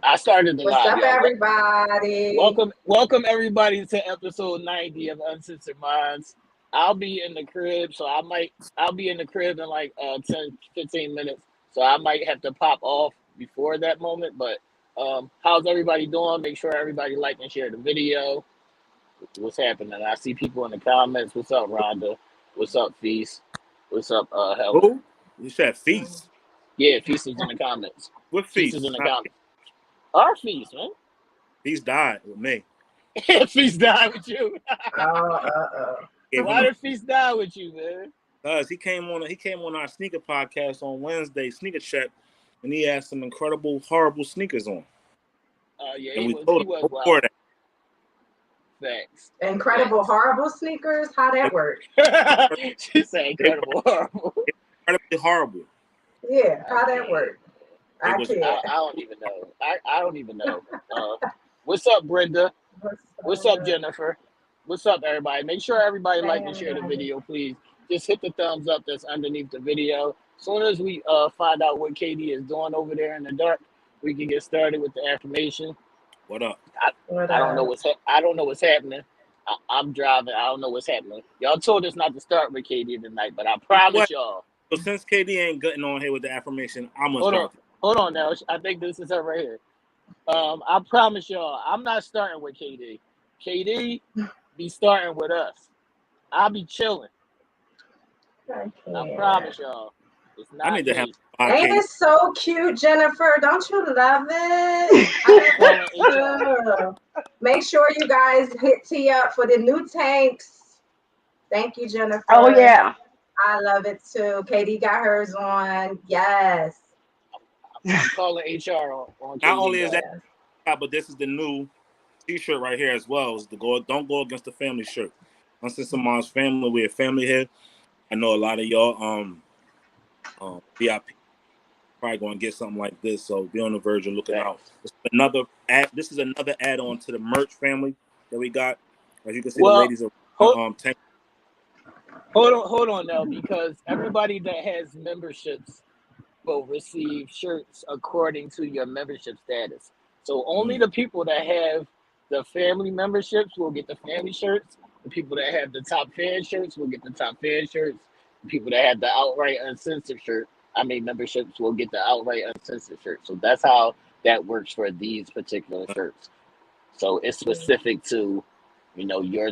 I started the What's live, up, y'all. everybody? Welcome everybody to episode 90 of Uncensored Minds. I'll be in the crib, so I'll be in the crib in like 10, 15 minutes. So I might have to pop off before that moment. But how's everybody doing? Make sure everybody like and share the video. What's happening? I see people in the comments. What's up, Rhonda? What's up, Feast? What's up, Helen? Who? You said Feast. Yeah, Feast is in the comments. What Feast is Feast? in the comments. Our Feast, man. Feast died with me. Feast died with you. Gave Why him did Feast die with you, man? Because he came on our sneaker podcast on Wednesday, Sneaker Check, and he had some incredible, horrible sneakers on. Yeah, and he we was told him wild. before that. Facts. Incredible, horrible sneakers? How that work? She said incredible, horrible. Incredibly horrible. Yeah, how that work? I can't. I don't even know. I don't even know. What's up, Brenda? What's up, Jennifer? What's up, everybody? Make sure everybody like and share the video, please. Just hit the thumbs up that's underneath the video. As soon as we find out what KD is doing over there in the dark, we can get started with the affirmation. What up? I don't know what's happening. I'm driving. I don't know what's happening. Y'all told us not to start with KD tonight, but I promise y'all. So since KD ain't getting on here with the affirmation, I'm gonna start. Hold on now. I think this is her right here. I promise y'all, I'm not starting with KD. KD be starting with us. I'll be chilling. I promise y'all. It's not I need to have. Ain't it so cute, Jennifer? Don't you love it? Make sure you guys hit T up for the new tanks. Thank you, Jennifer. Oh, yeah. I love it too. Katie got hers on. Yes. I'm calling HR on Not only is that, but this is the new T-shirt right here as well. It's the Don't Go Against the Family shirt. Uncensored Minds family. We're a family here. I know a lot of y'all VIP probably going to get something like this, so be on the verge of looking out. This is another add-on to the merch family that we got. As you can see, the ladies are Hold on now, because everybody that has memberships will receive shirts according to your membership status. So only the people that have the family memberships will get the family shirts. The people that have the top fan shirts will get the top fan shirts. The people that have the outright uncensored memberships will get the outright uncensored shirt. So that's how that works for these particular shirts. So it's specific to, your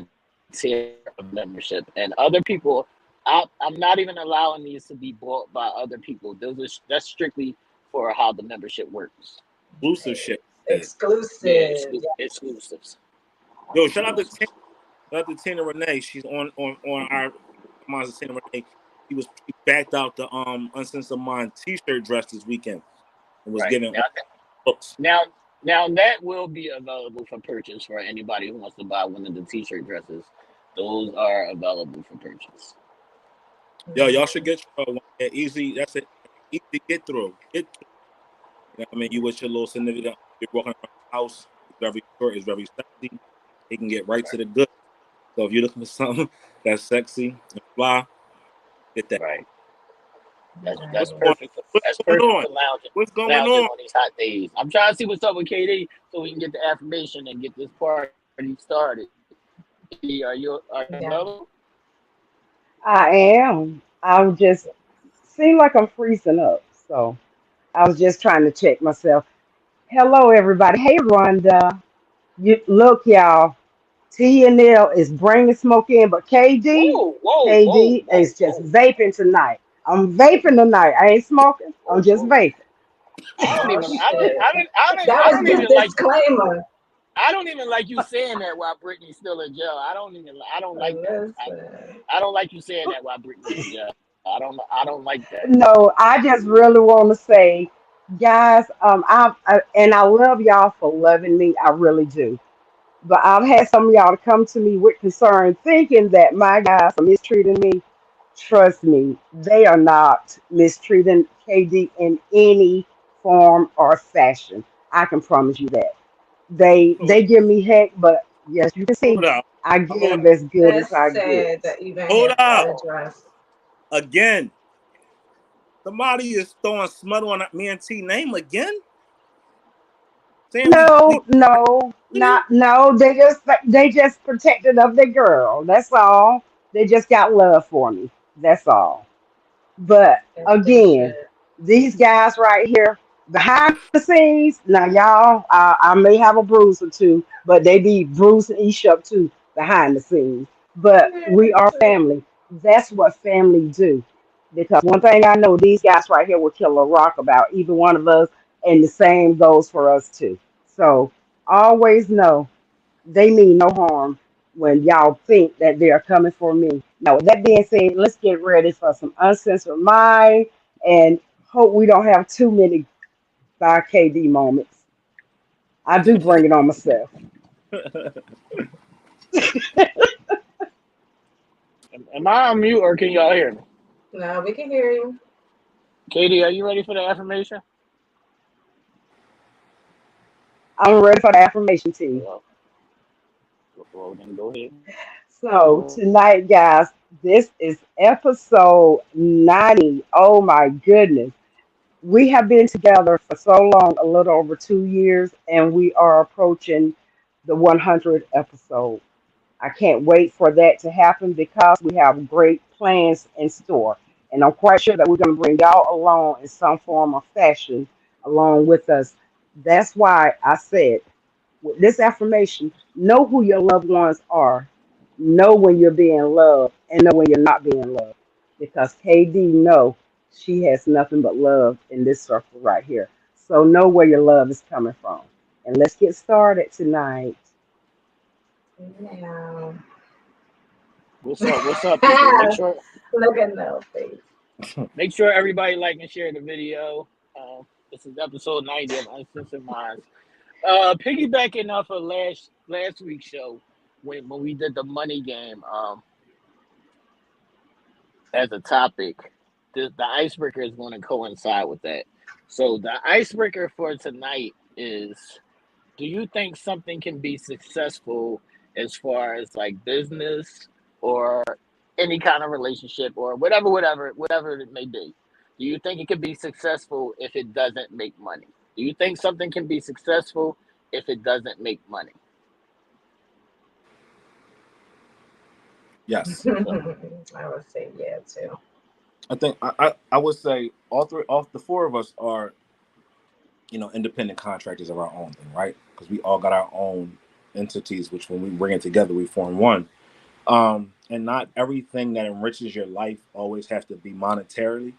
tier of membership. And other people, I'm not even allowing these to be bought by other people. That's strictly for how the membership works. Exclusive shit. Exclusive. Exclusives. Yo, shout out to Tina Renee. She's on our Minds. Tina Renee. He backed out the Uncensored Mind T-shirt dress this weekend and was giving books. Now that will be available for purchase for anybody who wants to buy one of the T-shirt dresses. Those are available for purchase. Yo, y'all should get one. Easy. That's it. Easy to get through. You know what I mean? You with your little significant. You're walking around the house. It's very short. It's very sexy. He can get right to the good. So if you're looking for something that's sexy and fly, get that. Right. That's perfect. That's perfect for lounging. What's going on these hot days? I'm trying to see what's up with KD so we can get the affirmation and get this party started. Are you available? I am. I'm just seem like I'm freezing up. So I was just trying to check myself. Hello, everybody. Hey, Rhonda. Look, y'all. T and Nell is bringing smoke in, but KD is just vaping tonight. I'm vaping tonight. I ain't smoking. I'm just vaping. I don't even like you saying that while Brittany's still in jail. I don't like that. I don't like you saying that while Brittany's in jail. I don't like that. No, I just really want to say, guys, I love y'all for loving me. I really do. But I've had some of y'all to come to me with concern, thinking that my guys are mistreating me. Trust me, they are not mistreating KD in any form or fashion. I can promise you that. They give me heck, but yes, you can see I give as good as I get. Hold up. Again. Somebody is throwing smut on me and T name again. Family, No. They just protected of their girl. That's all. They just got love for me. That's all. But Yes, they again, should. these guys right here behind the scenes, now y'all, I may have a bruise or two, but they be bruising each up too behind the scenes. But we are family. That's what family do. Because one thing I know, these guys right here will kill a rock about either one of us, and the same goes for us too. So always know they mean no harm when y'all think that they're coming for me. Now, with that being said, let's get ready for some uncensored mind and hope we don't have too many by KD moments. I do bring it on myself. Am I on mute or can y'all hear me? No, we can hear you. Katie, are you ready for the affirmation? I'm ready for the affirmation team. Well, then go ahead. So, tonight, guys, this is episode 90. Oh my goodness. We have been together for so long, a little over 2 years, and we are approaching the 100th episode. I can't wait for that to happen because we have great plans in store. And I'm quite sure that we're going to bring y'all along in some form or fashion along with us. That's why I said with this affirmation, know who your loved ones are, know when you're being loved, and know when you're not being loved. Because KD know she has nothing but love in this circle right here. So know where your love is coming from. And let's get started tonight. Yeah. What's up? What's up, people? Look at Nell's face. Make sure everybody like and share the video. This is episode 90 of Uncensored Minds. Piggybacking off of last week's show when we did the money game as a topic, the icebreaker is going to coincide with that. So the icebreaker for tonight is: do you think something can be successful as far as like business or any kind of relationship or whatever it may be? Do you think it can be successful if it doesn't make money? Do you think something can be successful if it doesn't make money? yes. So, I would say yeah too. I think I would say all the four of us are, independent contractors of our own thing, right? Because we all got our own entities, which when we bring it together, we form one. And not everything that enriches your life always has to be monetary.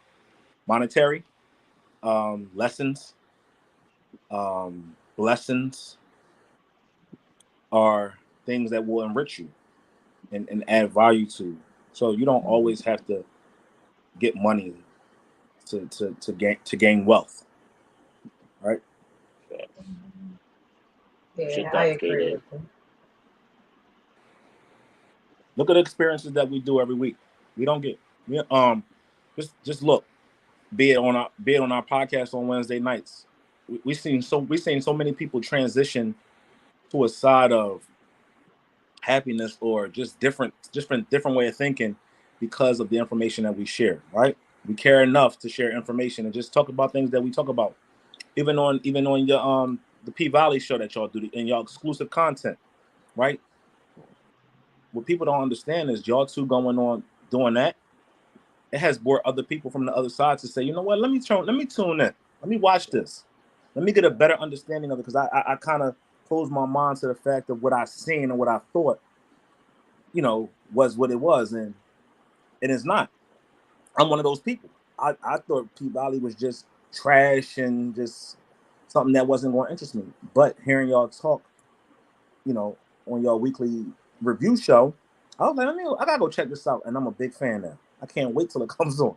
Lessons, blessings are things that will enrich you and add value to you. So you don't always have to get money to gain wealth, right? Yeah, shit, I that's agree good. with you. Look at the experiences that we do every week. We don't get just look. Be it on our podcast on Wednesday nights. We seen so many people transition to a side of happiness or just different way of thinking because of the information that we share. Right? We care enough to share information and just talk about things that we talk about. Even on your the P Valley show that y'all do in y'all exclusive content. Right? What people don't understand is y'all two going on doing that. It has brought other people from the other side to say, you know what, let me tune in. Let me watch this. Let me get a better understanding of it. Because I kind of closed my mind to the fact of what I seen and what I thought, was what it was. And it is not. I'm one of those people. I thought P Valley was just trash and just something that wasn't going to interest me. But hearing y'all talk, you know, on your weekly review show, I was like, I gotta go check this out. And I'm a big fan now. I can't wait till it comes on.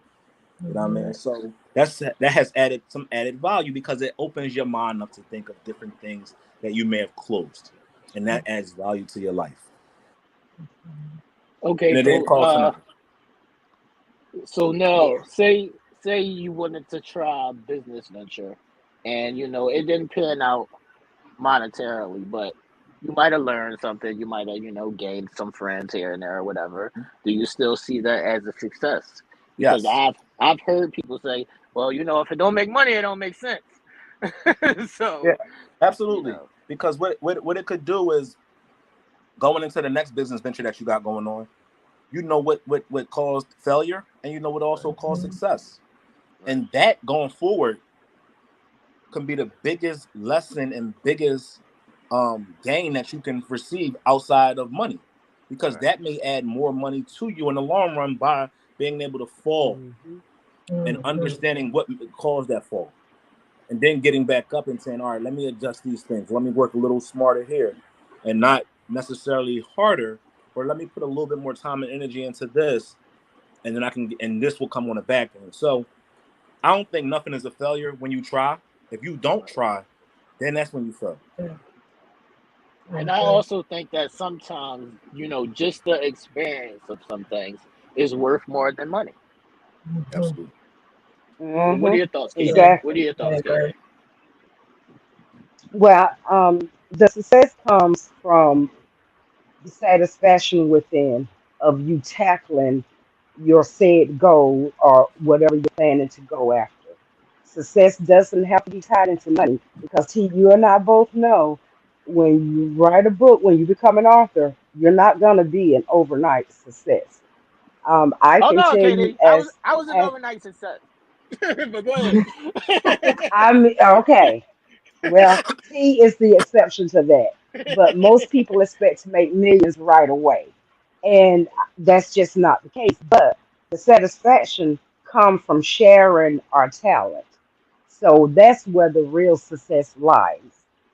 You know what I mean? So that has added some added value because it opens your mind up to think of different things that you may have closed, and that adds value to your life. Okay, And it ain't so called for nothing. no, Yeah. say you wanted to try a business venture, and it didn't pan out monetarily, but you might have learned something. You might have gained some friends here and there or whatever. Do you still see that as a success? Because Yes. I've heard people say, well, if it don't make money, it don't make sense. Yeah. So, you Absolutely. know, Because what it could do is going into the next business venture that you got going on, you know what caused failure, and you know what also right, caused success. right, And that going forward can be the biggest lesson and biggest gain that you can receive outside of money, because right. that may add more money to you in the long run by being able to fall Mhm. and Mhm. understanding what caused that fall, and then getting back up and saying, all right, let me adjust these things, let me work a little smarter here and not necessarily harder, or let me put a little bit more time and energy into this, and then I can, and this will come on the back end. So I don't think nothing is a failure when you try. If you don't Right. try, then that's when you fail. I And I agree. also think that sometimes, just the experience of some things is worth more than money. Mhm. Absolutely. So what are Mhm. your thoughts, KJ? What are Exactly. your I thoughts, KJ? agree. Well, the success comes from the satisfaction within of you tackling your said goal or whatever you're planning to go after. Success doesn't have to be tied into money because T, you and I both know when you write a book, when you become an author, you're not going to be an overnight success. I Oh can no, tell you KJ, I was an as overnight success. But go ahead. I'm okay. Well, T is the exception to that. But most people expect to make millions right away. And that's just not the case. But the satisfaction comes from sharing our talent. So that's where the real success lies.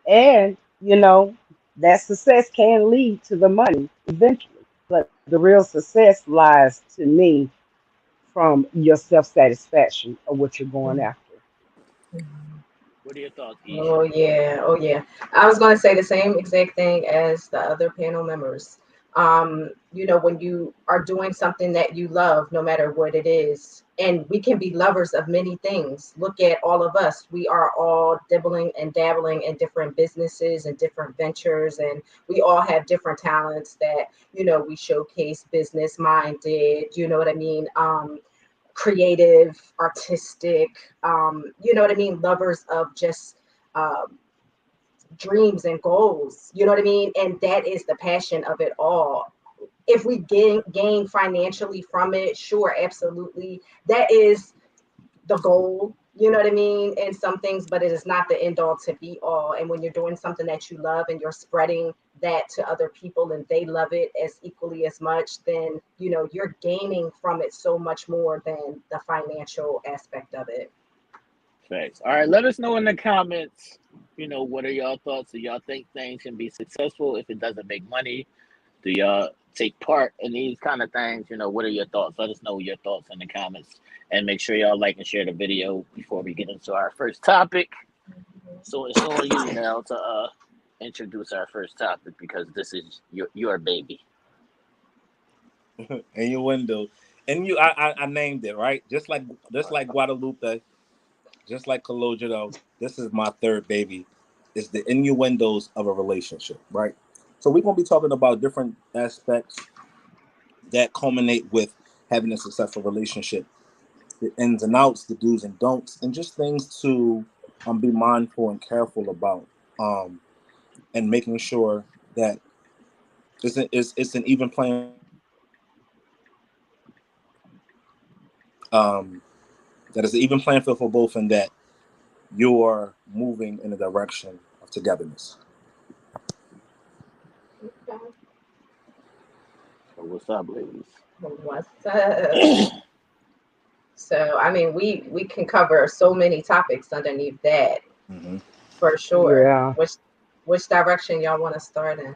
And, that success can lead to the money eventually. But the real success lies to me from your self satisfaction of what you're going after. What are your thoughts, Oh Isha? yeah, oh yeah. I was going to say the same exact thing as the other panel members. When you are doing something that you love, no matter what it is, and we can be lovers of many things. Look at all of us. We are all dibbling and dabbling in different businesses and different ventures, and we all have different talents that, we showcase business minded, you know what I mean? Creative, artistic, you know what I mean? Lovers of just um, dreams and goals, you know what I mean? And that is the passion of it all. If we gain financially from it, sure, absolutely. That is the goal, you know what I mean, in some things, but it is not the end all to be all. And when you're doing something that you love and you're spreading that to other people and they love it as equally as much, then you're gaining from it so much more than the financial aspect of it. Thanks. All right, let us know in the comments, what are y'all thoughts? Do y'all think things can be successful if it doesn't make money? Do y'all take part in these kind of things? What are your thoughts? Let us know your thoughts in the comments. And make sure y'all like and share the video before we get into our first topic. So it's on you now to introduce our first topic because this is your baby. Innuendo. And I named it, right? Just like Guadalupe, just like Cologero, this is my third baby. It's the innuendos of a relationship, right? So we're gonna be talking about different aspects that culminate with having a successful relationship, the ins and outs, the do's and don'ts, and just things to be mindful and careful about, and making sure that it's an even playing, um, that is an even playing field for both, and that you're moving in the direction of togetherness. So what's up, ladies? What's up? So, I mean, we can cover so many topics underneath that Mm-hmm. for sure. Yeah. Which direction y'all want to start in?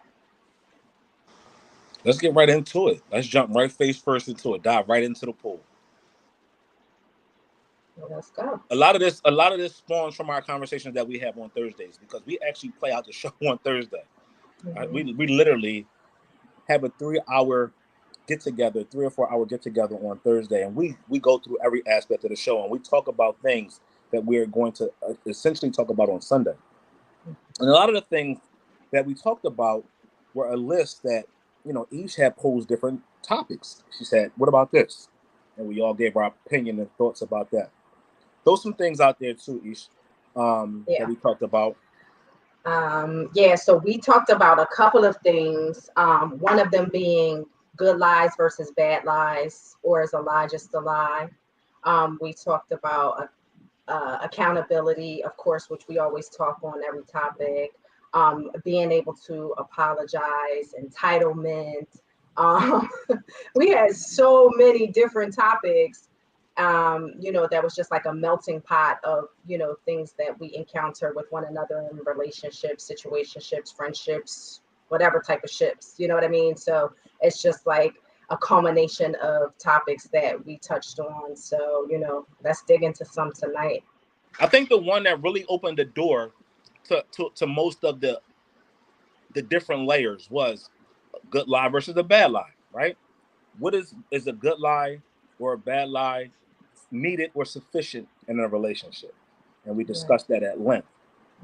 Let's get right into it. Let's jump right face first into it. Dive right into the pool. Well, let's go. A lot of this spawns from our conversations that we have on Thursdays, because we actually play out the show on Thursday. Mhm. We literally have a 3 hour get together, 3 or 4 hour get together on Thursday, and we go through every aspect of the show, and we talk about things that we're going to essentially talk about on Sunday. And a lot of the things that we talked about were a list that, each had posed different topics. She said, "What about this?" And we all gave our opinion and thoughts about that. Throw some things out there too, Ish. Yeah. that we talked about. Yeah, so we talked about a couple of things. One of them being good lies versus bad lies, or is a lie just a lie? We talked about accountability, of course, which we always talk on every topic. Being able to apologize, entitlement. Um, we had so many different topics. That was just like a melting pot of, things that we encounter with one another in relationships, situationships, friendships, whatever type of ships, you know what I mean? So it's just like a culmination of topics that we touched on. So, let's dig into some tonight. I think the one that really opened the door to most of the different layers was a good lie versus a bad lie, right? What is a good lie or a bad lie needed or sufficient in a relationship? And we Right, discussed that at length.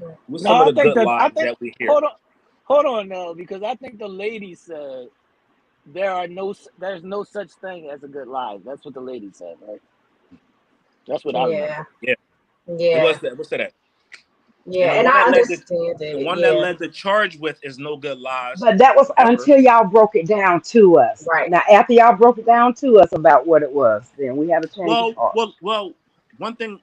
right. What's No, some of I the think good that I lies think that we hear? hold on now, because I think the lady said there's no such thing as a good lie. That's what the lady said, right? That's what I remember. Yeah, Yeah, it yeah, was that. What's that? And yeah. And I understand the it. one that Yeah, led the charge with is no good lies But that was ever. until y'all broke it down to us. right. Now, after y'all broke it down to us about what it was, then we had a change of Well, heart. well, well. One thing,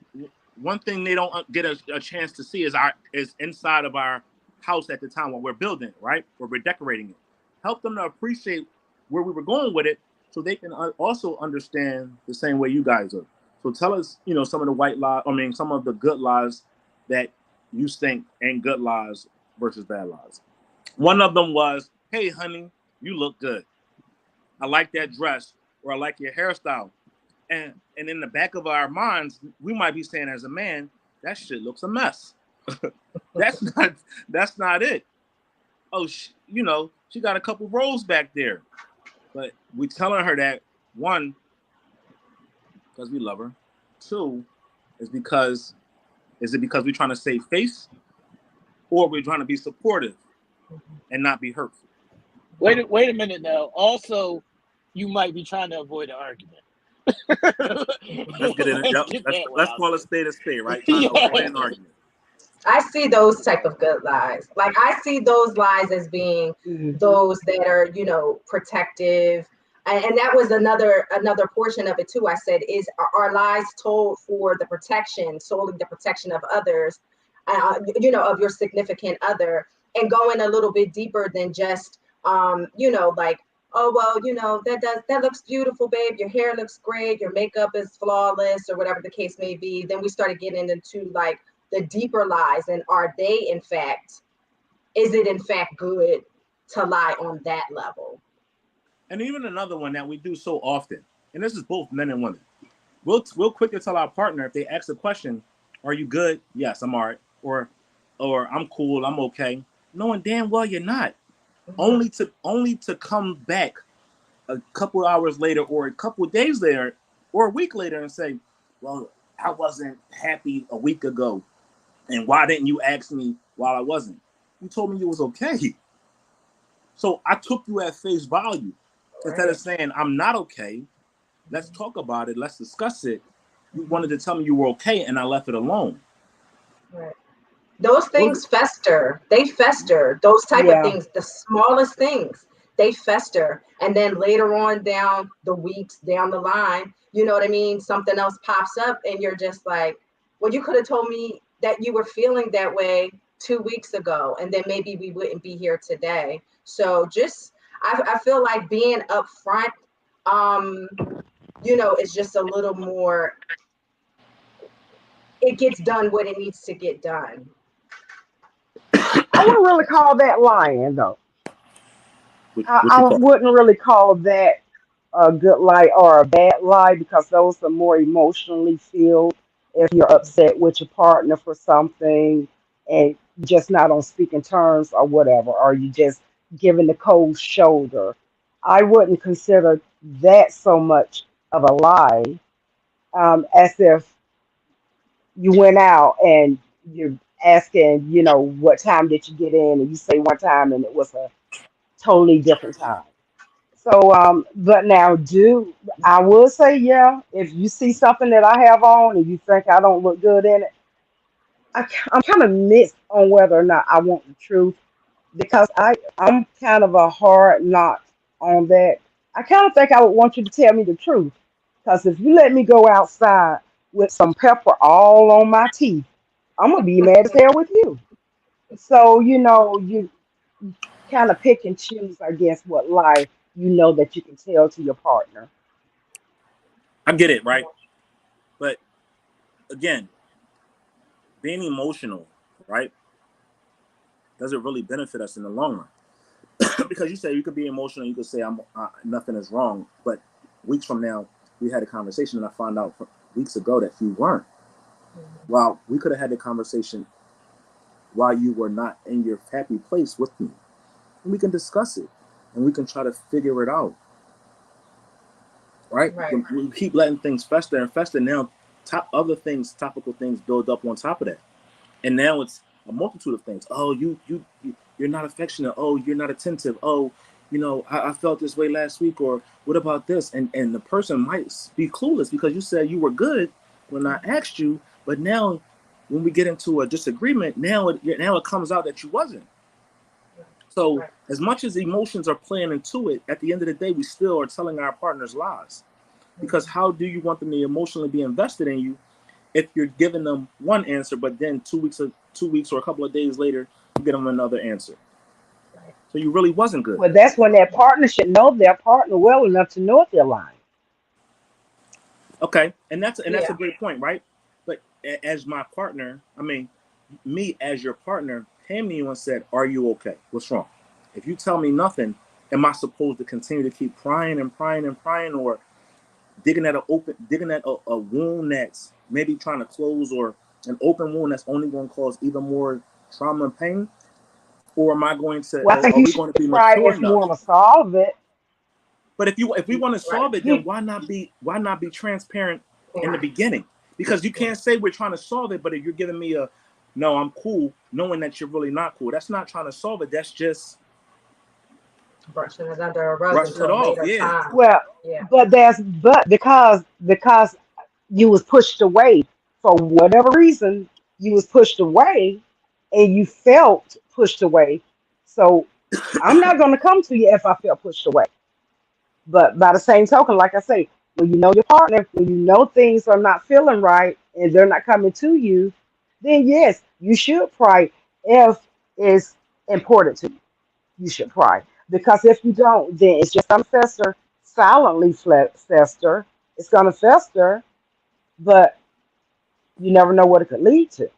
one thing they don't get a chance to see is inside of our house at the time when we're building it, right? Or we're decorating it. Help them to appreciate where we were going with it, so they can also understand the same way you guys are. So tell us, some of the white lies. I mean, some of the good lies that you think ain't good lies versus bad lies. One of them was, "Hey, honey, you look good. I like that dress, or I like your hairstyle." And in the back of our minds, we might be saying as a man, that shit looks a mess. that's not that's not it. Oh, she got a couple rolls back there, but we telling her that, one, because we love her. Two, is because is it because we're trying to save face, or we're trying to be supportive and not be hurtful? Wait a minute now. Also, you might be trying to avoid an argument. Let's get it. Let's Yep, get let's that one let's out call a spade, right? Trying to avoid there. an argument. I see those type of good lies. Like I see those lies as being Hmm. those that are, protective. And that was another portion of it too. I said, is are lies told for the protection, solely the protection of others, of your significant other, and going a little bit deeper than just, like, oh well, that looks beautiful, babe. Your hair looks great. Your makeup is flawless, or whatever the case may be. Then we started getting into like the deeper lies, and is it in fact good to lie on that level? And even another one that we do so often, and this is both men and women. We'll quickly tell our partner if they ask a question, "Are you good?" "Yes, I'm all right," or "I'm cool, I'm okay," knowing damn well you're not. Mhm. Only to come back a couple hours later, or a couple days later, or a week later, and say, "Well, I wasn't happy a week ago, and why didn't you ask me while I wasn't? You told me you was okay." So I took you at face value. Instead of Right. saying, "I'm not okay, let's talk about it, let's discuss it," you wanted to tell me you were okay, and I left it alone. Right. Those Those, things fester. They fester. Those type of Yeah. things, the smallest things, they fester. And then later on down the weeks, down the line, you know what I mean? Something else pops up and you're just like, well, you could have told me that you were feeling that way 2 weeks ago, and then maybe we wouldn't be here today. So just I feel like being upfront, um, is just a little more, it gets done what it needs to get done. I wouldn't really call that lying, though. what I you call wouldn't really call that a good lie or a bad lie because those are more emotionally filled. If you're upset with your partner for something and just not on speaking terms or whatever, or you just giving the cold shoulder, I wouldn't consider that so much of a lie, as if you went out and you're asking, what time did you get in, and you say one time and it was a totally different time. So, but now, do I will say, yeah, if you see something that I have on and you think I don't look good in it, I'm kind of mixed on whether or not I want the truth because I'm kind of a hard not on that. I kind of think I would want you to tell me the truth because if you let me go outside with some pepper all on my teeth, I'm gonna be mad as hell with you. So you kind of pick and choose, I guess, what life that you can tell to your partner. I get it, right? But again, being emotional, right, doesn't really benefit us in the long run. Because you say you could be emotional, you could say nothing is wrong, but weeks from now we had a conversation and I found out weeks ago that you weren't. Well, we could have had the conversation while you were not in your happy place with me, and we can discuss it and we can try to figure it out, right? Right. We keep letting things fester and fester. Now topical things build up on top of that, and now it's a multitude of things. Oh, you're not affectionate. Oh, you're not attentive. Oh, I felt this way last week. Or what about this? And the person might be clueless because you said you were good when I asked you, but now when we get into a disagreement, now it comes out that you wasn't. So Right. as much as emotions are playing into it, at the end of the day, we still are telling our partners lies. Because how do you want them to emotionally be invested in you if you're giving them one answer, but then 2 weeks or a couple of days later, you get them another answer? Right. So you really wasn't good. Well, that's when that partner should know their partner well enough to know if they're lying. Okay, and that's a Yeah. great point, right? But as my partner, I mean, me as your partner came to you and said, "Are you okay? What's wrong?" If you tell me nothing, am I supposed to continue to keep prying and prying and prying, or digging at a wound that's maybe trying to close, or an open wound that's only going to cause even more trauma and pain? Or am I going to, Well, I or think are you we should going to be try mature if you enough? want to solve it. But if we want to Right. solve it, then You why not be transparent in the Yeah. beginning? Because you can't say we're trying to solve it, but if you're giving me a no, I'm cool, knowing that you're really not cool, that's not trying to solve it. That's just Brushing it under a rug brushing it until off. later Yeah. time. well, Yeah. but because you was pushed away for whatever reason, you was pushed away, and you felt pushed away. So I'm not going to come to you if I felt pushed away. But by the same token, like I say, when you know your partner, when you know things are not feeling right and they're not coming to you, then yes, you should pray if it's important to you. You should pray. Because if you don't, then it's just gonna fester, silently fester. It's gonna fester, but you never know what it could lead to.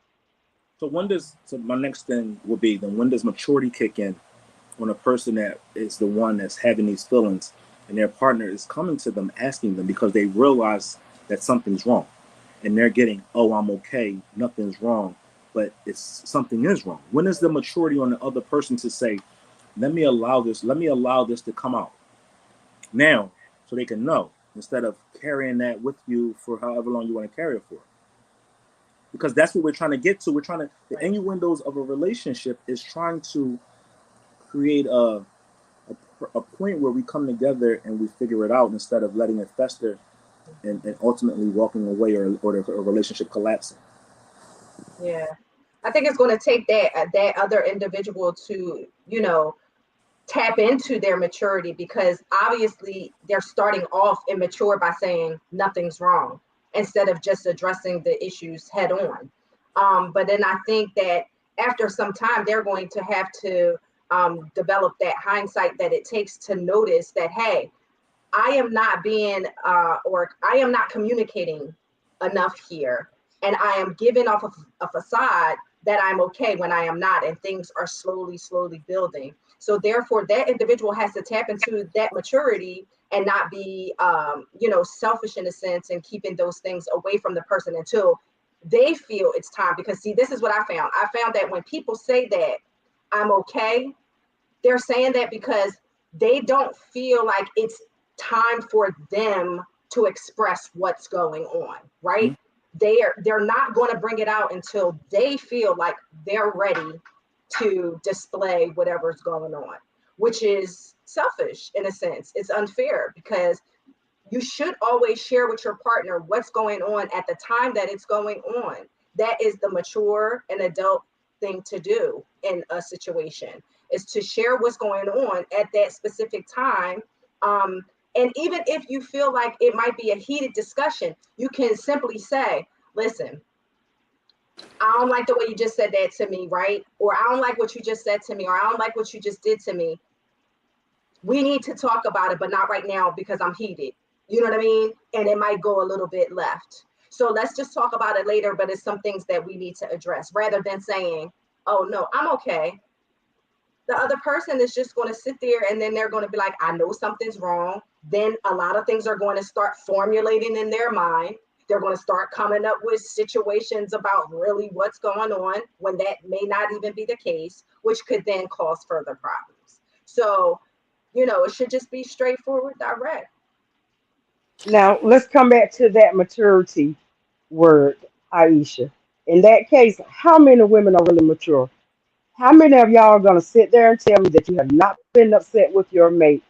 So my next thing will be, then when does maturity kick in when a person that is the one that's having these feelings and their partner is coming to them asking them because they realize that something's wrong, and they're getting, oh, I'm okay, nothing's wrong, but it's something is wrong. When is the maturity on the other person to say, let me allow this to come out now, so they can know, instead of carrying that with you for however long you want to carry it for? Because that's what we're trying to get to. The Right. innuendos of a relationship is trying to create a point where we come together and we figure it out, instead of letting it fester and ultimately walking away, or a relationship collapsing. Yeah. I think it's going to take that other individual to, tap into their maturity, because obviously they're starting off immature by saying nothing's wrong instead of just addressing the issues head on. But then I think that after some time, they're going to have to develop that hindsight that it takes to notice that, hey, I am not being, or I am not communicating enough here. And I am giving off a facade that I'm okay when I am not. And things are slowly, slowly building. So therefore, that individual has to tap into that maturity and not be, selfish in a sense, and keeping those things away from the person until they feel it's time. Because see, this is what I found. I found that when people say that I'm okay, they're saying that because they don't feel like it's time for them to express what's going on, right? Mhm. They're not going to bring it out until they feel like they're ready to display whatever's going on, which is selfish in a sense. It's unfair because you should always share with your partner what's going on at the time that it's going on. that is the mature and adult thing to do in a situation, is to share what's going on at that specific time. And even if you feel like it might be a heated discussion, you can simply say, listen, I don't like the way you just said that to me, right? Or I don't like what you just said to me, or I don't like what you just did to me. We need to talk about it, but not right now because I'm heated. You know what I mean? And it might go a little bit left. So let's just talk about it later, but it's some things that we need to address rather than saying, oh, no, I'm okay. The other person is just going to sit there and then they're going to be like, I know something's wrong. Then a lot of things are going to start formulating in their mind. They're going to start coming up with situations about really what's going on when that may not even be the case, which could then cause further problems. So, it should just be straightforward, direct. Now let's come back to that maturity word, Aisha. In that case, how many women are really mature? How many of y'all are gonna sit there and tell me that you have not been upset with your mate?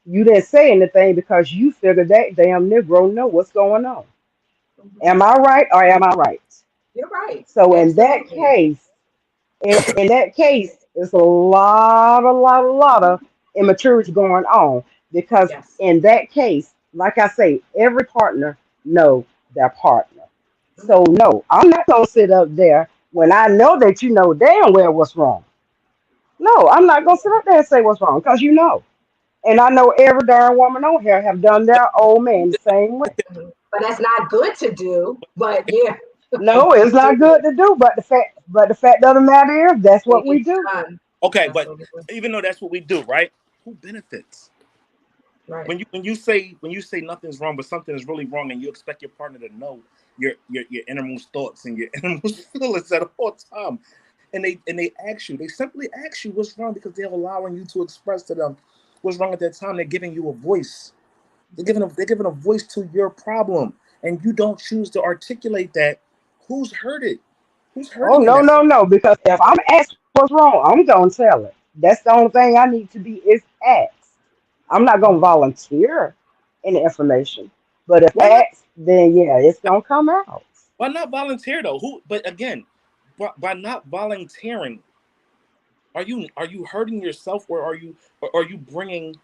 You didn't say anything because you figured that damn Negro know what's going on. Mhm. Am I right or am I right? You're right. So Absolutely. in that case, it's a lot of immaturity going on because Yes. in that case, like I say, every partner know their partner. Mhm. So no, I'm not gonna sit up there when I know that you know damn well what's wrong. No, I'm not gonna sit up there and say what's wrong because you know. And I know every darn woman on here have done their old man the same way. Mhm. But that's not good to do. But yeah, No, it's not good to do, but the fact of the matter is that's it what we gets do. done. Okay, That's but what we do. even though that's what we do, right? Who benefits? Right. When you say nothing's wrong, but something is really wrong, and you expect your partner to know your innermost thoughts and your innermost feelings at all time, and they simply ask you what's wrong because they're allowing you to express to them what's wrong at that time. They're giving you a voice. They're giving a voice to your problem, and you don't choose to articulate that. Who's hurt it? Who's Oh hurting in no, that? no, no! Because if I'm asked what's wrong, I'm gonna tell it. That's the only thing I need to be is asked. I'm not gonna Mhm. volunteer any information, but if Why not? asked, then yeah, it's gonna come out. Why not volunteer though? Who? But again, by not volunteering, are you hurting yourself, or are you bringing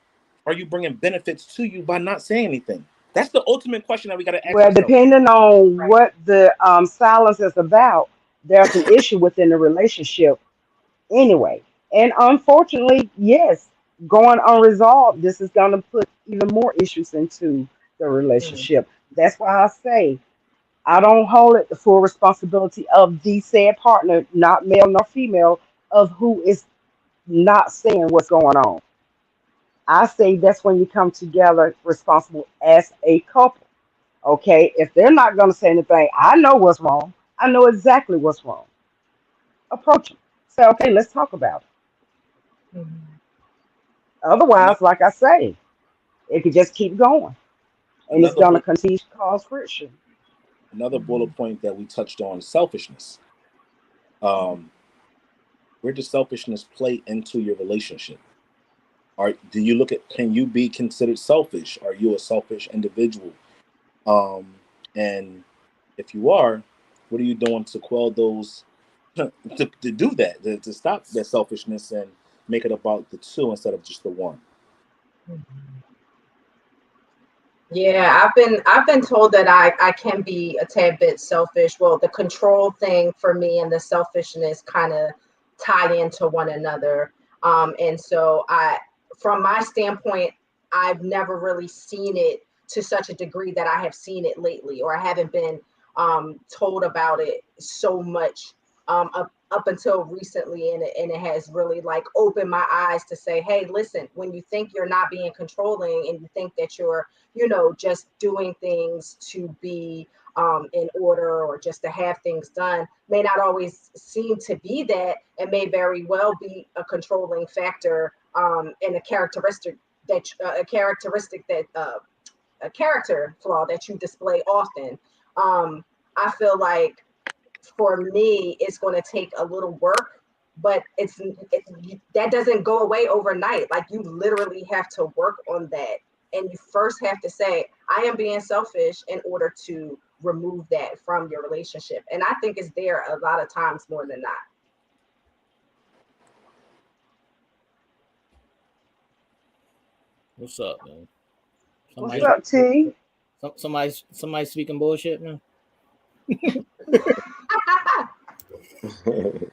benefits to you by not saying anything? That's the ultimate question that we got to ask Well, ourselves. depending on Right. what the silence is about, there's an issue within the relationship anyway. And unfortunately, yes, going unresolved, this is going to put even more issues into the Mhm. relationship. That's why I say I don't hold it the full responsibility of the said partner, not male nor female, of who is not saying what's going on. I say that's when you come together responsible as a couple. Okay, if they're not going to say anything, I know what's wrong. I know exactly what's wrong. Approach them. Say, okay, let's talk about it. Mhm. Another, Otherwise, like I say, it could just keep going, and it's another going to bullet, continue to cause friction. another Mhm. bullet point that we touched on: selfishness. Um, where does selfishness play into your relationship? Do you look at, can you be considered selfish? Are you a selfish individual? Um, and if you are, what are you doing to quell those, to do that, to stop that selfishness and make it about the two instead of just the one? Mhm. Yeah, I've been told that I can be a tad bit selfish. Well, the control thing for me and the selfishness kind of tie into one another. And so from my standpoint, I've never really seen it to such a degree that I have seen it lately, or I haven't been told about it so much up until recently, and it has really like opened my eyes to say, hey, listen, when you think you're not being controlling and you think that you're just doing things to be in order or just to have things done may not always seem to be that, and may very well be a controlling factor and a character flaw that you display often. I feel like for me, it's going to take a little work, but that doesn't go away overnight. Like you literally have to work on that. And you first have to say, I am being selfish in order to remove that from your relationship. And I think it's there a lot of times more than not. What's up, man? What's up, T? Somebody speaking bullshit, man.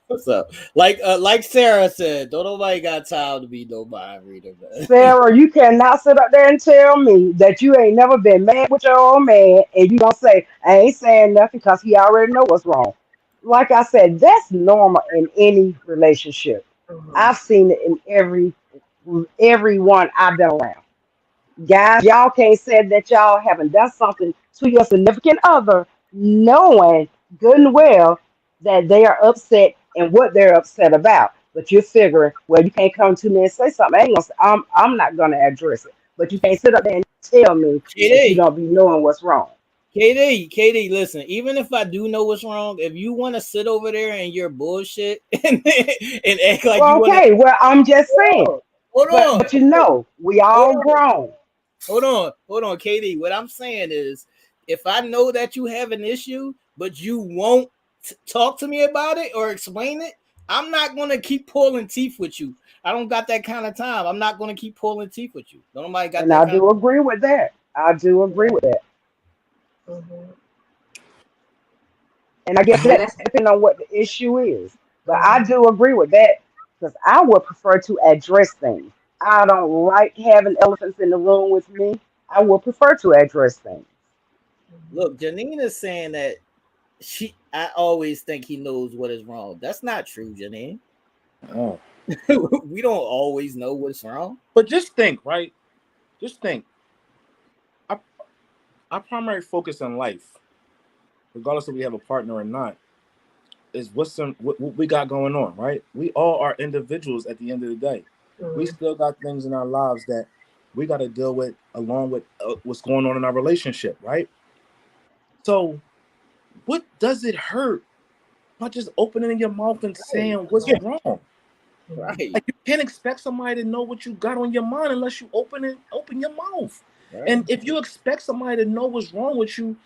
What's up? Like Sarah said, don't nobody got time to be no mind reader, man. Sarah, you cannot sit up there and tell me that you ain't never been mad with your old man and you gonna say, I ain't saying nothing because he already know what's wrong. Like I said, that's normal in any relationship. Mhm. I've seen it in everyone I've been around. Guys, y'all can't say that y'all haven't done something to your significant other, knowing good and well that they are upset and what they're upset about. But you're figuring, well, you can't come to me and say something. I ain't gonna, I'm not gonna address it. But you can't sit up there and tell me that you KD, don't be knowing what's wrong. KD, listen. Even if I do know what's wrong, if you want to sit over there and your bullshit and act like you Well, want to, okay, well, I'm just saying. hold But on, but you know, we hold all on. grown. Hold on, Katie. What I'm saying is, if I know that you have an issue, but you won't talk to me about it or explain it, I'm not gonna keep pulling teeth with you. I don't got that kind of time. I'm not gonna keep pulling teeth with you. Nobody got And that I kind do agree with that. I do agree with that. Mhm. And I guess And that that's depends on what the issue is. But I mhm. do agree with that because I would prefer to address things. I don't like having elephants in the room with me. I would prefer to address things. of. Look, Janine is saying that I always think he knows what is wrong. That's not true, Janine. Oh. We don't always know what's wrong. But just think, right? Just think. Our, our primary focus in life, regardless if we have a partner or not, is what we got going on, right? We all are individuals at the end of the day. We Mhm. still got things in our lives that we got to deal with along with what's going on in our relationship, right? So, what does it hurt by just opening your mouth and saying Right, what's wrong? Mhm. right, Like you can't expect somebody to know what you got on your mind unless you open your mouth. right. And if you expect somebody to know what's wrong with you,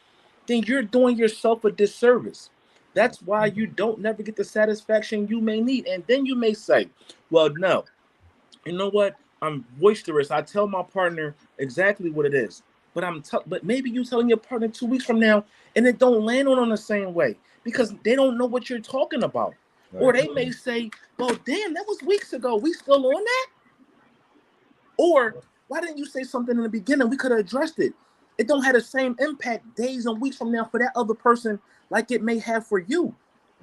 then you're doing yourself a disservice. That's why you don't never get the satisfaction you may need. And then you may say, well, no, you know what? I'm boisterous. I tell my partner exactly what it is. But maybe you telling your partner 2 weeks from now and it don't land on the same way because they don't know what you're talking about. Or Right. they may say, well, damn, that was weeks ago. We still on that? Or why didn't you say something in the beginning? We could have addressed it. It don't have the same impact days and weeks from now for that other person like it may have for you.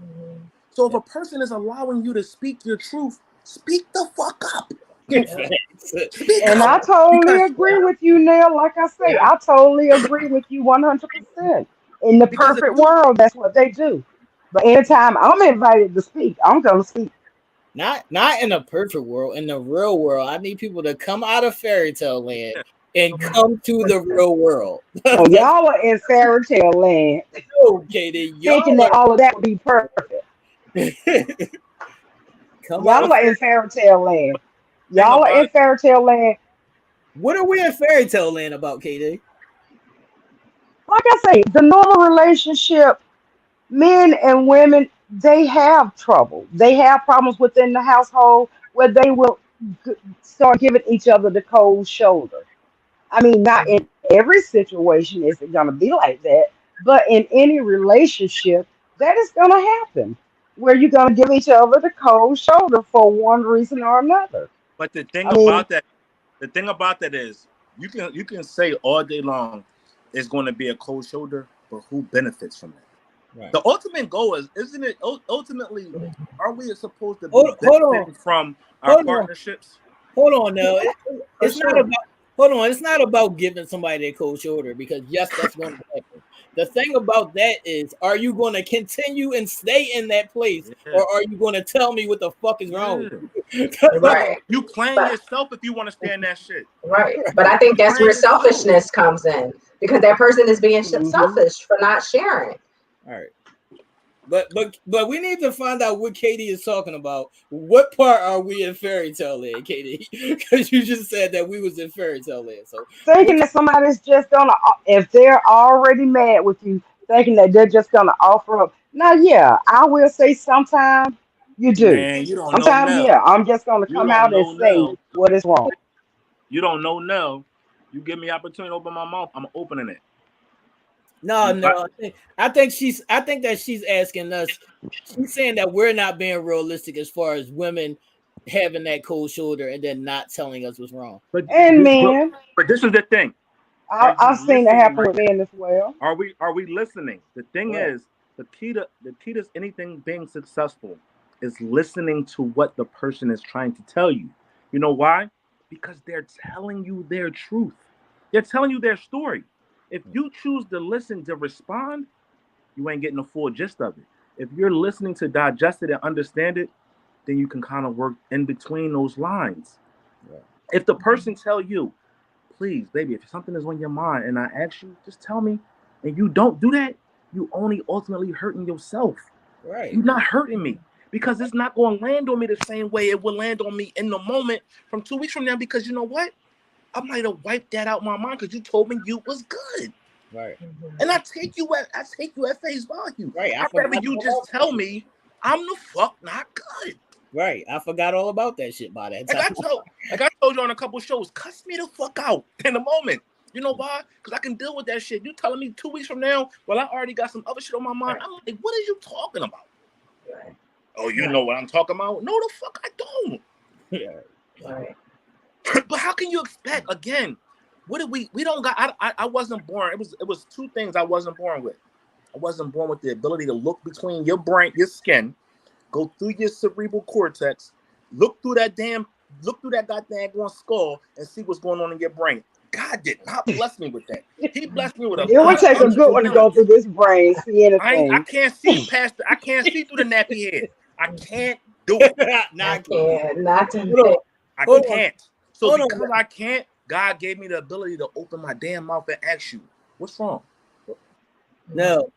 Mhm. So if a person is allowing you to speak your truth, speak the fuck up. Yep. Facts. Speak And up. I totally Because agree with you, Nell. Like I say, I totally agree with you 100%. In the because if perfect you world, that's what they do. But anytime I'm invited to speak, I'm going to speak. Not in a perfect world, in the real world, I need people to come out of fairy tale land and come to the real world. No, That's y'all are in fairy tale land okay. Then thinking y'all that all of that would be perfect. are come out Y'all of are in fairy tale land. thing Y'all are about in it, fairy tale land. what are we in fairy tale land about, KD? Like I say, the normal relationship, men and women, they have trouble. They have problems within the household where they will start giving each other the cold shoulder. I mean, not in every situation is it going to be like that, but in any relationship, that is going to happen where you're going to give each other the cold shoulder for one reason or another. but I mean, the thing about that is you can say all day long it's going to be a cold shoulder, but who benefits from that? Right. The ultimate goal is, isn't it? Ultimately, are we supposed to be Hold on. benefiting from our Hold on. partnerships? Hold on now. For It's not sure. about hold on. It's not about giving somebody a cold shoulder because yes, that's going to happen. The thing about that is, are you going to continue and stay in that place, Yeah, or are you going to tell me what the fuck is wrong yeah. with you? Right. You playing But yourself if you want to stand that shit. right. But I think You that's where playing yourself. selfishness comes in because that person is being hmm selfish for not sharing. All right. But we need to find out what Katie is talking about. What part are we in fairy tale land, Katie? Because you just said that we was in fairy tale land. So thinking what? that somebody's just gonna, if they're already mad with you, thinking that they're just gonna offer up. Now, yeah, I will say sometimes you do. Man, you don't know Sometimes, Nell. yeah, I'm just gonna You come don't out and know say Nell. what is wrong. You don't know Nell. You give me opportunity to open my mouth, I'm opening it. No, I think that she's asking us. She's saying that we're not being realistic as far as women having that cold shoulder and then not telling us what's wrong. But And this, men, this is the thing. Are you I've seen that listening happen right with men as well. now? Are we listening? The thing Right. is, the key to anything being successful is listening to what the person is trying to tell you. You know why? Because they're telling you their truth. They're telling you their story. If you choose to listen to respond, you ain't getting the full gist of it. If you're listening to digest it and understand it, then you can kind of work in between those lines. Right. If the person tell you, please, baby, if something is on your mind and I ask you, just tell me, and you don't do that, you only ultimately hurting yourself. Right. You're not hurting me because it's not going to land on me the same way it will land on me in the moment from 2 weeks from now. Because you know what? I might have wiped that out my mind because you told me you was good. Right. And I take you at face value. Right. I'd rather you just tell me I'm the fuck not good. Right. I forgot all about that shit by that time. Like I told you on a couple shows, cuss me the fuck out in a moment. You know why? Because I can deal with that shit. You telling me 2 weeks from now, well, I already got some other shit on my mind. I'm like, what are you talking about? Right. Oh, you know what I'm talking about? No, the fuck I don't. Yeah. Right. But how can you expect again? What did we don't got? I wasn't born. It was two things I wasn't born with. I wasn't born with the ability to look between your brain, your skin, go through your cerebral cortex, look through that goddamn skull and see what's going on in your brain. God did not bless me with that. He blessed me with a It would lot of take a other good one to go abilities. through this brain, see I anything. can't see I can't see through the nappy head. I can't do it. Nah, I can't. Not hold on. today. I Hold on. can't. So Hold on. because I can't, God gave me the ability to open my damn mouth and ask you, what's wrong? No,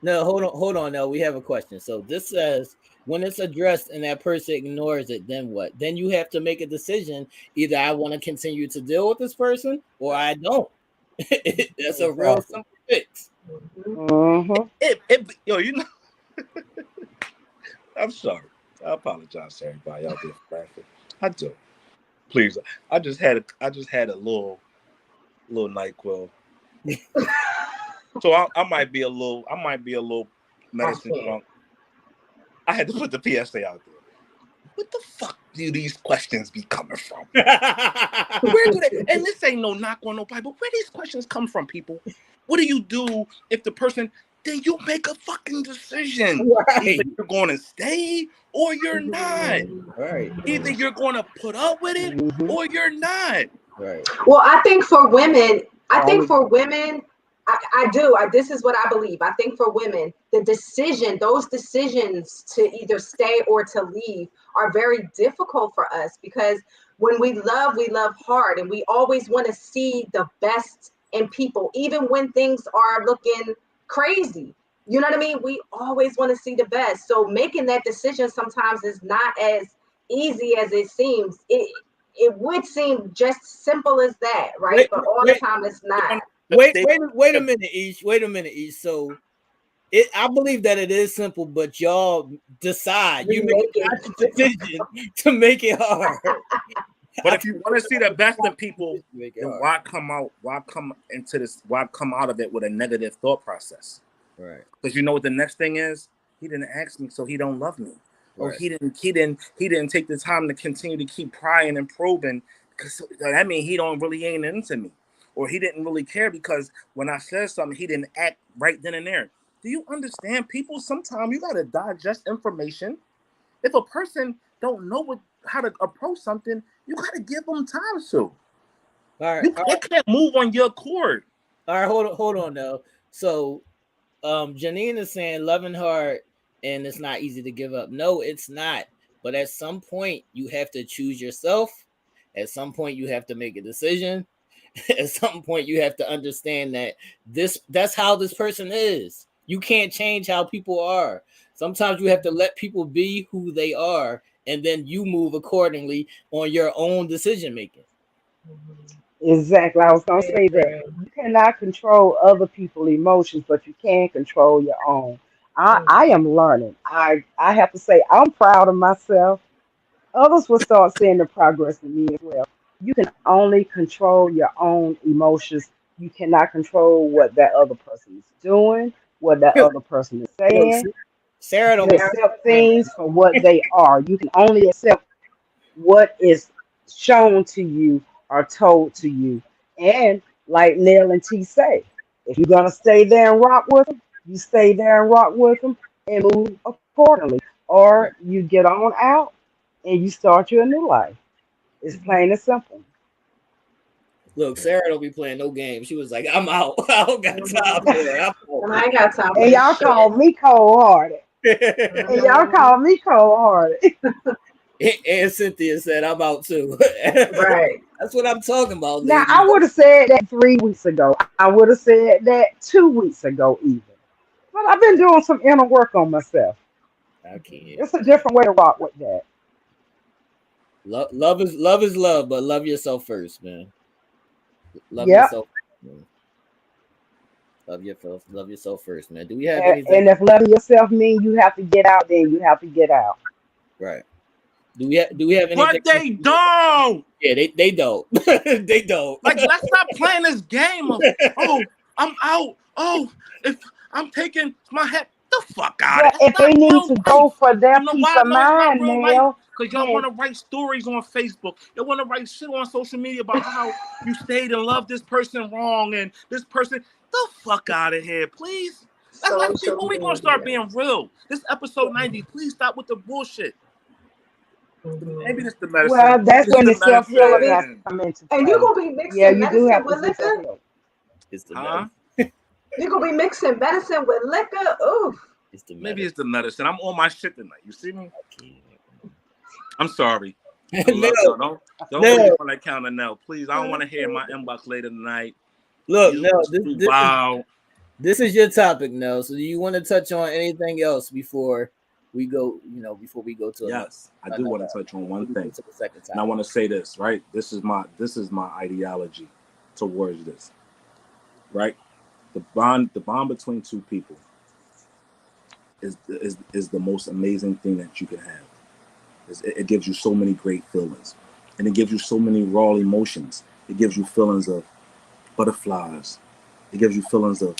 hold on. Now we have a question. So this says when it's addressed and that person ignores it, then what? Then you have to make a decision. Either I want to continue to deal with this person or I don't. That's a real Exactly. simple fix. Mm-hmm. Yo, you know, I'm sorry. I apologize to everybody out there for laughing. I do. Please. I just had a little NyQuil. So I might be a little medicine drunk. I had to put the PSA out there. What the fuck do these questions be coming from? Where do they? And this ain't no knock on nobody, but where these questions come from, people? What do you do if the person? Then you make a fucking decision. Right. Either you're going to stay or you're not. Right. Either you're going to put up with it Mm-hmm. or you're not. Right. Well, I think for women, Only this is what I believe. I think for women, those decisions to either stay or to leave are very difficult for us because when we love hard and we always want to see the best in people, even when things are looking crazy. You know what I mean? We always want to see the best. So making that decision sometimes is not as easy as it seems. It would seem just simple as that, right? But all the time it's not. Wait a minute, each. Wait a minute, each. So I believe that it is simple, but y'all decide. You make a decision to make it hard. But if you want to see the best in people, Make it then hard. why come out of it with a negative thought process? Right. Because you know what the next thing is? He didn't ask me, so he don't love me. Or Right. he didn't take the time to continue to keep prying and probing, because that means he ain't into me. Or he didn't really care because when I said something, he didn't act right then and there. Do you understand, people? Sometimes you gotta digest information. If a person don't know how to approach something, you gotta give them time to. All right. They can't move on your accord. All right. Hold on now. So Janine is saying loving hard and it's not easy to give up. No, it's not. But at some point you have to choose yourself. At some point you have to make a decision. At some point you have to understand that that's how this person is. You can't change how people are. Sometimes you have to let people be who they are and then you move accordingly on your own decision making. Exactly. I was gonna I say that agree. you cannot control other people's emotions, but you can control your own. Mhm. I am learning. I have to say I'm proud of myself. Others will start seeing the progress in me as well. You can only control your own emotions. You cannot control what that other person is doing, what that other person is Look, saying. Sarah don't You be accept things for what they are. You can only accept what is shown to you or told to you. And like Nell and T say, if you're gonna stay there and rock with them, you stay there and rock with them and move accordingly. right. Or you get on out and you start your new life. It's Mhm. plain and simple. Look, Sarah don't be playing no games. She was like, I'm out. I don't got time Mhm. for that. And I ain't got time for And this y'all shit. call me cold hearted. And y'all Mhm. call me cold hearted. And Cynthia said, I'm out too. Right. That's what I'm talking about, Now ladies. I would have said that 3 weeks ago. I would have said that 2 weeks ago even. But I've been doing some inner work on myself. I can't. It's a different way to rock with that. Love is love, but love yourself first, man. Love Yep. yourself, man. Love yourself first, man. Do we have anything? And if loving yourself means you have to get out, then you have to get out. Right. Do we have anything? But they don't. Yeah, they don't. They don't. Like, let's stop playing this game of, oh, I'm out. Oh, if I'm taking my head the fuck out Well, of it. It's if not they need real to life. go for You their know peace why I of know it's not mind, real life? Nell, Because y'all then want to write stories on Facebook. They want to write shit on social media about how you stayed and loved this person wrong and this person. The fuck out of here, please. Let's be, Social when we gonna start media. being real? This episode 90. Please stop with the bullshit. Maybe Mhm. this the medicine. well, that's This when the the self healing has to medicine. come into And you play. gonna be Yeah, mixing you do medicine have to with do self liquor? healing. It's the Huh? medicine. You gonna be mixing medicine with liquor? Oof. It's the Maybe medicine. it's the medicine. I'm on my shit tonight. You see me? I I'm sorry. I can't. love y'all. Don't hold me No. on that counter now, please. I don't want to hear in my inbox later tonight. Look, You no. was too wild. This is your topic, no. So, do you want to touch on anything else before we go? Before we go to Yes, I do another want to touch on before one we go thing, to the second and I topic. want to say this. Right, this is my ideology towards this. Right, the bond between two people is the most amazing thing that you can have. It gives you so many great feelings, and it gives you so many raw emotions. It gives you feelings of butterflies. It gives you feelings of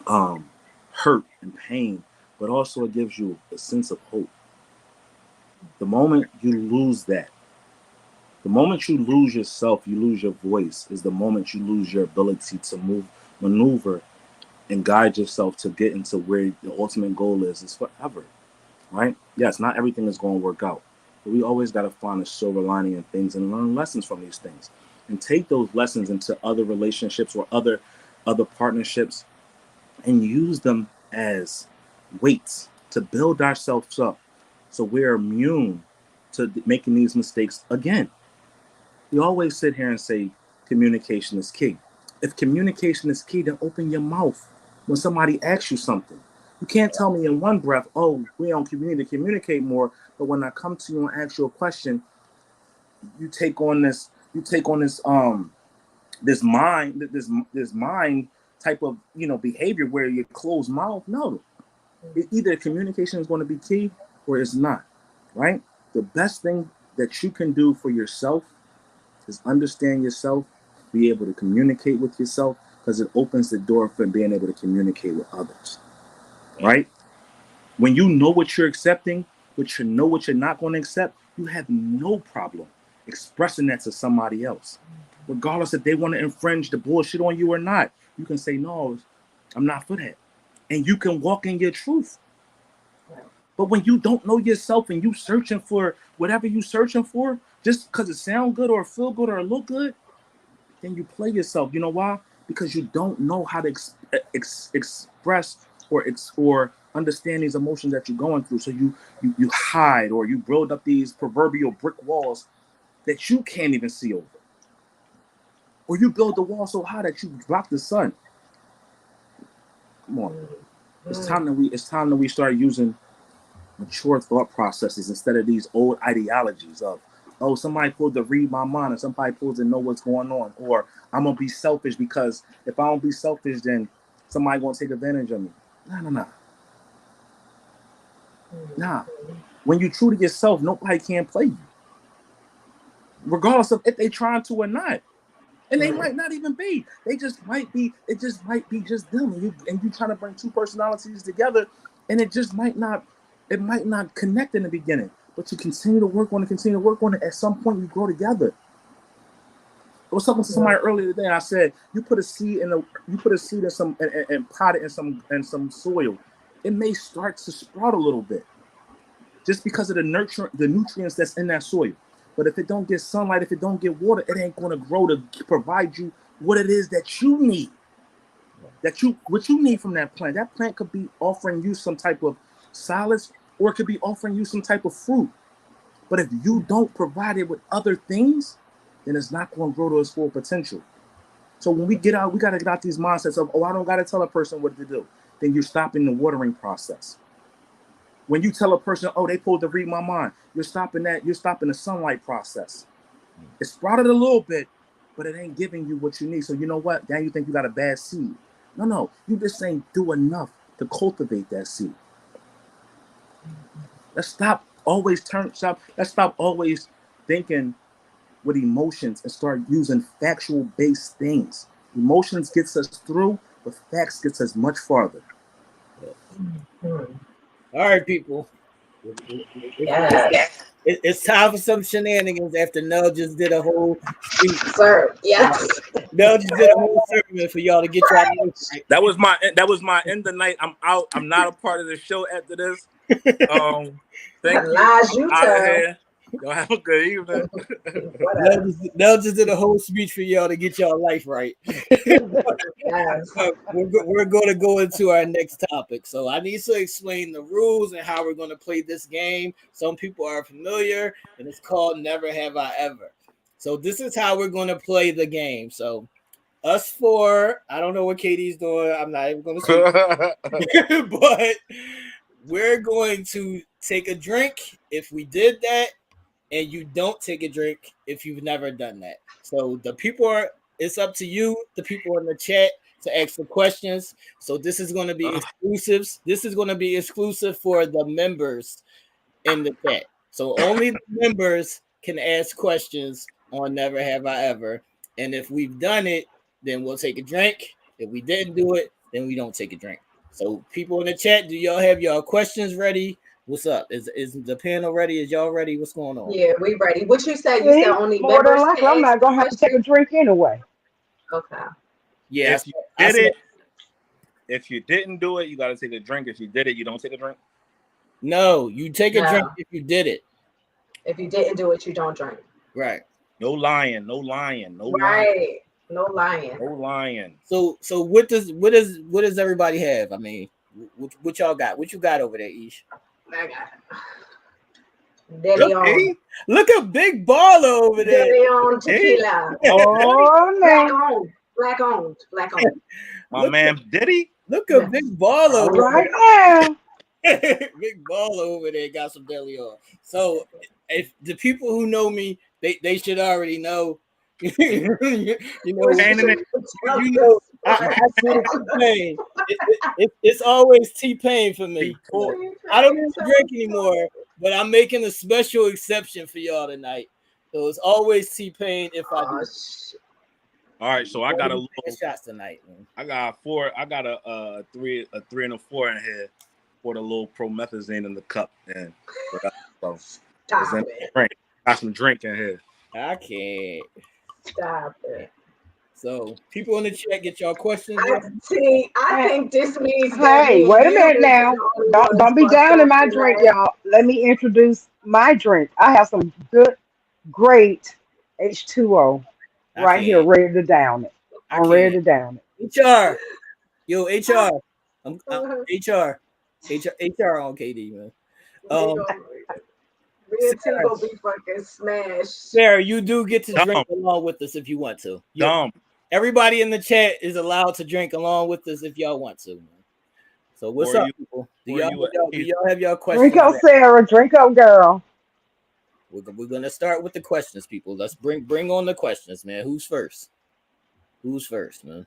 um, hurt and pain, but also it gives you a sense of hope. The moment you lose that, the moment you lose yourself, you lose your voice, is the moment you lose your ability to maneuver, and guide yourself to get into where the ultimate goal is forever, right? Yes, not everything is going to work out, but we always got to find a silver lining in things and learn lessons from these things, and take those lessons into other relationships or other partnerships, and use them as weights to build ourselves up so we're immune to making these mistakes again. We always sit here and say communication is key. If communication is key, then open your mouth when somebody asks you something. You can't tell me in one breath, oh, we don't communicate more, but when I come to you and ask you a question, you take on this mind type of behavior where you close mouth. No, either communication is going to be key or it's not, right? The best thing that you can do for yourself is understand yourself, be able to communicate with yourself, because it opens the door for being able to communicate with others, right? When you know what you're accepting, what you know what you're not going to accept, you have no problem expressing that to somebody else, regardless if they want to infringe the bullshit on you or not. You can say, no, I'm not for that, and you can walk in your truth. But when you don't know yourself and you searching for whatever you searching for, just because it sound good or feel good or look good, then you play yourself. You know why? Because you don't know how to express or understand these emotions that you're going through. So you hide, or you build up these proverbial brick walls that you can't even see over, or you build the wall so high that you block the sun. Come on, it's time that we start using mature thought processes instead of these old ideologies of oh, somebody supposed to read my mind, and somebody supposed to know what's going on, or I'm gonna be selfish because if I don't be selfish, then somebody gonna take advantage of me. Nah. When you true to yourself, nobody can play you, regardless of if they trying to or not. And they might not even be. They just might be. It just might be just them. And you trying to bring two personalities together, and it just might not. It might not connect in the beginning, but you continue to work on it. Continue to work on it. At some point, you grow together. I was talking to somebody earlier today, and I said, you put a seed in some and pot it in some soil. It may start to sprout a little bit, just because of the nutrients that's in that soil. But if it don't get sunlight, if it don't get water, it ain't going to grow to provide you what it is that you need. What you need from that plant. That plant could be offering you some type of solids, or it could be offering you some type of fruit. But if you don't provide it with other things, then it's not going to grow to its full potential. So when we get out, we got to get out these mindsets of, oh, I don't got to tell a person what to do. Then you're stopping the watering process. When you tell a person, oh, they supposed to read my mind, you're stopping that. You're stopping the sunlight process. It sprouted a little bit, but it ain't giving you what you need. So you know what? Now you think you got a bad seed. No. You just ain't do enough to cultivate that seed. Let's stop always thinking with emotions and start using factual-based things. Emotions gets us through, but facts gets us much farther. All right, people. It's time for some shenanigans after Nell just did a whole speech. Sir, yes. Nell just did a whole segment for y'all to get y'all right. That was my end of the night. I'm out. I'm not a part of the show after this. Thank you. Lies you tell. Y'all have a good evening. Nell just did a whole speech for y'all to get y'all life right. Yes. We're going to go into our next topic. So I need to explain the rules and how we're going to play this game. Some people are familiar, and it's called Never Have I Ever. So this is how we're going to play the game. So us four, I don't know what Katie's doing. I'm not even going to say, but we're going to take a drink if we did that. And you don't take a drink if you've never done that. So it's up to you, the people in the chat, to ask the questions. So this is going to be exclusives. This is going to be exclusive for the members in the chat. So only the members can ask questions on Never Have I Ever. And if we've done it, then we'll take a drink. If we didn't do it, then we don't take a drink. So people in the chat, do y'all have y'all questions ready? What's up? Is the panel ready? Is y'all ready? What's going on? Yeah, we ready. What you said? You said only more than members. likely, I'm not gonna have to take a drink anyway. Okay. Yeah. If you didn't do it, you got to take a drink. If you did it, you don't take a drink. No, you take a drink if you did it. If you didn't do it, you don't drink. Right. No lying. Right. Lying. No lying. No lying. So what does everybody have? I mean, what y'all got? What you got over there, Ish? I got it. Deli on. Look at Big Baller over there. Deli on tequila. Oh man. Black owned. My man Diddy. Look at Big Baller right now. Big Baller over there got some deli on. So if the people who know me, they should already know. I see T-Pain. It's always T-Pain for me. I don't even drink anymore, but I'm making a special exception for y'all tonight. So it's always T-Pain if I do. All right, so I got a little shots tonight, man. I got four. I got a 3 and a 4 in here for the little promethazine in the cup. And so got some drink in here. I can't. Stop it. So people in the chat, get y'all questions. I think this means. Hey, wait a minute now. Don't be down in my drink, y'all. Let me introduce my drink. I have some good, great H2O right here, ready to down it. I'm ready to down it. HR, yo, HR, I'm HR on KD, man. Real be fucking smashed. Sarah, you do get to drink along with us if you want to. Everybody in the chat is allowed to drink along with us if y'all want to. Man. So what's up, people? Do y'all have y'all questions? Drink up, Sarah. Drink up, girl. We're gonna start with the questions, people. Let's bring on the questions, man. Who's first? Who's first, man?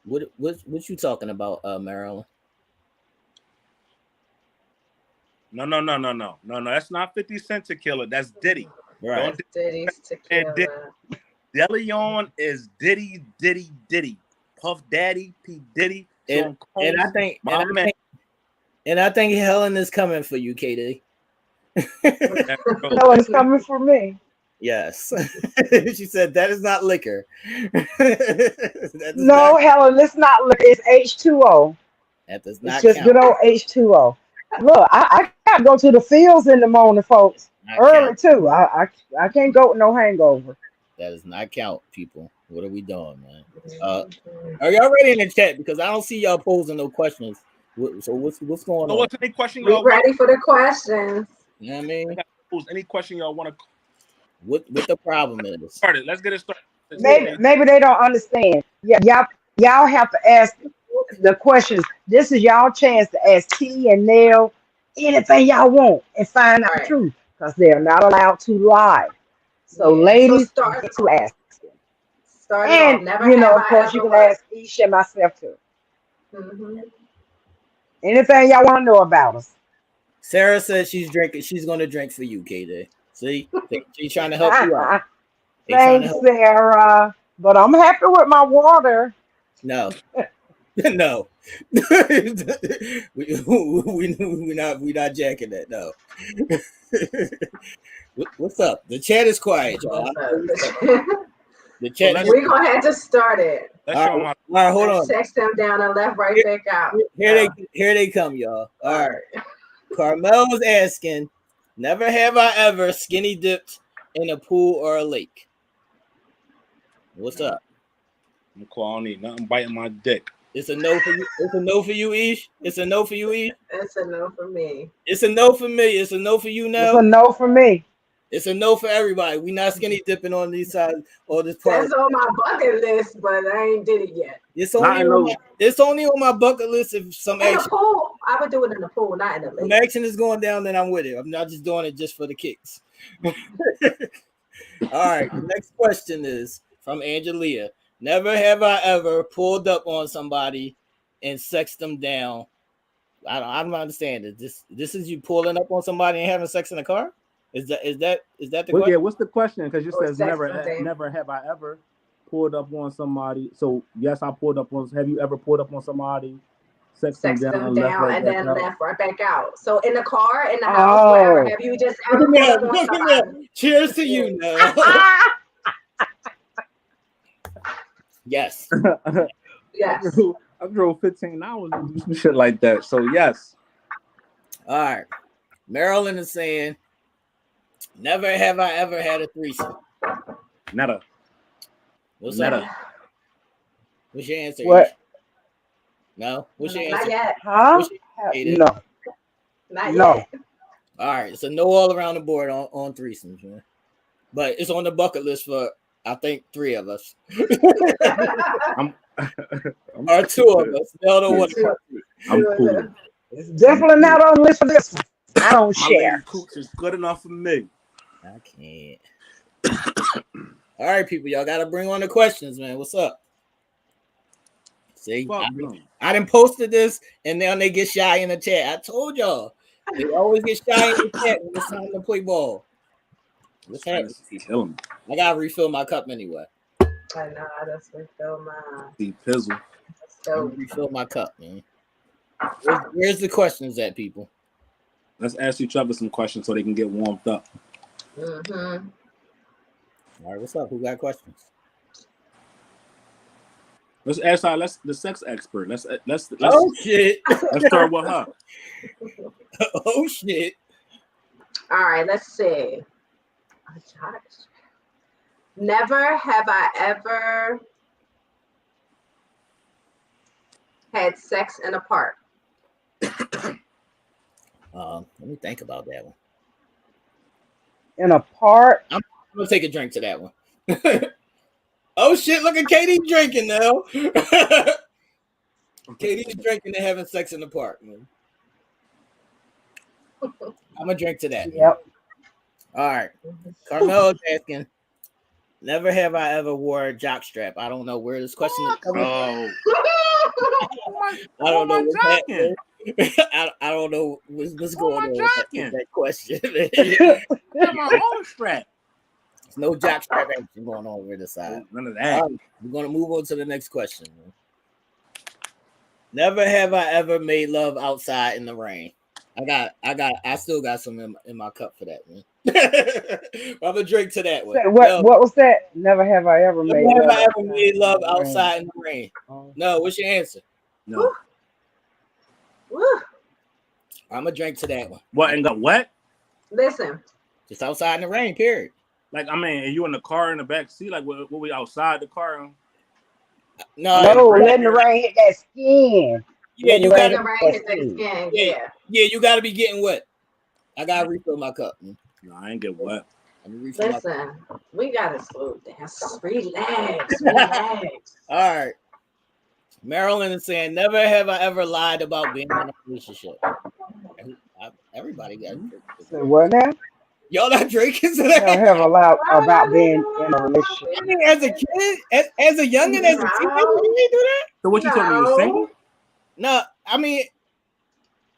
What you talking about, Marilyn? No. That's not 50 Cent Tequila. That's Diddy. Right. Don't Diddy's Tequila. DeLeon is Diddy. Puff Daddy, P Diddy. And I think Helen is coming for you, KD. Helen is coming for me. Yes. She said that is not liquor. No, Helen, it's not liquor. It's H2O. That does It's not just count. good old H2O. Look, I gotta go to the fields in the morning, folks. Not Early count. too. I can't go with no hangover. That does not count, people. What are we doing, man? Are y'all ready in the chat? Because I don't see y'all posing no questions. So what's going on? What's any question We y'all ready for the questions. You know what I mean? Any question y'all want to What the problem is? start it? Let's get it started. Maybe they don't understand. Yeah, y'all have to ask the questions. This is y'all chance to ask T and Nell anything y'all want and find out the Right. truth because they're not allowed to lie. So, Yeah. ladies, So get to ask. start it off. And Never you know, have of course, you I can ever ask Aisha and myself too. Mm-hmm. Anything y'all want to know about us. Sarah says she's drinking. She's going to drink for you, KD. See, she's trying to help you out. They trying to Thanks, help. Sarah. But I'm happy with my water. No, no. we not jacking that. No. What's up? The chat is quiet, y'all. The chat. We're gonna have to start it. All right, hold on. Text them down and left right back out. Here they come, y'all. All right. Carmel was asking, never have I ever skinny dipped in a pool or a lake. What's up? I'm cool. I don't need nothing biting my dick. It's a no for you. It's a no for you, Ish. It's a no for you, Ish. It's a no for me. It's a no for me. It's a no for you now. It's a no for me. It's a no for everybody. We not skinny dipping on these sides or this part. That's on my bucket list, but I ain't did it yet. It's only on my bucket list if some In action. the pool, I would do it in the pool, not in the Some lake. action is going down, then I'm with it. I'm not just doing it just for the kicks. All right. The next question is from Angelia. Never have I ever pulled up on somebody and sexed them down. I don't understand it. This is you pulling up on somebody and having sex in a car? Is that the question? Yeah, what's the question? Because you Or says sex never something. never have I ever pulled up on somebody. So yes, I pulled up on. Have you ever pulled up on somebody, Sex them down and then left right back out. So in the car, in the house, Oh. wherever, have you just ever pulled up on somebody? Cheers to you, Nell. Yes. Yes. I drove 15 hours to do some shit like that. So yes. All right. Marilyn is saying, never have I ever had a threesome. Never. What's Never. up? What's your answer? What? No? What's your Not answer? yet. Huh? Aiden? No. Not No. yet. All right. So no all around the board on threesomes, man. But it's on the bucket list for, I think, 3 of us. Or 2 of us. Nell don't want to. I'm cool. It's definitely not on the list for this one. I don't My lady share. cooch is good enough for me. I can't. All right, people. Y'all got to bring on the questions, man. What's up? See, I done posted this, and now they get shy in the chat. I told y'all. They always get shy in the chat when it's time to play ball. What's happening? I got to refill my cup anyway. I know. I just refill mine. Pizzle. So Refill my cup, man. Where's the questions at, people? Let's ask each other some questions so they can get warmed up. Mm-hmm. All right, what's up? Who got questions? Let's ask the sex expert. Let's Oh shit. Let's start with her. Oh shit. All right, let's see. Never have I ever had sex in a park. Let me think about that one. In a park? I'm gonna take a drink to that one. Oh shit! Look at Katie drinking now. Katie's drinking and having sex in the park, man. I'm gonna drink to that. Yep. All right. Carmel is asking, never have I ever wore a jock strap. I don't know where this question is coming from. I don't know what's happening. I don't know what's going on with that question. My own strap. There's no jock strap action going on over the side. None of that. We're gonna move on to the next question. Never have I ever made love outside in the rain. I still got some in my cup for that, man. I'm gonna drink to that one. What was that? Never have I ever made love outside in the rain. No, what's your answer? No. I'm gonna drink to that one. What and got wet? Listen. Just outside in the rain, period. Like, I mean, are you in the car in the back seat? Like, what we outside the car? No, letting the rain hit that skin. Yeah, you got to rain hit that skin. Yeah, you got to be getting wet. I gotta refill my cup. Man. No, I ain't get wet. Listen, we gotta slow down. Relax. All right. Marilyn is saying, never have I ever lied about being in a relationship. Everybody got it. So what now? Y'all not drinking today? Never have a lot about being in a relationship. I mean, as a kid, as a youngin', as a teenager, you ain't do that? So what you told me, you were single? No, I mean,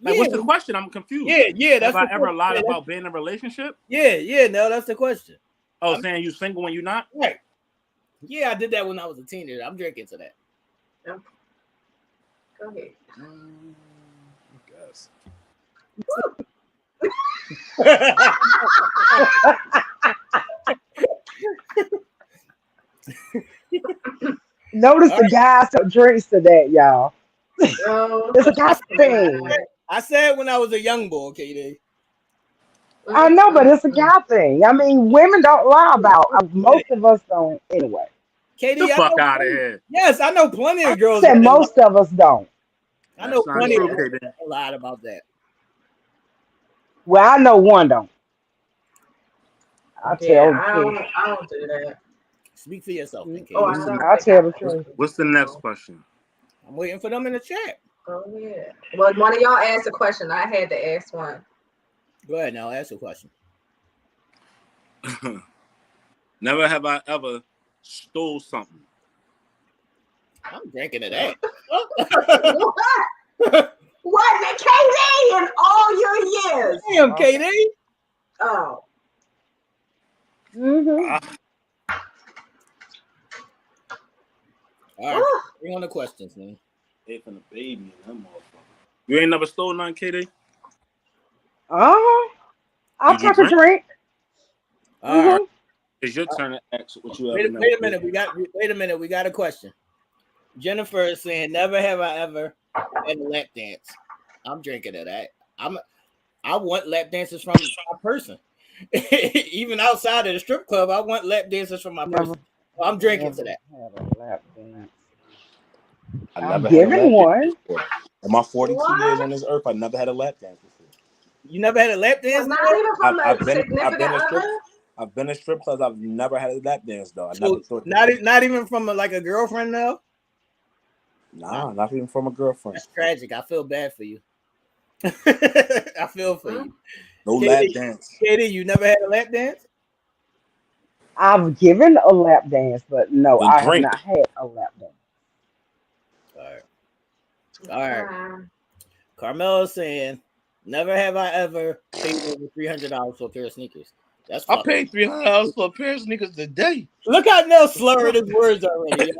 like, what's the question? I'm confused. Yeah. That's have I ever lied about being in a relationship? Yeah. No, that's the question. Oh, saying you single when you're not? Right. Yeah, I did that when I was a teenager. I'm drinking to that. Go ahead. I guess. Notice the guys that drinks to that, y'all. It's a guy thing. I said when I was a young boy, KD. I know, but it's a guy thing. I mean, women don't lie about. Most of us don't, anyway. KD, the fuck out of here. Yes, I know plenty of girls. Said most of us don't. I know plenty of girls that lied about that. Well, I know one don't. I tell the truth. I don't do that. Speak for yourself. I'll tell the truth. What's the next question? I'm waiting for them in the chat. Oh yeah. Well, one of y'all asked a question. I had to ask one. Go ahead now. Ask a question. Never have I ever stole something. I'm drinking to that. What the KD in all your years? Damn, KD. Oh. All right, bring on the questions, man. Hey, from the baby and that motherfucker. You ain't never stole none, KD? I'll take a drink. All right. It's your turn to ask what you wait a minute. We got a question. Jennifer is saying, never have I ever had a lap dance. I'm drinking to that. I want lap dances from my person. Even outside of the strip club, I want lap dances from my person. So I'm drinking to that. I'm giving one. In my 42 years on this earth, I never had a lap dance before. You never had a lap dance? Not even from a significant other? I've been in strip clubs. I've never had a lap dance though. Not even from a girlfriend though. Nah, not even from a girlfriend. That's tragic. I feel bad for you. I feel for you. No lap dance. Katie, you never had a lap dance? I've given a lap dance, but no, I have not had a lap dance. All right. Carmel is saying, never have I ever paid over $300 for a pair of sneakers. I paid $300 for a pair of sneakers today. Look how Nell slurring his words already.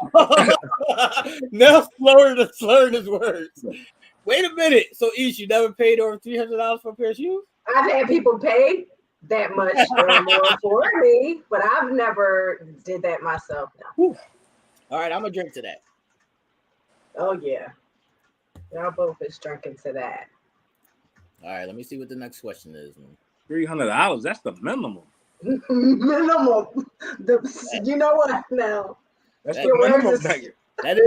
Nell slurring his words. Wait a minute. So, Ish, you never paid over $300 for a pair of shoes? I've had people pay that much or more for me, but I've never did that myself. No. All right, I'm gonna drink to that. Oh yeah, y'all both is drinking to that. All right, let me see what the next question is. $300. That's the minimum. Minimum. You know what now? That's the minimum. That is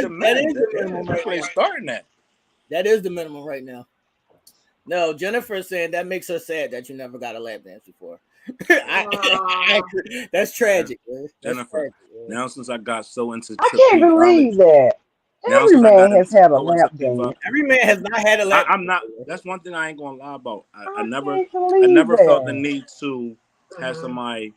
the minimum right now. Starting that. That is the minimum right now. No, Jennifer is saying that makes her sad that you never got a lap dance before. That's tragic. Jennifer, now since I got so into I can't believe that. Every man has had a lap dance. Every man has not had a lap dance. I'm not. That's one thing I ain't gonna lie about. I never felt the need to had somebody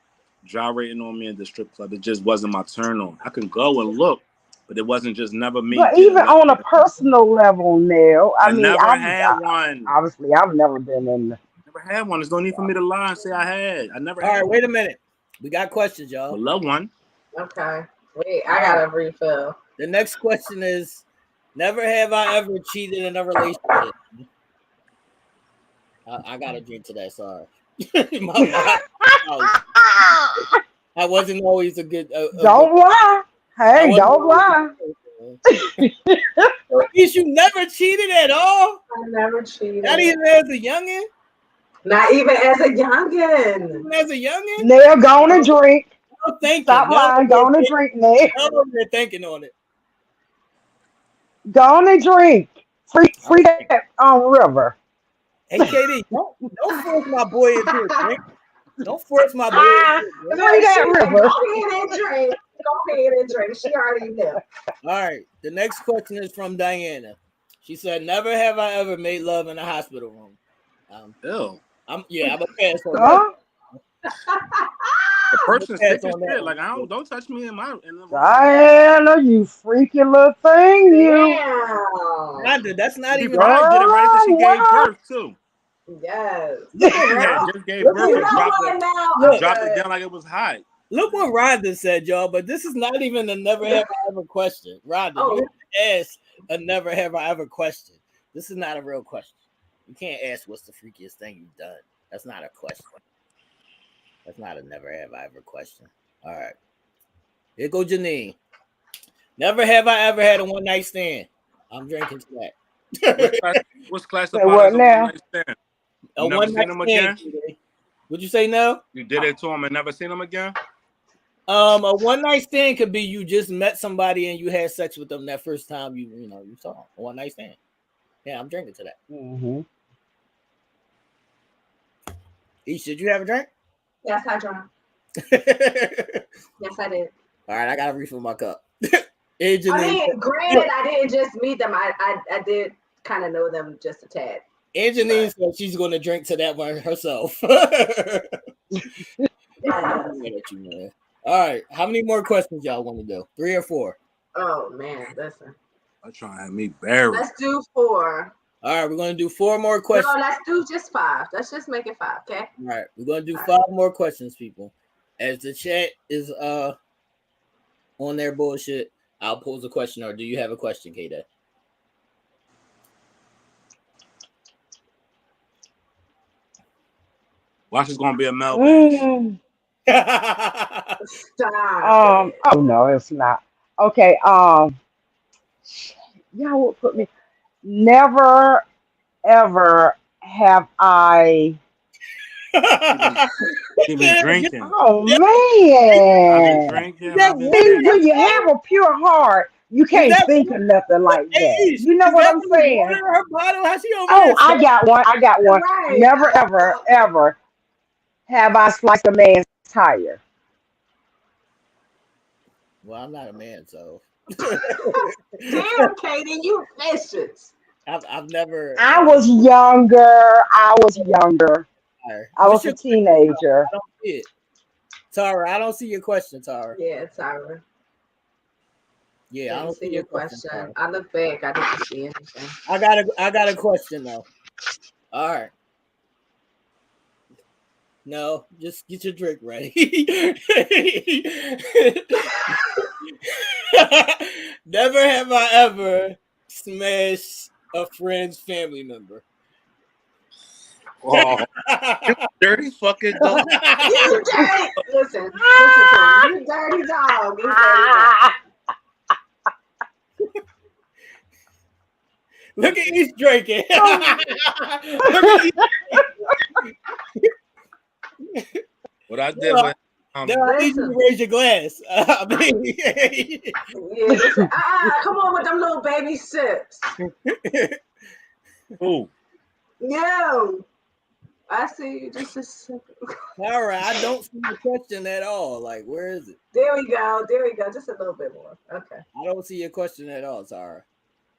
gyrating on me in the strip club. It just wasn't my turn on. I can go and look, but it wasn't just never me But getting even wet. on a personal level, Neil, I I mean, never had one. obviously I've never been in. Never had one. There's no need for me to lie and say I had. I never All had right, one. wait a minute. We got questions, I y'all. love one. Okay. Wait, I gotta refill. The next question is: never have I ever cheated in a relationship. I gotta drink to that. Sorry, I wasn't always a good. Don't lie. Hey, don't lie. At least you never cheated at all. I never cheated. Not even as a youngin. Not even as a youngin. Even as a youngin. Neil, go on and drink. I'm thinking. Stop lying. Go on and drink, Neil. They're thinking on it. Go on and drink. Free that river. Hey, KD, don't force my boy into a drink. Don't force my boy into a drink. Free that river. Go ahead and drink. Go ahead and drink. She already knew. All right. The next question is from Diana. She said, "Never have I ever made love in a hospital room." Ew. I'm a pass on Huh? The person pass sick as on that shit. one. Like don't touch me in the Diana, you freaky little thing, you. Yeah. Rhonda, that's not She even probably did it right after she gave Wow. birth too. Yes. Look She what had Rhonda, just gave look birth You and know what now? dropped it down like it was hot. look what Rhonda said, y'all. But this is not even a never have I ever question. Rhonda, Oh. you have to ask a never have I ever question. This is not a real question. You can't ask what's the freakiest thing you've done. That's not a question. That's not a never have I ever question. All right. Here go Janine. Never have I ever had a one night stand. I'm drinking to that. What's Say classified what as a now? one-night stand? A You never one seen night him stand. again? Would you say no? You did it to him and never seen him again? A one night stand could be you just met somebody and you had sex with them that first time you saw them. A one night stand. Yeah, I'm drinking to that. Mm-hmm. Aisha, did you have a drink? Yes, I drank. All Yes, I did. right, I gotta refill my cup. Hey, I Janine. mean, granted, I didn't just meet them. I did kind of know them just a tad. And Janine said she's gonna drink to that one herself. All right, how many more questions y'all want to do? 3 or 4? Oh man, listen. I'm trying to have me buried. Let's do 4. All right, we're gonna do 4 more questions. No, let's do just 5. Let's just make it 5, okay? All right, we're gonna do 5 more questions, people. As the chat is on their bullshit, I'll pose a question. Or do you have a question, K-Day? Watch, it's gonna be a meltdown. Stop. Oh no, it's not. Okay. Y'all would put me. Never ever have I. He been drinking. Oh I've been man. drinking. That I've been weird. See, drinking. when you have a pure heart, you can't think of nothing like that. You know what I'm saying? Her bottle, how she over Oh, there? I got one. I got one. Right. Never ever ever have I sliced a man's tire. Well, I'm not a man, so Damn, Katie, you vicious. I've never. I was younger. I was What's a your teenager. I don't see it. Tara, I don't see your question, Tara. Yeah, Tyra. Yeah, I don't see your question. Tara. I look back. I didn't see anything. I got a question though. All right. No, just get your drink ready. Never have I ever smashed a friend's family member. Oh, you dirty fucking dog. You dirty. Listen to him. You dirty dog. You dirty dog. Look at East drinking. What I did was I need you to raise your glass. Yeah, listen. Come on with them little baby sips. Ooh. No. I see you just a sip. All right, I don't see your question at all. Like, where is it? There we go. Just a little bit more. Okay. I don't see your question at all, Tara.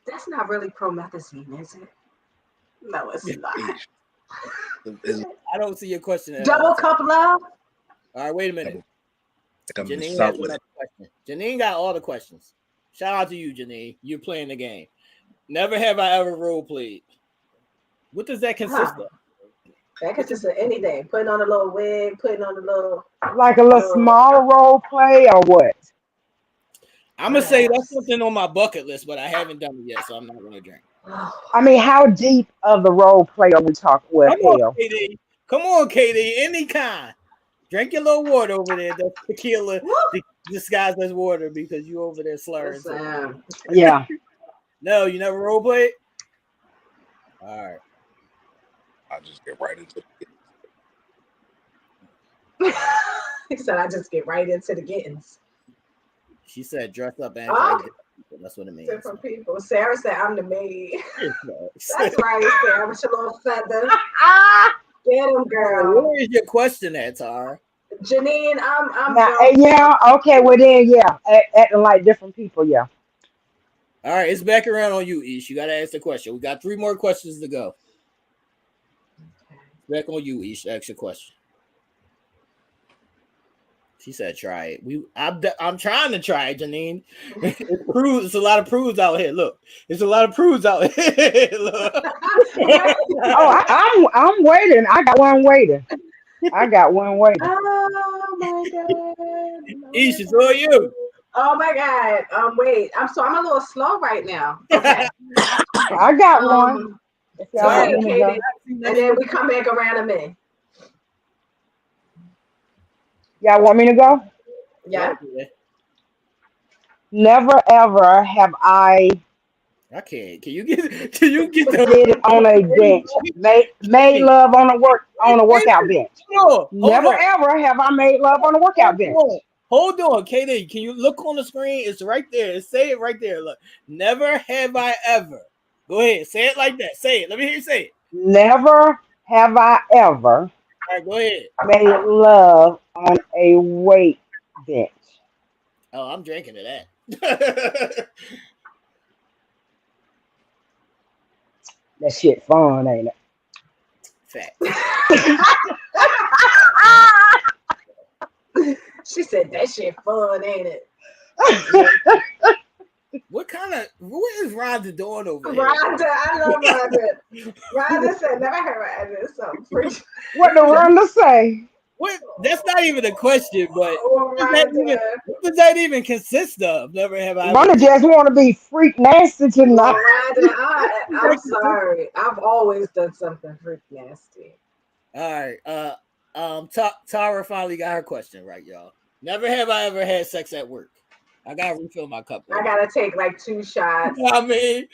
That's not really promethazine, is it? No, it's not. I don't see your question at Double all. cup love? All right, wait a minute. Like I'm Janine South has with another question. Janine got all the questions. Shout out to you, Janine. You're playing the game. Never have I ever role played. What does that consist of? That consists of anything. Putting on a little wig, putting on a little Like a little small role play or what? I'm gonna say that's something on my bucket list, but I haven't done it yet, so I'm not gonna drink. I mean, how deep of the role play are we talking? Well, Come on, hell. KD. Come on, KD. Any kind. Drink your little water over there. That's tequila disguised as water because you over there slurring. Yeah. No, you never role played? All right. I just get right into it. He said, I just get right into the gettings. She said, dress up and that's what it means. Different people. Sarah said, I'm the maid. That's right, Sarah, with your little feather. Get him, girl. Where is your question at, Tara? Janine, I'm now, yeah, okay, well then, yeah, acting like different people, yeah. All right, it's back around on you, Ish. You got to ask the question. We got 3 more questions to go. Back on you, Ish. Ask your question. She said, "Try it." I'm trying to try it, Janine. It's a lot of prudes out here. Look, it's a lot of prudes out here. Oh, I'm waiting. I got one waiting. Oh my god. Ish, it's all you. Oh my god. Wait. I'm a little slow right now. Okay. I got one. Go ahead, Katie. And then we come back around a minute. Y'all want me to go? Yeah. Never ever have I can't. Can you get did it on a bench? Made love on a workout bench. Never ever have I made love on a workout bench. Hold on, KD. Can you look on the screen? It's right there. Say it right there. Look. Never have I ever. Go ahead. Say it like that. Say it. Let me hear you say it. Never have I ever go ahead. Made love on a weight bench. Oh, I'm drinking to that. That shit fun, ain't it? Fact. She said that shit fun, ain't it? What is Rhonda doing over here? Rhonda, I love Rhonda. Rhonda said never heard of something. What did Rhonda say? What? That's not even a question, but what does that even consist of? Never have I. Rhonda just want to be freak nasty tonight. Rhonda, I'm sorry. I've always done something freak nasty. All right. Tara finally got her question right, y'all. Never have I ever had sex at work. I gotta refill my cup. I gotta take like 2 shots. I mean,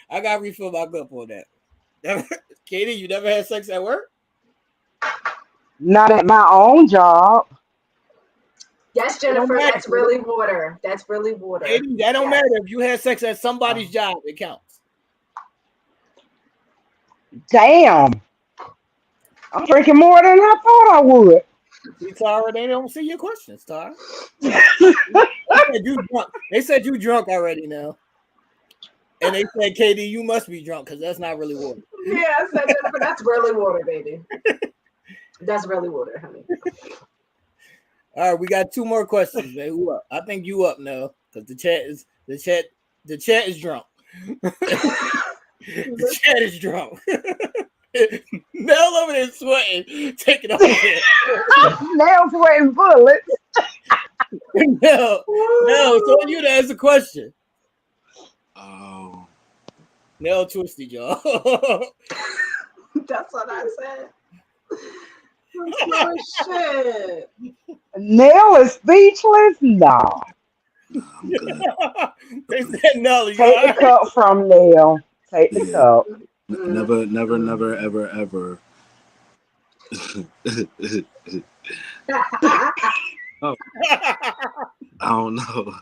I gotta refill my cup on that. Katie, you never had sex at work? Not at my own job. Yes, Jennifer, that's really water. That's really water. Katie, that don't matter. If you had sex at somebody's job, it counts. Damn. I'm drinking more than I thought I would. See, Tara, they don't see your questions, Tara. They said you drunk already now. And they said, KD, you must be drunk because that's not really water. Yeah, I said Jennifer, that's really water, baby. That's really water, honey. All right, we got 2 more questions, man. Who up? I think you up now because the chat is drunk. The chat is drunk. Nell over there sweating, taking off there. Nell sweating bullets. Nell, so you to ask a question. Oh. Nell twisted, y'all. That's what I said. Oh, shit. Nell is speechless? No. I'm good. They said Nell. Take the cup from Nell. Take the cup. Never, ever. Oh. I don't know.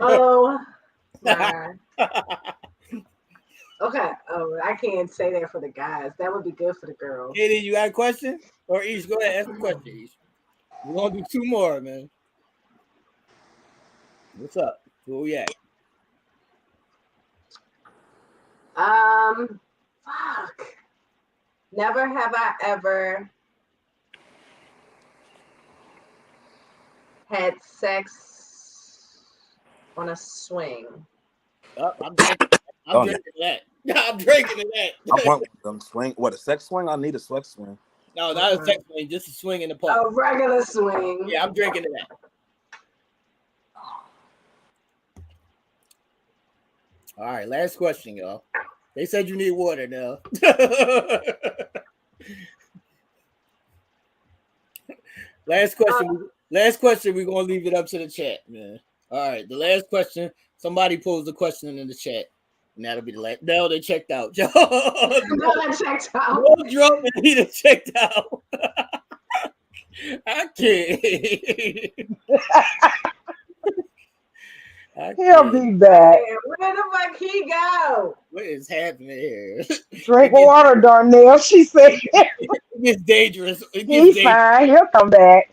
Oh, my. Okay. Oh, I can't say that for the guys. That would be good for the girls. Katie, you got a question? Or Ish, go ahead, ask the question, Ish. We're gonna do 2 more, man. What's up? Where we at? Fuck. Never have I ever had sex on a swing? Oh, I'm drinking that. I'm drinking to that. I want them swing. What, a sex swing? I need a sex swing. No, not a sex swing, just a swing in the park. A regular swing. Yeah, I'm drinking to that. All right, last question, y'all. They said you need water now. Last question. Last question. We're gonna leave it up to the chat, man. All right, the last question. Somebody posed a question in the chat, and that'll be the last. No, they checked out. No, they checked out. No drunk and he done checked out. I can't. He'll be back. Where the fuck he go? What is happening here? Drink water, Darnell. She said It gets dangerous. he's fine. He'll come back.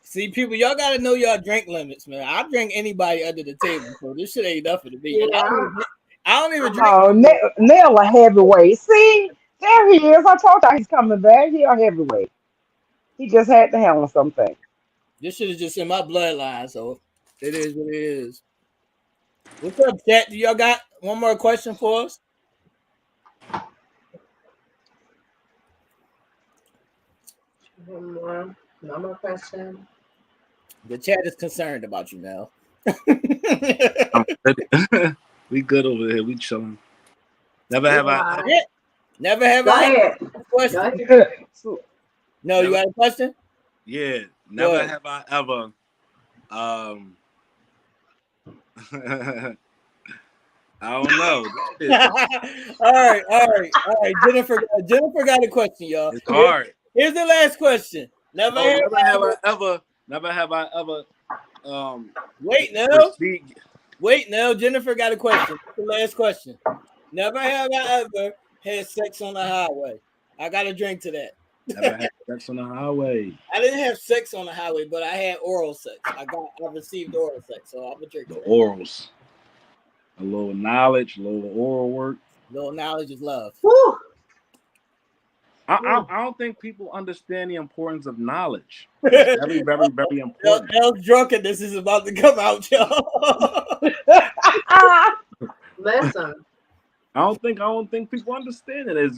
See, people, y'all gotta know y'all drink limits, man. I drink anybody under the table, so this shit ain't nothing to me. Yeah. I don't even drink. Oh, Nell a heavyweight. See, there he is. I told you he's coming back. He a heavyweight. He just had to handle something. This shit is just in my bloodline, so it is what it is. What's up, chat? Do y'all got one more question for us? One more question. The chat is concerned about you now. We good over here. We chilling. Never have I. Never have Go I ahead. question. Go ahead. No, you got a question? Yeah. Never have I ever. I don't know. all right. Jennifer got a question, y'all. It's hard. Here's the last question. Never have I ever. Wait, no. Jennifer got a question. The last question. Never have I ever had sex on the highway. I got a drink to that. Never had sex on the highway. I didn't have sex on the highway, but I had oral sex. I received oral sex, so I'm a drink. The orals. A little knowledge, a little oral work. Little knowledge is love. Woo. I don't think people understand the importance of knowledge. It's very, very, very important. Nell's drunkenness is about to come out, y'all. Listen. I don't think people understand it. It's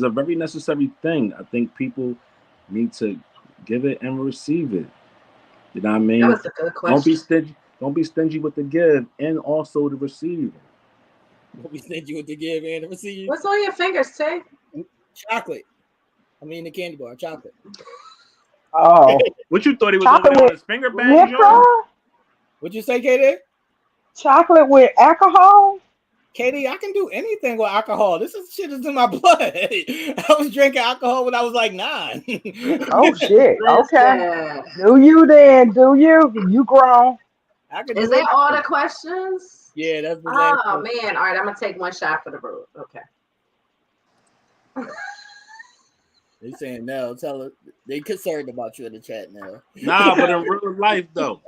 a very necessary thing. I think people need to give it and receive it. You know what I mean? That was a good question. Don't be stingy with the give and also the receive. Don't be stingy with the give and the receive. What's on your fingers, Tay? Chocolate. I mean the candy bar, chocolate. Oh. What you thought he was Chocolate on his finger bang? liquor? What'd you say, Katie? Chocolate with alcohol? Katie, I can do anything with alcohol. This shit is in my blood. I was drinking alcohol when I was like 9. Oh shit. Okay. Do you then? Do you? You grown. Is that all the questions? Yeah, that's the man. All right, I'm gonna take one shot for the road. Okay. They saying no, tell her they concerned about you in the chat now. Nah, but in real life though.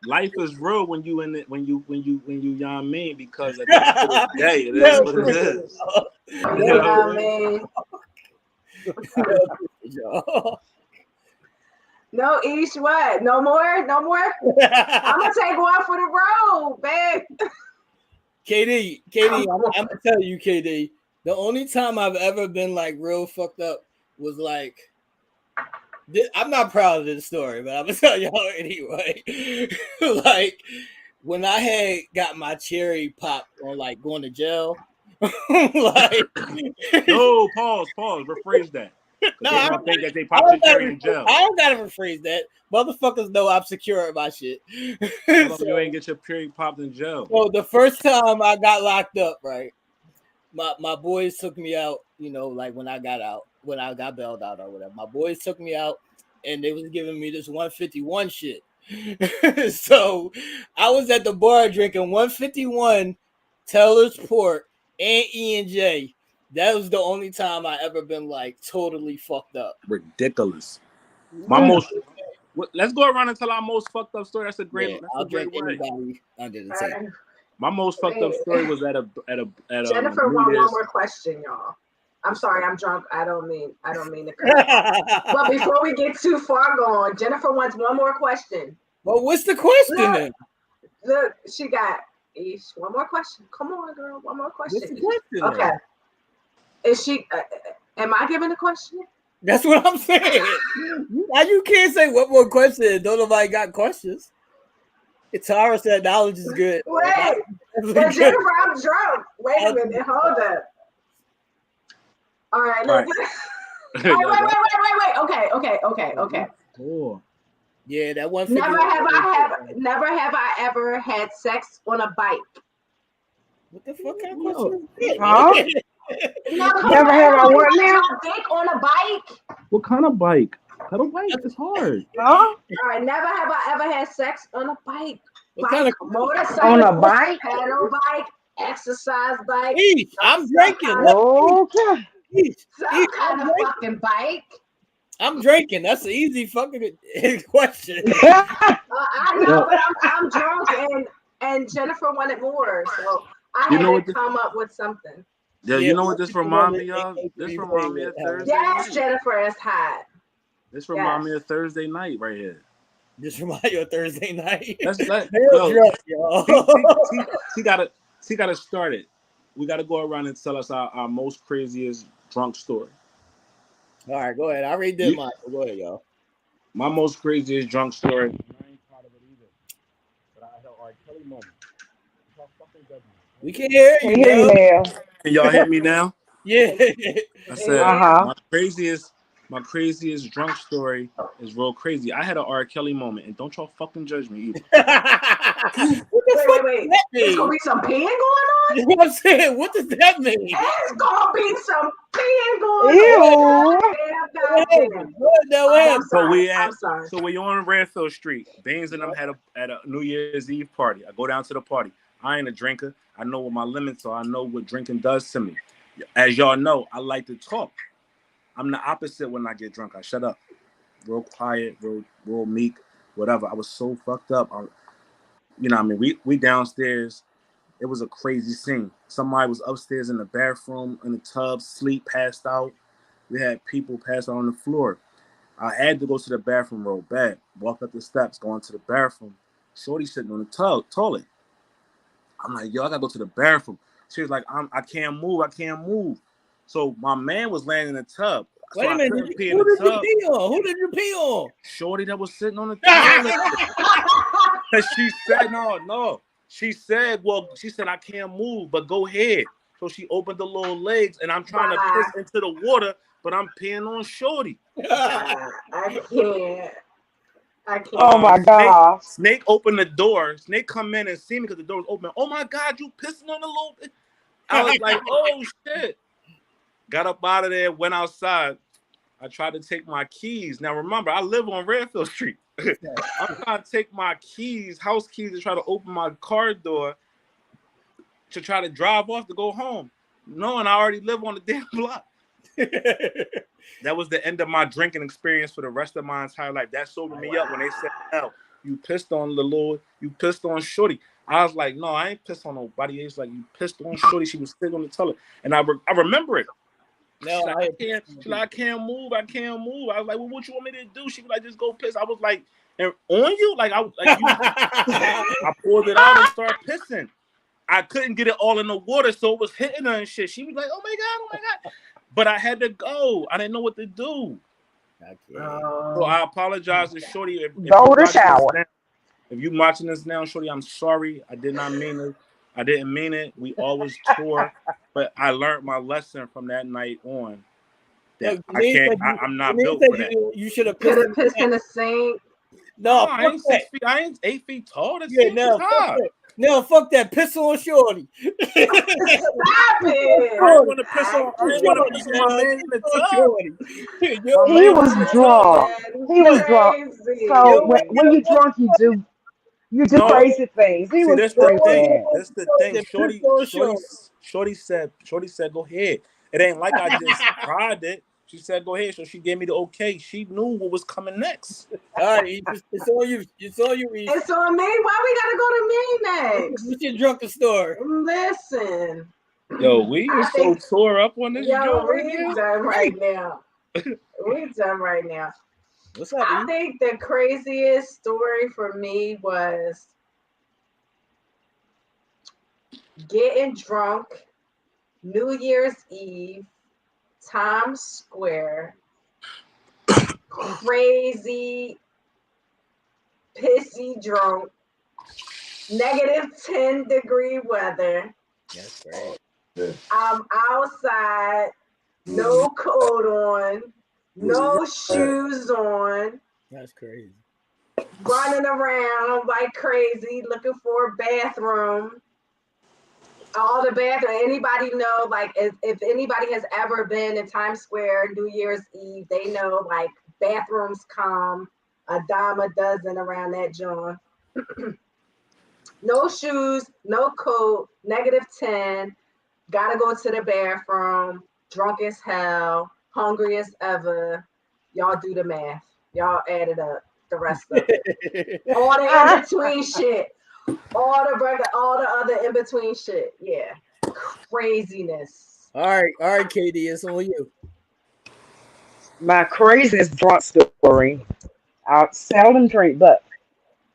Life is real when you in it, when you know what I mean, because at the end of the day, it is what it is. You know what I mean? No, Ish, what? No more? No more? I'm gonna take one for the road, babe. KD, I'm gonna tell you, KD, the only time I've ever been like real fucked up was like, I'm not proud of this story, but I'm gonna tell y'all anyway. Like when I had got my cherry pop on like going to jail. Like no, pause, rephrase that. No, I don't think that they popped the cherry in jail. I don't gotta rephrase that. Motherfuckers know I'm secure at my shit. So, you ain't get your cherry popped in jail. So the first time I got locked up, right? My boys took me out, you know, like when I got out, when I got bailed out or whatever. My boys took me out and they was giving me this 151 shit. So I was at the bar drinking 151 Taylor's Port and E&J. That was the only time I ever been like totally fucked up. Ridiculous. Let's go around and tell our most fucked up story. That's a great. Yeah, I'll drink anybody under the table. My most fucked up story was at a Jennifer won one more question, y'all. I'm sorry, I'm drunk. I don't mean to curse. But before we get too far gone, Jennifer wants one more question. Well, what's the question then? Look, she got one more question. Come on, girl. One more question. What's the question? Okay. Then? Is she? Am I giving a question? That's what I'm saying. Now you can't say one more question. Don't nobody got questions. Tara said knowledge is good. Wait, but Jennifer, I'm drunk. Wait a minute. Hold up. All right. Look. Wait. Okay. Cool. Yeah, that one. Never have I ever had sex on a bike. What the fuck kind of question is this? Huh? Never have I what now? Dick on a bike. What kind of bike? Pedal bike? It's hard. Huh? All right. Never have I ever had sex on a bike. What kind of motorcycle? On a bike? Pedal bike. Exercise bike. I'm drinking. Okay. Some kind of fucking bike. I'm drinking. That's an easy fucking question. I know, but I'm drunk and Jennifer wanted more, so I had to come up with something. Yeah, you know what this remind me of? This remind me of Thursday. Yes, night. Jennifer is hot. This remind me of Thursday night right here. This remind you of Thursday night. She gotta start it. We gotta go around and tell us our most craziest drunk story. All right, go ahead. I already did mine. Go ahead, y'all. My most craziest drunk story. I ain't proud of it either. But I had an R. Kelly moment. We can hear you. Can y'all hear me now? Yeah. I said my craziest drunk story is real crazy. I had an R. Kelly moment, and don't y'all fucking judge me either. Wait. There's gonna be some peeing going on? You know what I'm saying? What does that mean? There's gonna be some peeing going on. So we on Redfield Street. Baines and them had a New Year's Eve party. I go down to the party. I ain't a drinker. I know what my limits are. I know what drinking does to me. As y'all know, I like to talk. I'm the opposite when I get drunk. I shut up. Real quiet, real meek, whatever. I was so fucked up. You know what I mean? We downstairs. It was a crazy scene. Somebody was upstairs in the bathroom, in the tub, sleep, passed out. We had people pass out on the floor. I had to go to the bathroom real bad. Walk up the steps, going to the bathroom. Shorty sitting on the toilet. I'm like, yo, I gotta go to the bathroom. She was like, I can't move. So my man was laying in the tub. Wait a minute. Who did you pee on? Shorty that was sitting on the toilet. And she said, no. She said, I can't move, but go ahead. So she opened the little legs, and I'm trying to piss into the water, but I'm peeing on Shorty. I can't. Oh my God. Snake opened the door. Snake come in and see me because the door was open. Oh my God, you pissing on the little bit. I was like, oh shit. Got up out of there, went outside. I tried to take my keys. Now remember, I live on Redfield Street. I'm trying to take my keys, house keys, to try to open my car door to try to drive off to go home. Knowing I already live on the damn block. That was the end of my drinking experience for the rest of my entire life. That sobered me up when they said, "No, you pissed on the Lord, you pissed on Shorty." I was like, "No, I ain't pissed on nobody." It's like, "You pissed on Shorty." She was sitting on the toilet, and I remember it. No, I can't move. I was like, "Well, what you want me to do?" She was like, "Just go piss." I was like, "And on you?" I pulled it out and started pissing. I couldn't get it all in the water, so it was hitting her and shit. She was like, "Oh my God." But I had to go. I didn't know what to do. So I apologize to Shorty. If you watching this now, Shorty, I'm sorry. I did not mean it. I didn't mean it. We always tour. But I learned my lesson from that night on. That I'm not built for that. You should have pissed in the sink. No, I ain't 6 feet. I ain't 8 feet tall. That's high. No, fuck that. Piss on Shorty. Stop it. I didn't want to piss on my man in the tub. He was drunk. So when you're drunk, you do crazy things. He was crazy. That's the thing. Shorty said, "Go ahead." It ain't like I just tried it. She said, "Go ahead." So she gave me the okay. She knew what was coming next. All right, it's on you. It's on you. It's on me. Why we gotta go to me next? What's your drunken story? Listen, Yo, we I is so think, tore up on this yo, joint right we now. done right now. We done right now. What's up, I E? think the craziest story for me was getting drunk New Year's Eve, Times Square, crazy, pissy drunk, -10-degree weather. That's great. I'm outside, no coat on, no shoes on, That's crazy. running around like crazy, looking for a bathroom. All the bathroom. Anybody know, like, if anybody has ever been in Times Square New Year's Eve, they know, like, bathrooms come a dime a dozen around that joint. No shoes, no coat, -10. Gotta go to the bathroom, drunk as hell, hungry as ever. Y'all do the math. Y'all add it up. The rest of it. All the in between shit. All the other in between shit. Yeah. Craziness. All right, KD, it's on you. My craziest drunk story. I seldom drink, but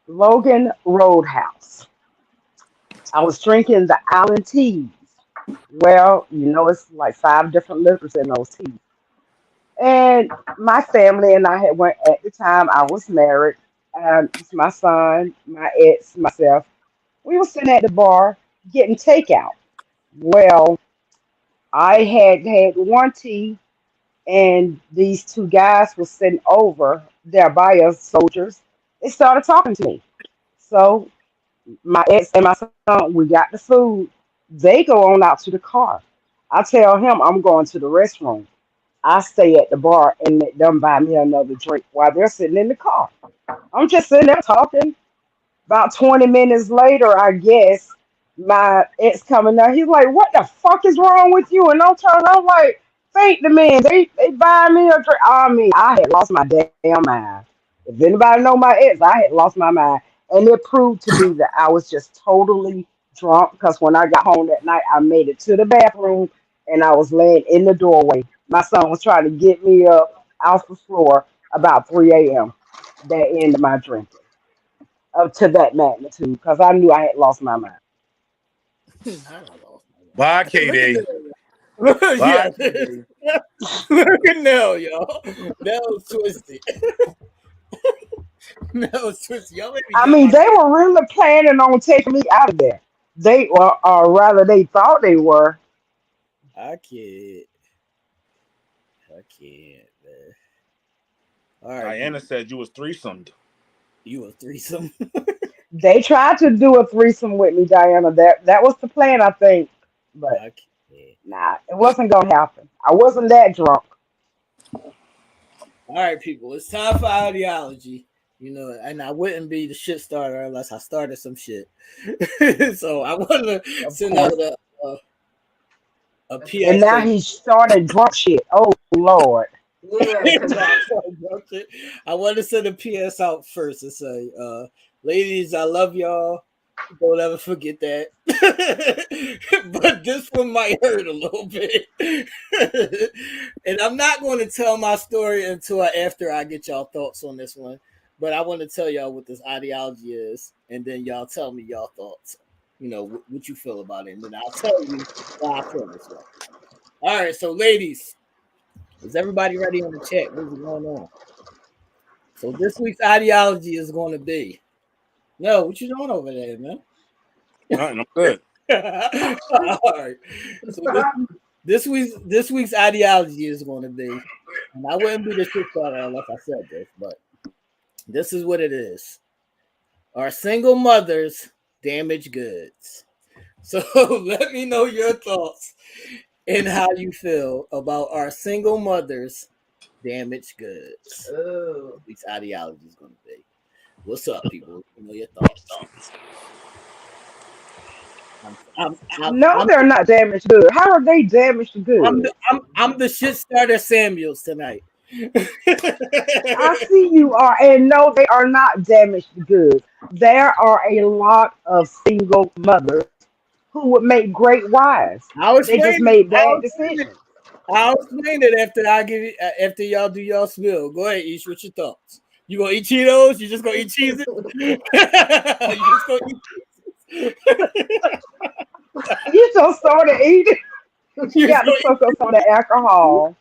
Logan Roadhouse. I was drinking the Island teas. Well, it's like five different liquors in those teas. And my family and I had went at the time. I was married. It's my son, my ex, myself. We were sitting at the bar getting takeout. Well, I had one tea, and these two guys were sitting over there by us, soldiers. They started talking to me. So my ex and my son, we got the food. They go on out to the car. I tell him I'm going to the restroom. I stay at the bar and let them buy me another drink while they're sitting in the car. I'm just sitting there talking. About 20 minutes later, I guess, my ex coming out. He's like, "What the fuck is wrong with you?" And I'm turning, I'm like, "Fake the man. They buy me a drink." I mean, I had lost my damn mind. If anybody know my ex, I had lost my mind. And it proved to be that I was just totally drunk because when I got home that night, I made it to the bathroom and I was laying in the doorway. My son was trying to get me up off the floor about 3 a.m. That end of my drinking up to that magnitude because I knew I had lost my mind. I don't know. Bye, Look at KD. Nell. Yeah. Bye, KD. Look at Nell, y'all. Nell's twisted. Nell's twisted. Y'all made me I drop mean, my. they were really planning on taking me out of there. Or rather, they thought they were. I can't. I can't, man. All right, Diana said you was threesomed. you a threesome. They tried to do a threesome with me, Diana. That was the plan, I think. But I can't. nah, it wasn't gonna happen. I wasn't that drunk. All right, people. It's time for ideology. And I wouldn't be the shit starter unless I started some shit. So I want to Of send out course. a And now PSA. he started drunk shit. Oh Lord. Yeah, because I want to send a PS out first and say, ladies, I love y'all. Don't ever forget that. But this one might hurt a little bit. And I'm not going to tell my story until after I get y'all thoughts on this one. But I want to tell y'all what this ideology is, and then y'all tell me y'all thoughts. What you feel about it, and then I'll tell you why I feel this way. All right, so ladies, is everybody ready on the chat? What's going on? So this week's ideology is going to be. No, what you doing over there, man? Nothing, I'm good. All right. So this week's ideology is going to be, and I wouldn't be the shit starter unless I said this, but this is what it is. Are single mothers damaged goods? So let me know your thoughts and how you feel about our single mothers damaged goods. ooh. This ideology is going to be. What's up, people? Your thoughts. No, they're not damaged good. How are they damaged good? I'm the shit starter Samuels tonight. I see you are, and no, they are not damaged goods. There are a lot of single mothers who would make great wives. I'll They just explain it. made bad decisions. I'll explain it after I give it. After y'all do y'all spill. Go ahead, Ish. What's your thoughts? You gonna eat Cheetos? You just gonna eat cheeses? You just gonna eat? You just started eating. You You just got to gonna soak up some of the alcohol.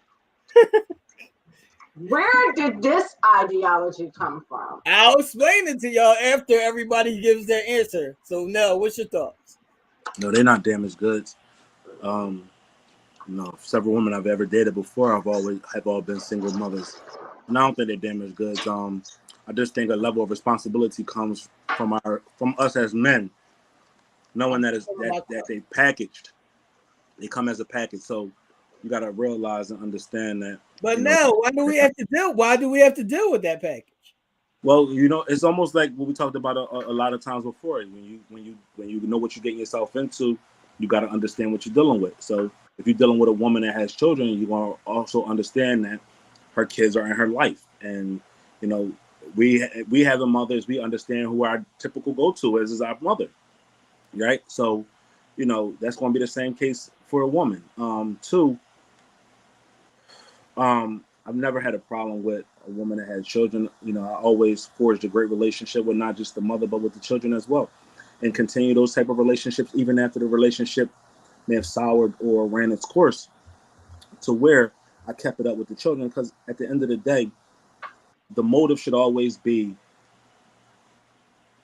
Where did this ideology come from? I'll explain it to y'all after everybody gives their answer. So, Nell, what's your thoughts? No, they're not damaged goods. Several women I've ever dated before have all been single mothers, and I don't think they're damaged goods. I just think a level of responsibility comes from us as men, knowing that they packaged, they come as a package. So you got to realize and understand that. But Nell, why do we have to deal with that package? Well, it's almost like what we talked about a lot of times before. When you know what you're getting yourself into, you got to understand what you're dealing with. So if you're dealing with a woman that has children, you're going to also understand that her kids are in her life. And, we have the mothers, we understand who our typical go-to is our mother, right? So, that's going to be the same case for a woman. Two, I've never had a problem with a woman that had children. I always forged a great relationship with not just the mother, but with the children as well. And continue those type of relationships even after the relationship may have soured or ran its course, to where I kept it up with the children. Because at the end of the day, the motive should always be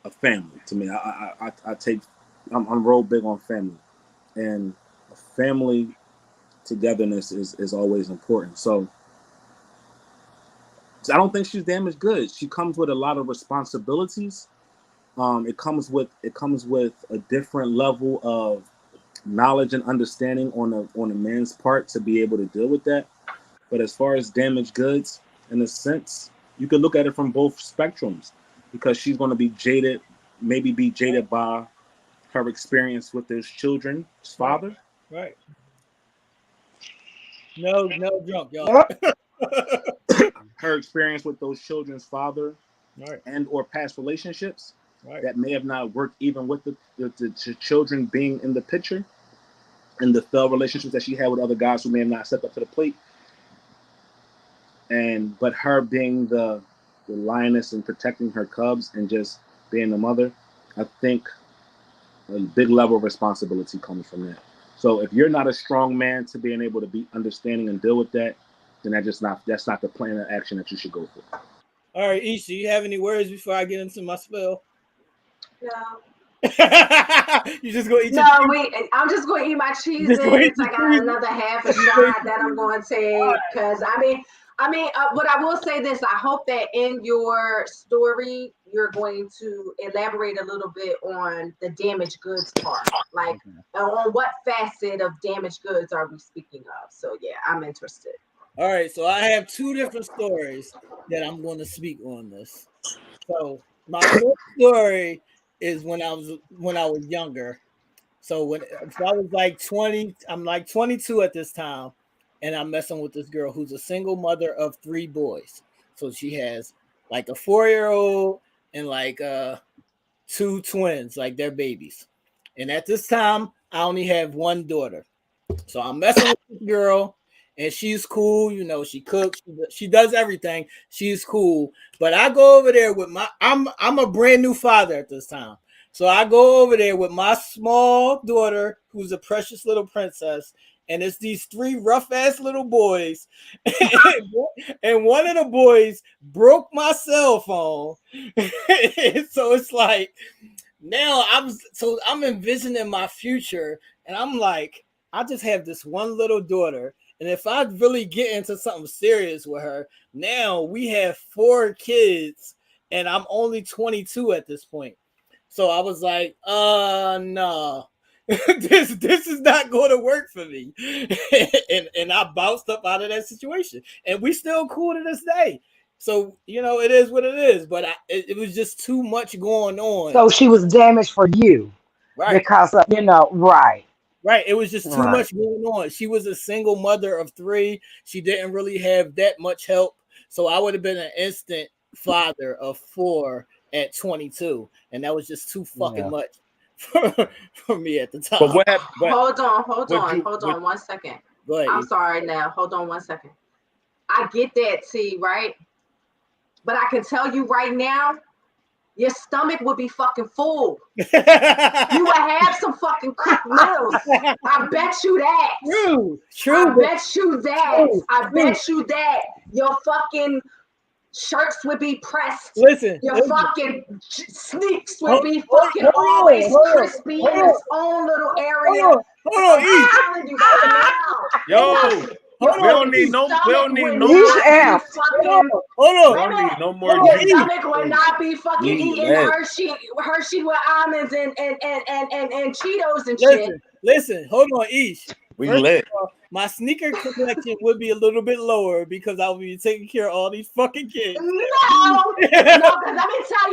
a family. To me, I'm real big on family, and a family togetherness is always important. So I don't think she's damaged goods. She comes with a lot of responsibilities. It comes with a different level of knowledge and understanding on a man's part to be able to deal with that. But as far as damaged goods, in a sense, you could look at it from both spectrums, because she's going to be jaded, maybe be jaded by her experience with his children's father. Right. No drunk, y'all. Yep. Her experience with those children's father, Right. and or past relationships, Right. that may have not worked, even with the children being in the picture, and the failed relationships that she had with other guys who may have not stepped up to the plate. But her being the lioness and protecting her cubs and just being the mother, I think a big level of responsibility comes from that. So if you're not a strong man to being able to be understanding and deal with that, then that's not the plan of action that you should go for. All right, Isha, you have any words before I get into my spell? No. You just go eat No, your wait. I'm just going to eat my cheeses. Just go eat I your got cheese. another half a shot that I'm going to take. Because, what I will say this, I hope that in your story, you're going to elaborate a little bit on the damaged goods part. Like, on what facet of damaged goods are we speaking of? So, yeah, I'm interested. All right, so I have two different stories that I'm going to speak on this. So my first story is when I was younger. So I was like 20, I'm like 22 at this time, and I'm messing with this girl who's a single mother of 3 boys. So she has like a 4-year-old and like 2 twins, like they're babies. And at this time, I only have 1 daughter. So I'm messing with this girl, and she's cool. She cooks, she does everything. She's cool. But I go over there with I'm a brand new father at this time. So I go over there with my small daughter, who's a precious little princess, and it's these 3 rough ass little boys. And one of the boys broke my cell phone. So it's like, now I'm envisioning my future, and I'm like, I just have this one little daughter, and if I really get into something serious with her, now we have 4 kids, and I'm only 22 at this point. So I was like, no. this is not going to work for me. and I bounced up out of that situation, and we still cool to this day. So it is what it is, but it was just too much going on. So she was damaged for you Right. because of, right. Right. It was just too Right. much going on. She was a single mother of 3. She didn't really have that much help. So I would have been an instant father of 4 at 22. And that was just too fucking Yeah. much. for me at the time. But what happened? Hold on, would you- 1 second. Go ahead. I'm sorry now. Hold on 1 second. I get that, T, right? But I can tell you right now, your stomach would be fucking full. You would have some fucking cooked meals. I bet you that. True. I bet you that. True. I bet you that. Your fucking shirts would be pressed. Listen. Your fucking sneaks would be Hold fucking on, always hold on, crispy hold in on. its own little area. Hold on, I'm E. telling you right now. Yo, we don't need no Each app. Hold on. We don't need no more Your juice. stomach would not be fucking eating that. Hershey with almonds and Cheetos and shit. Listen. Hold on, Ish. We First lit. of all, my sneaker collection would be a little bit lower because I would be taking care of all these fucking kids. No, because let me tell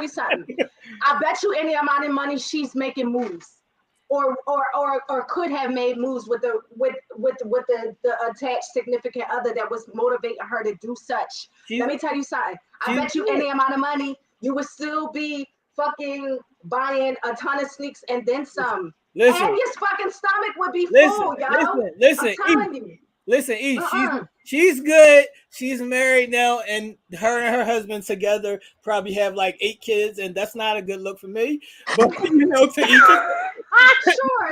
you something. I bet you any amount of money she's making moves, or could have made moves with the attached significant other that was motivating her to do such. Let me tell you something. I bet you any amount of money you would still be fucking buying a ton of sneaks and then some. Listen, and your fucking stomach would be full, yo. Listen, I'm telling you. Listen, E, she's good. She's married now, and her husband together probably have like 8 kids, and that's not a good look for me. But you know, to each sure.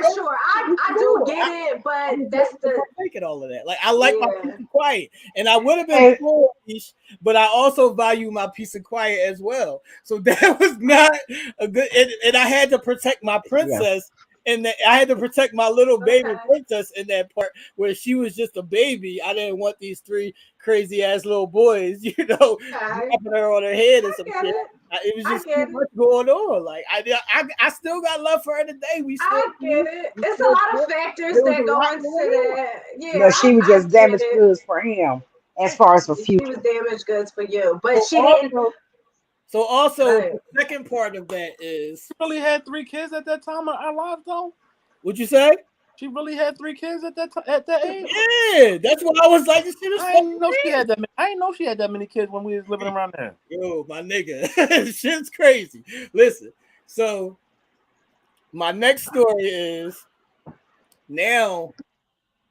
I do get it, but that's the making all of that. Like I like my peace and quiet, and I would have been foolish, but I also value my peace and quiet as well. So that was not a good. And I had to protect my princess. And I had to protect my little baby princess in that part where she was just a baby. I didn't want these 3 crazy ass little boys, you know, dropping her on her head and some shit. It was just too much going on. Like I still got love for her today. I get it. It's a lot of factors that go into that. Yeah, but she was just damaged goods for him as far as for future. She was damaged goods for you, but she didn't. So also the second part of that is she really had 3 kids at that time of our lives, though. What'd you say? She really had 3 kids at that age. Yeah, that's what I was like. This shit is I didn't know she had that many. I didn't know she had that many kids when we was living around there. Yo, my nigga, shit's crazy. Listen, so my next story is now,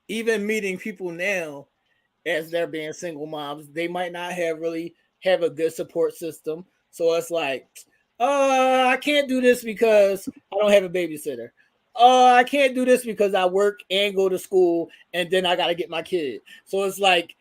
even meeting people now as they're being single moms, they might not really have a good support system. So it's like, I can't do this because I don't have a babysitter. I can't do this because I work and go to school and then I got to get my kid. So it's like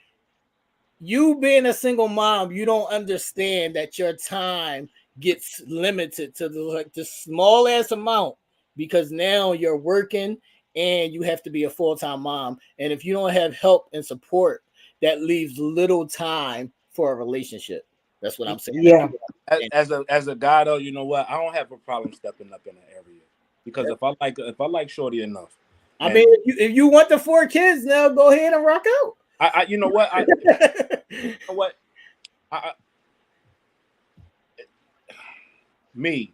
you being a single mom, you don't understand that your time gets limited to the small ass amount because now you're working and you have to be a full-time mom. And if you don't have help and support, that leaves little time for a relationship. That's what I'm saying. Yeah. As a guy though, you know what? I don't have a problem stepping up in the area because if I like shorty enough. I mean, if you want the 4 kids, now go ahead and rock out. You know what? You know what? Me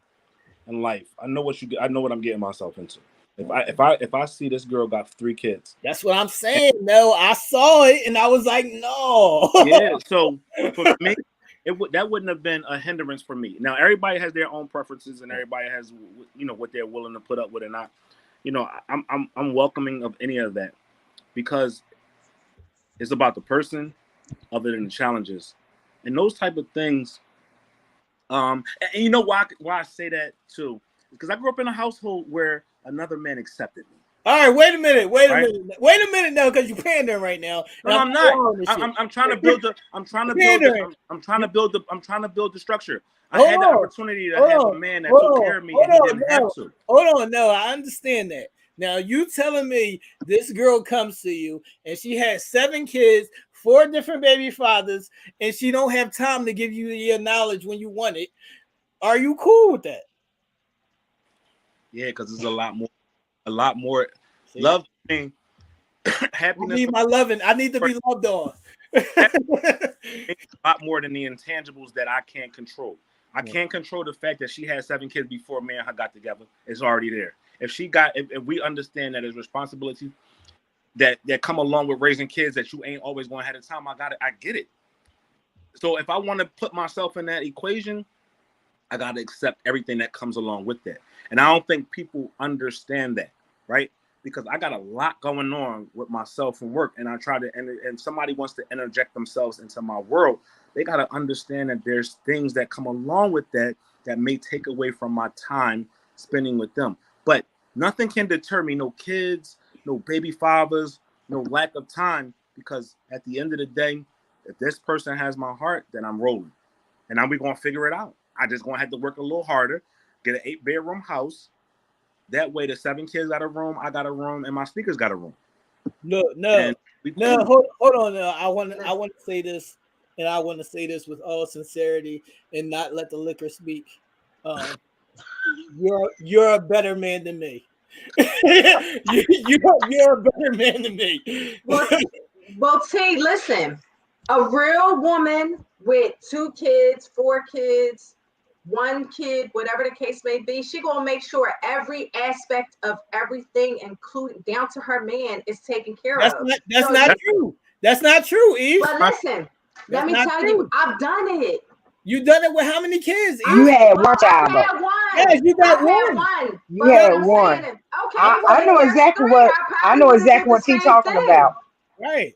in life, I know what I'm getting myself into. If I see this girl got 3 kids, that's what I'm saying. No, I saw it and I was like, no. Yeah. So for me, that wouldn't have been a hindrance for me. Now everybody has their own preferences and everybody has what they're willing to put up with or not. I'm welcoming of any of that because it's about the person other than the challenges and those type of things. And you know why I say that too? Because I grew up in a household where another man accepted me. All right, wait a minute now, because you're pandering right now. No, I'm not. I'm trying to build the structure. I had the opportunity to have a man that took care of me and he didn't have to. Hold on, no, I understand that. Now you telling me this girl comes to you and she has 7 kids, 4 different baby fathers, and she don't have time to give you your knowledge when you want it. Are you cool with that? Yeah, because there's a lot more love. Happiness. I need my loving. I need to be loved on. A lot more than the intangibles that I can't control. I can't control the fact that she had 7 kids before me and her got together. It's already there. If we understand that there's responsibility that come along with raising kids that you ain't always going to have the time, I get it. So if I want to put myself in that equation, I got to accept everything that comes along with that. And I don't think people understand that, right? Because I got a lot going on with myself and work, and I try to, and somebody wants to interject themselves into my world. They got to understand that there's things that come along with that may take away from my time spending with them. But nothing can deter me, no kids, no baby fathers, no lack of time, because at the end of the day, if this person has my heart, then I'm rolling. And now we're going to figure it out. I just going to have to work a little harder, get an 8-bedroom house. That way the 7 kids got a room, I got a room, and my speakers got a room. No, hold on. I want to say this, and I want to say this with all sincerity and not let the liquor speak. You're a better man than me. you're a better man than me. Well, T, listen, a real woman with 2 kids, 4 kids, 1 kid, whatever the case may be, she gonna make sure every aspect of everything, including down to her man, is taken care of. That's not true. That's not true, Eve. But listen, let me tell you, I've done it. You done it with how many kids? You had one child. I had one. Yes, you got one. You had one. Okay, I know exactly what he's talking about. Right.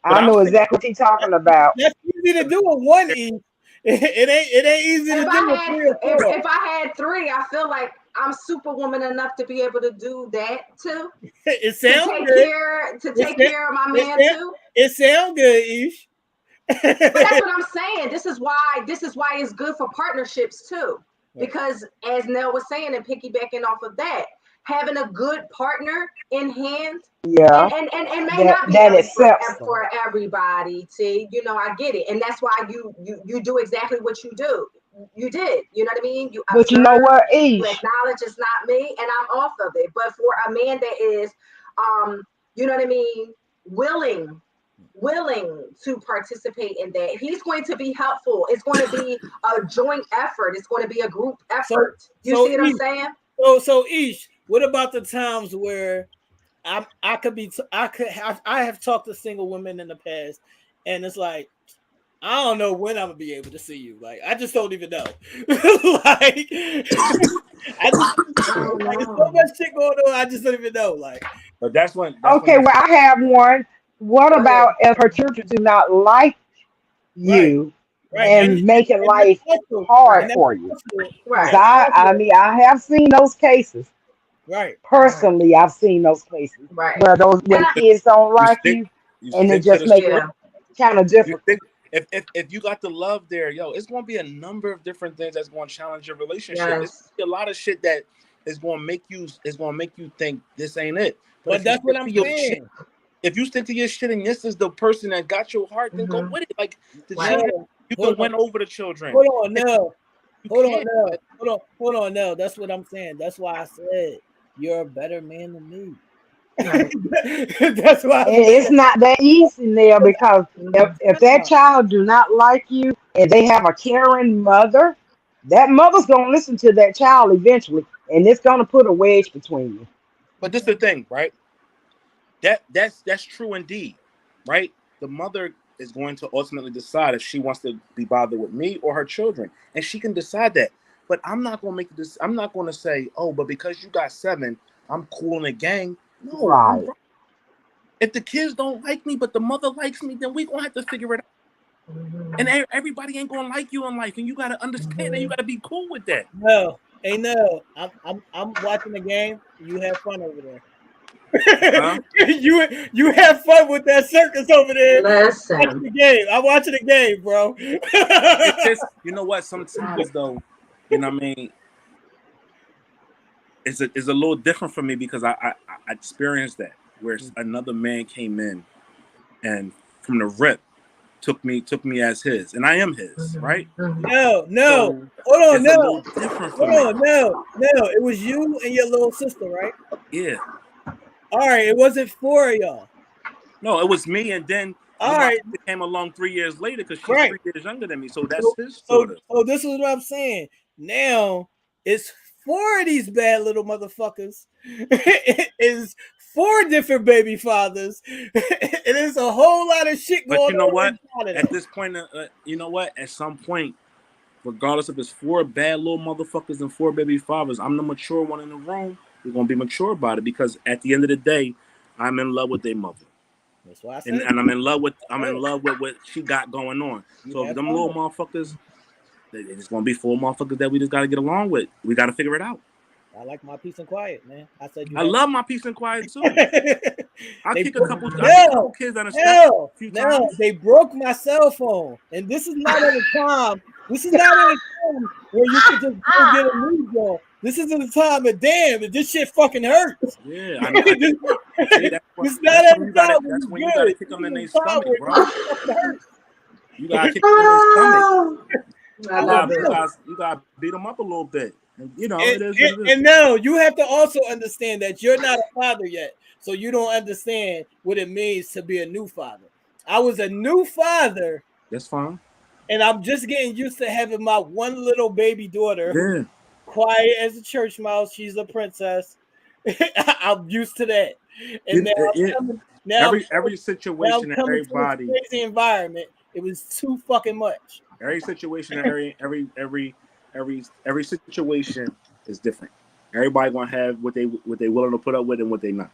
I know exactly what he's talking about. That's easy to do with one, Eve. It ain't easy to do with 3 or 4. If I had 3, I feel like I'm superwoman enough to be able to do that too. It sounds good. To take care of my man too. It sounds good, Ish. But that's what I'm saying. This is why it's good for partnerships too. Because as Nell was saying, and piggybacking off of that, having a good partner in hand, and may not be for everybody. See, I get it, and that's why you do exactly what you do. You did, you know what I mean? But you know what, Ish? You acknowledge it's not me, and I'm off of it. But for a man that is, you know what I mean, willing to participate in that, he's going to be helpful. It's going to be a joint effort. It's going to be a group effort. See what I'm saying? So Ish, what about the times where I have talked to single women in the past, and it's like, I don't know when I'm gonna be able to see you. Like, I just don't even know. Like, there's so much shit going on. I just don't even know. Like, but that's when. Well, I have one. What about if her children do not like you and making life hard for you? Right. I have seen those cases. Right. Personally, I've seen those cases where when kids don't like you and it just make it kind of difficult. If you got the love there, it's going to be a number of different things that's going to challenge your relationship. Yes. It's a lot of shit that is going to make you think this ain't it. But that's what I'm saying. If you stick to your shit and this is the person that got your heart, then go with it. Like the children, you can win over the children. Hold on, no. That's what I'm saying. That's why I said you're a better man than me. That's why it's not that easy there, because if that child do not like you and they have a caring mother, that mother's gonna listen to that child eventually, and it's gonna put a wedge between you. But this is the thing, right? That's true indeed, right? The mother is going to ultimately decide if she wants to be bothered with me or her children, and she can decide that. But I'm not gonna make this. I'm not gonna say, oh, but because you got 7, I'm cool in the gang. No, right. If the kids don't like me, but the mother likes me, then we're gonna have to figure it out. And everybody ain't gonna like you in life, and you gotta understand that. You gotta be cool with that. No, I'm watching the game. You have fun over there. Huh? you have fun with that circus over there. Listen, I'm watching the game, bro. It's just, you know what? Sometimes though, you know what I mean. It's a little different for me because I experienced that where another man came in and from the rip took me as his, and I am his, right? No. So hold on, no. Hold on, no. It was you and your little sister, right? Yeah. All right, it wasn't 4 of y'all. No, it was me, and then my sister came along 3 years later because she's 3 years younger than me. So that's his sort of. So this is what I'm saying. Now it's 4 of these bad little motherfuckers. It is 4 different baby fathers. It is a whole lot of shit going on. But you know what? At this point, you know what? At some point, regardless if it's 4 bad little motherfuckers and 4 baby fathers, I'm the mature one in the room. We're gonna be mature about it because at the end of the day, I'm in love with their mother. That's why I said. And I'm in love with what she got going on. So if them little motherfuckers, it's gonna be 4 motherfuckers that we just gotta get along with. We gotta figure it out. I like my peace and quiet, man. I said I love my peace and quiet too. I kick a couple kids out of Nell, they broke my cell phone, and this is not at a time. This is not at a time where you can just go get a new one. This isn't the time of damn, this shit fucking hurts. Yeah, I know. It's not at a time. That's when you gotta kick them in their stomach, bro. You gotta kick them in their stomach. You gotta beat them up a little bit. And, you know, it is. And now you have to also understand that you're not a father yet, so you don't understand what it means to be a new father. I was a new father. That's fine. And I'm just getting used to having my one little baby daughter, quiet as a church mouse. She's a princess. I'm used to that. And every situation and everybody, crazy environment. It was too fucking much. Every situation and every situation is different. Everybody gonna have what they willing to put up with and what they not.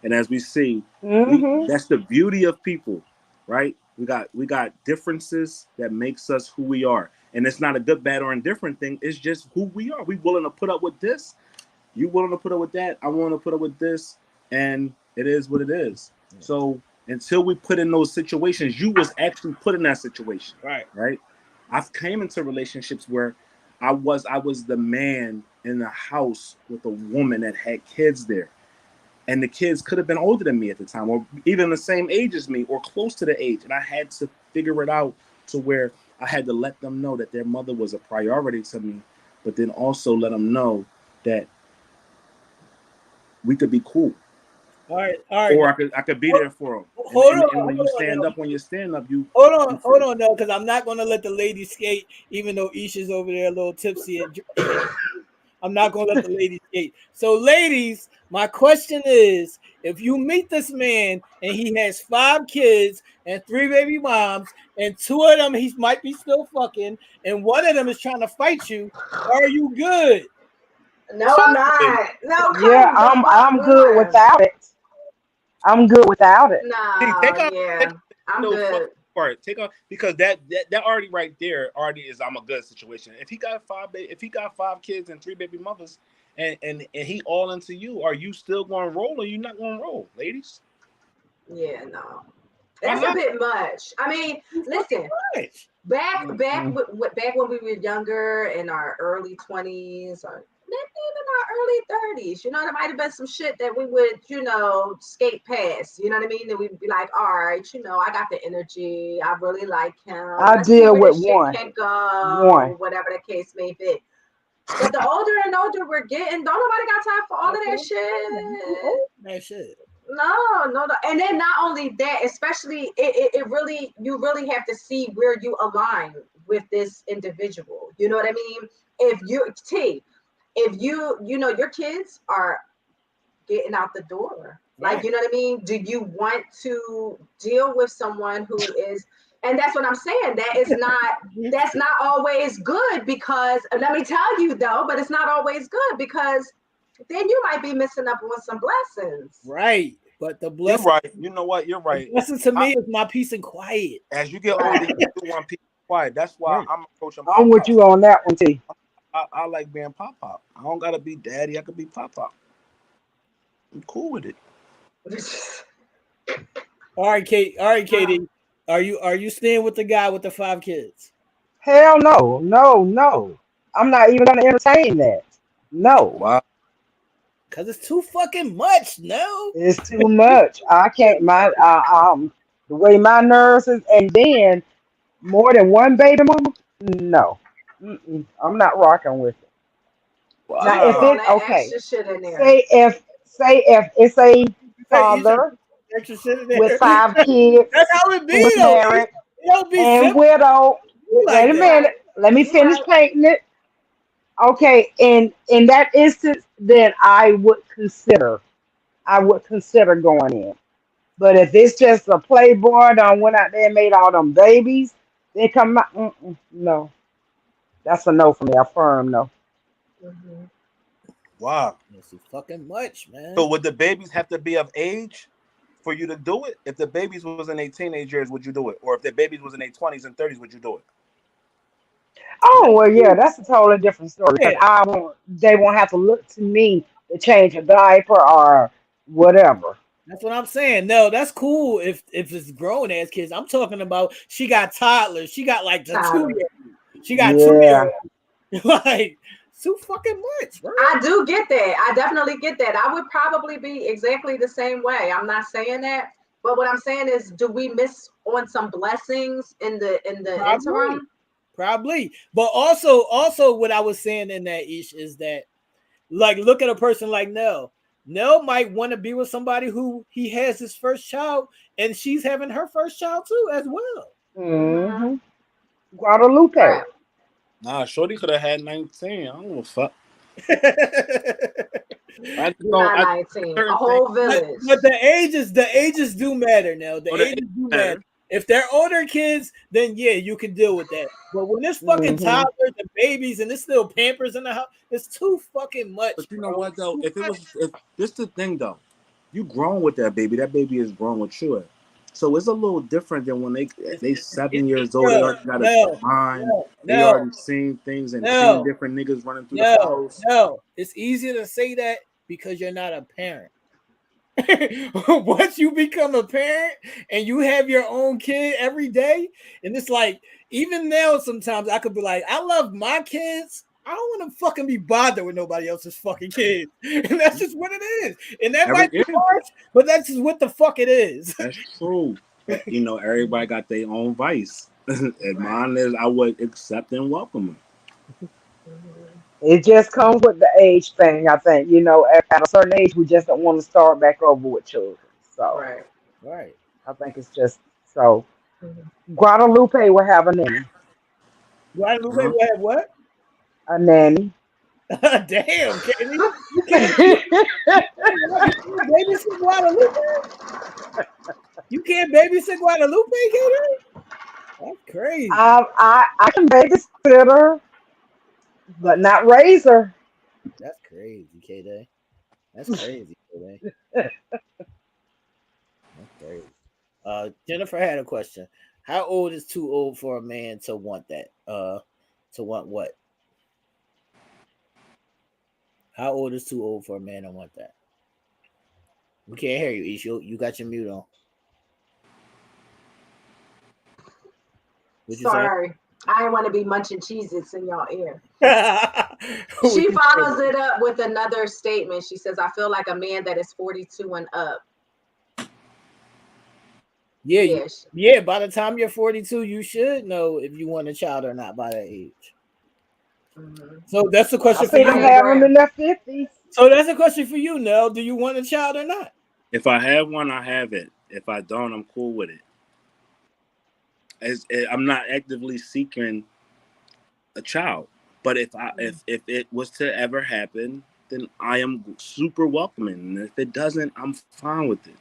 And as we see, that's the beauty of people, right? We got differences that makes us who we are, and it's not a good, bad, or indifferent thing. It's just who we are. We willing to put up with this. You willing to put up with that. I willing to put up with this, and it is what it is. Yeah. So until we put in those situations, you was actually put in that situation, right? I've came into relationships where I was the man in the house with a woman that had kids there. And the kids could have been older than me at the time, or even the same age as me, or close to the age. And I had to figure it out to where I had to let them know that their mother was a priority to me, but then also let them know that we could be cool. All right. Or I could be there for them. And when you stand up, you hold on, no, because I'm not going to let the lady skate, even though Aisha's over there a little tipsy. I'm not going to let the ladies skate. So, ladies, my question is, if you meet this man and he has 5 kids and 3 baby moms, and 2 of them he might be still fucking, and 1 of them is trying to fight you, are you good? No, I'm not. No, yeah, I'm good without it. I'm good without it. I'm good. Part take off, because that already right there already is I'm a good situation. If he got 5 kids and 3 baby mothers and he all into you, are you still going to roll or you not going to roll, ladies? Yeah, no, that's a bit much. I mean, listen, back when we were younger, in our early 20s or even our early 30s, there might have been some shit that we would, skate past. You know what I mean? That we'd be like, all right, I got the energy. I really like him. I deal with one. Can go, whatever the case may be. But the older and older we're getting, don't nobody got time for all of that shit. No. And then not only that, especially you really have to see where you align with this individual. You know what I mean? If your kids are getting out the door, like, you know what I mean? Do you want to deal with someone who is, and that's what I'm saying, that's not always good, because let me tell you though, but it's not always good, because then you might be missing up on some blessings. Right. But the blessing. You're right. You know what? You're right. Blessing to me is my peace and quiet. As you get older, you do want peace and quiet. That's why I'm approaching. I'm with you on that one, T. I like being Pop. I don't gotta be daddy. I could be Pop. I'm cool with it. All right, Katie. Are you staying with the guy with the 5 kids? Hell no. I'm not even gonna entertain that. No. Wow. Cause it's too fucking much. No. It's too much. I can't. The way my nerves is, and then more than one baby mama. No. I'm not rocking with it. Wow. Now, if it's okay, say if it's a father with 5 kids, that's how it be. who's married and widow. Wait a minute, let me finish painting it. Okay, in that instance, then I would consider going in. But if it's just a playboy that went out there and made all them babies, they come out. No. That's a no for me. A firm no. Mhm. Wow. That's too fucking much, man. So would the babies have to be of age for you to do it? If the babies was in their teenage years, would you do it? Or if the babies was in their 20s and 30s, would you do it? Oh well, yeah, that's a totally different story. Yeah, Because I won't. They won't have to look to me to change a diaper or whatever. that's what I'm saying. No, that's cool if it's grown ass kids. I'm talking about she got toddlers. She got like the Tyler. 2 year. She got 2 year. Yeah. Like it's too fucking much, bro. I do get that. I definitely get that. I would probably be exactly the same way. I'm not saying that, but what I'm saying is, do we miss on some blessings in the Probably. interim? Probably. But also what I was saying in that ish is that like look at a person like Nell. Nell might want to be with somebody who he has his first child and she's having her first child too as well. Mm-hmm. Hmm. Guadalupe. Right. Nah, Shorty could have had 19. I don't give a fuck. I just You're don't. not I 19. A certain things. whole village. But the ages do matter now. The Oh, the ages age do matter. matter. If they're older kids, then yeah, you can deal with that. But when it's fucking Hmm. toddlers and babies and it's still Pampers in the house, it's too fucking much. But you know Bro. what though? Too If it much. was, if this the thing though, you grown with that baby is grown with you. So it's a little different than when they It's 7 years old. They no, already got a no, mind. no, They no, already seen things and seen no, different niggas running through the no, house. no. It's easier to say that because you're not a parent. Once you become a parent and you have your own kid every day, and it's like even now sometimes I could be like, I love my kids. I don't want to fucking be bothered with nobody else's fucking kids. And that's just what it is. And that might be Yeah, harsh, but that's just what the fuck it is. that's true. But you know, everybody got their own vice, and Right. mine is I would accept and welcome them. Mhm. It just comes with the age thing. I think at a certain age we just don't want to start back over with children. So Right. Right. I think it's just so. Mhm. Guadalupe will have a nanny. Guadalupe Uh-huh. will have what? A nanny. Damn, Katie. You can't babysit Guadalupe? You can't babysit Guadalupe, Katie? That's crazy. I can babysit her, but not raise her. That's crazy, K-Day. That's crazy, K-Day. That's crazy. Jennifer had a question. How old is too old for a man to want that? To want what? How old is too old for a man to want that? We can't hear you, Ish. You got your mute on. What you say? Sorry. I didn't want to be munching Cheez-Its in y'all ear. What She you follows say? it up with another statement. She says, I feel like a man that is 42 and up. Yeah, Yes. yeah. By the time you're 42, you should know if you want a child or not by that age. Mm-hmm. So that's the question Some for people I you. have them agree. in their 50s. So that's a question for you, Nell. Do you want a child or not? If I have one, I have it. If I don't, I'm cool with it. I'm not actively seeking a child, but if it was to ever happen, then I am super welcoming. And if it doesn't, I'm fine with it.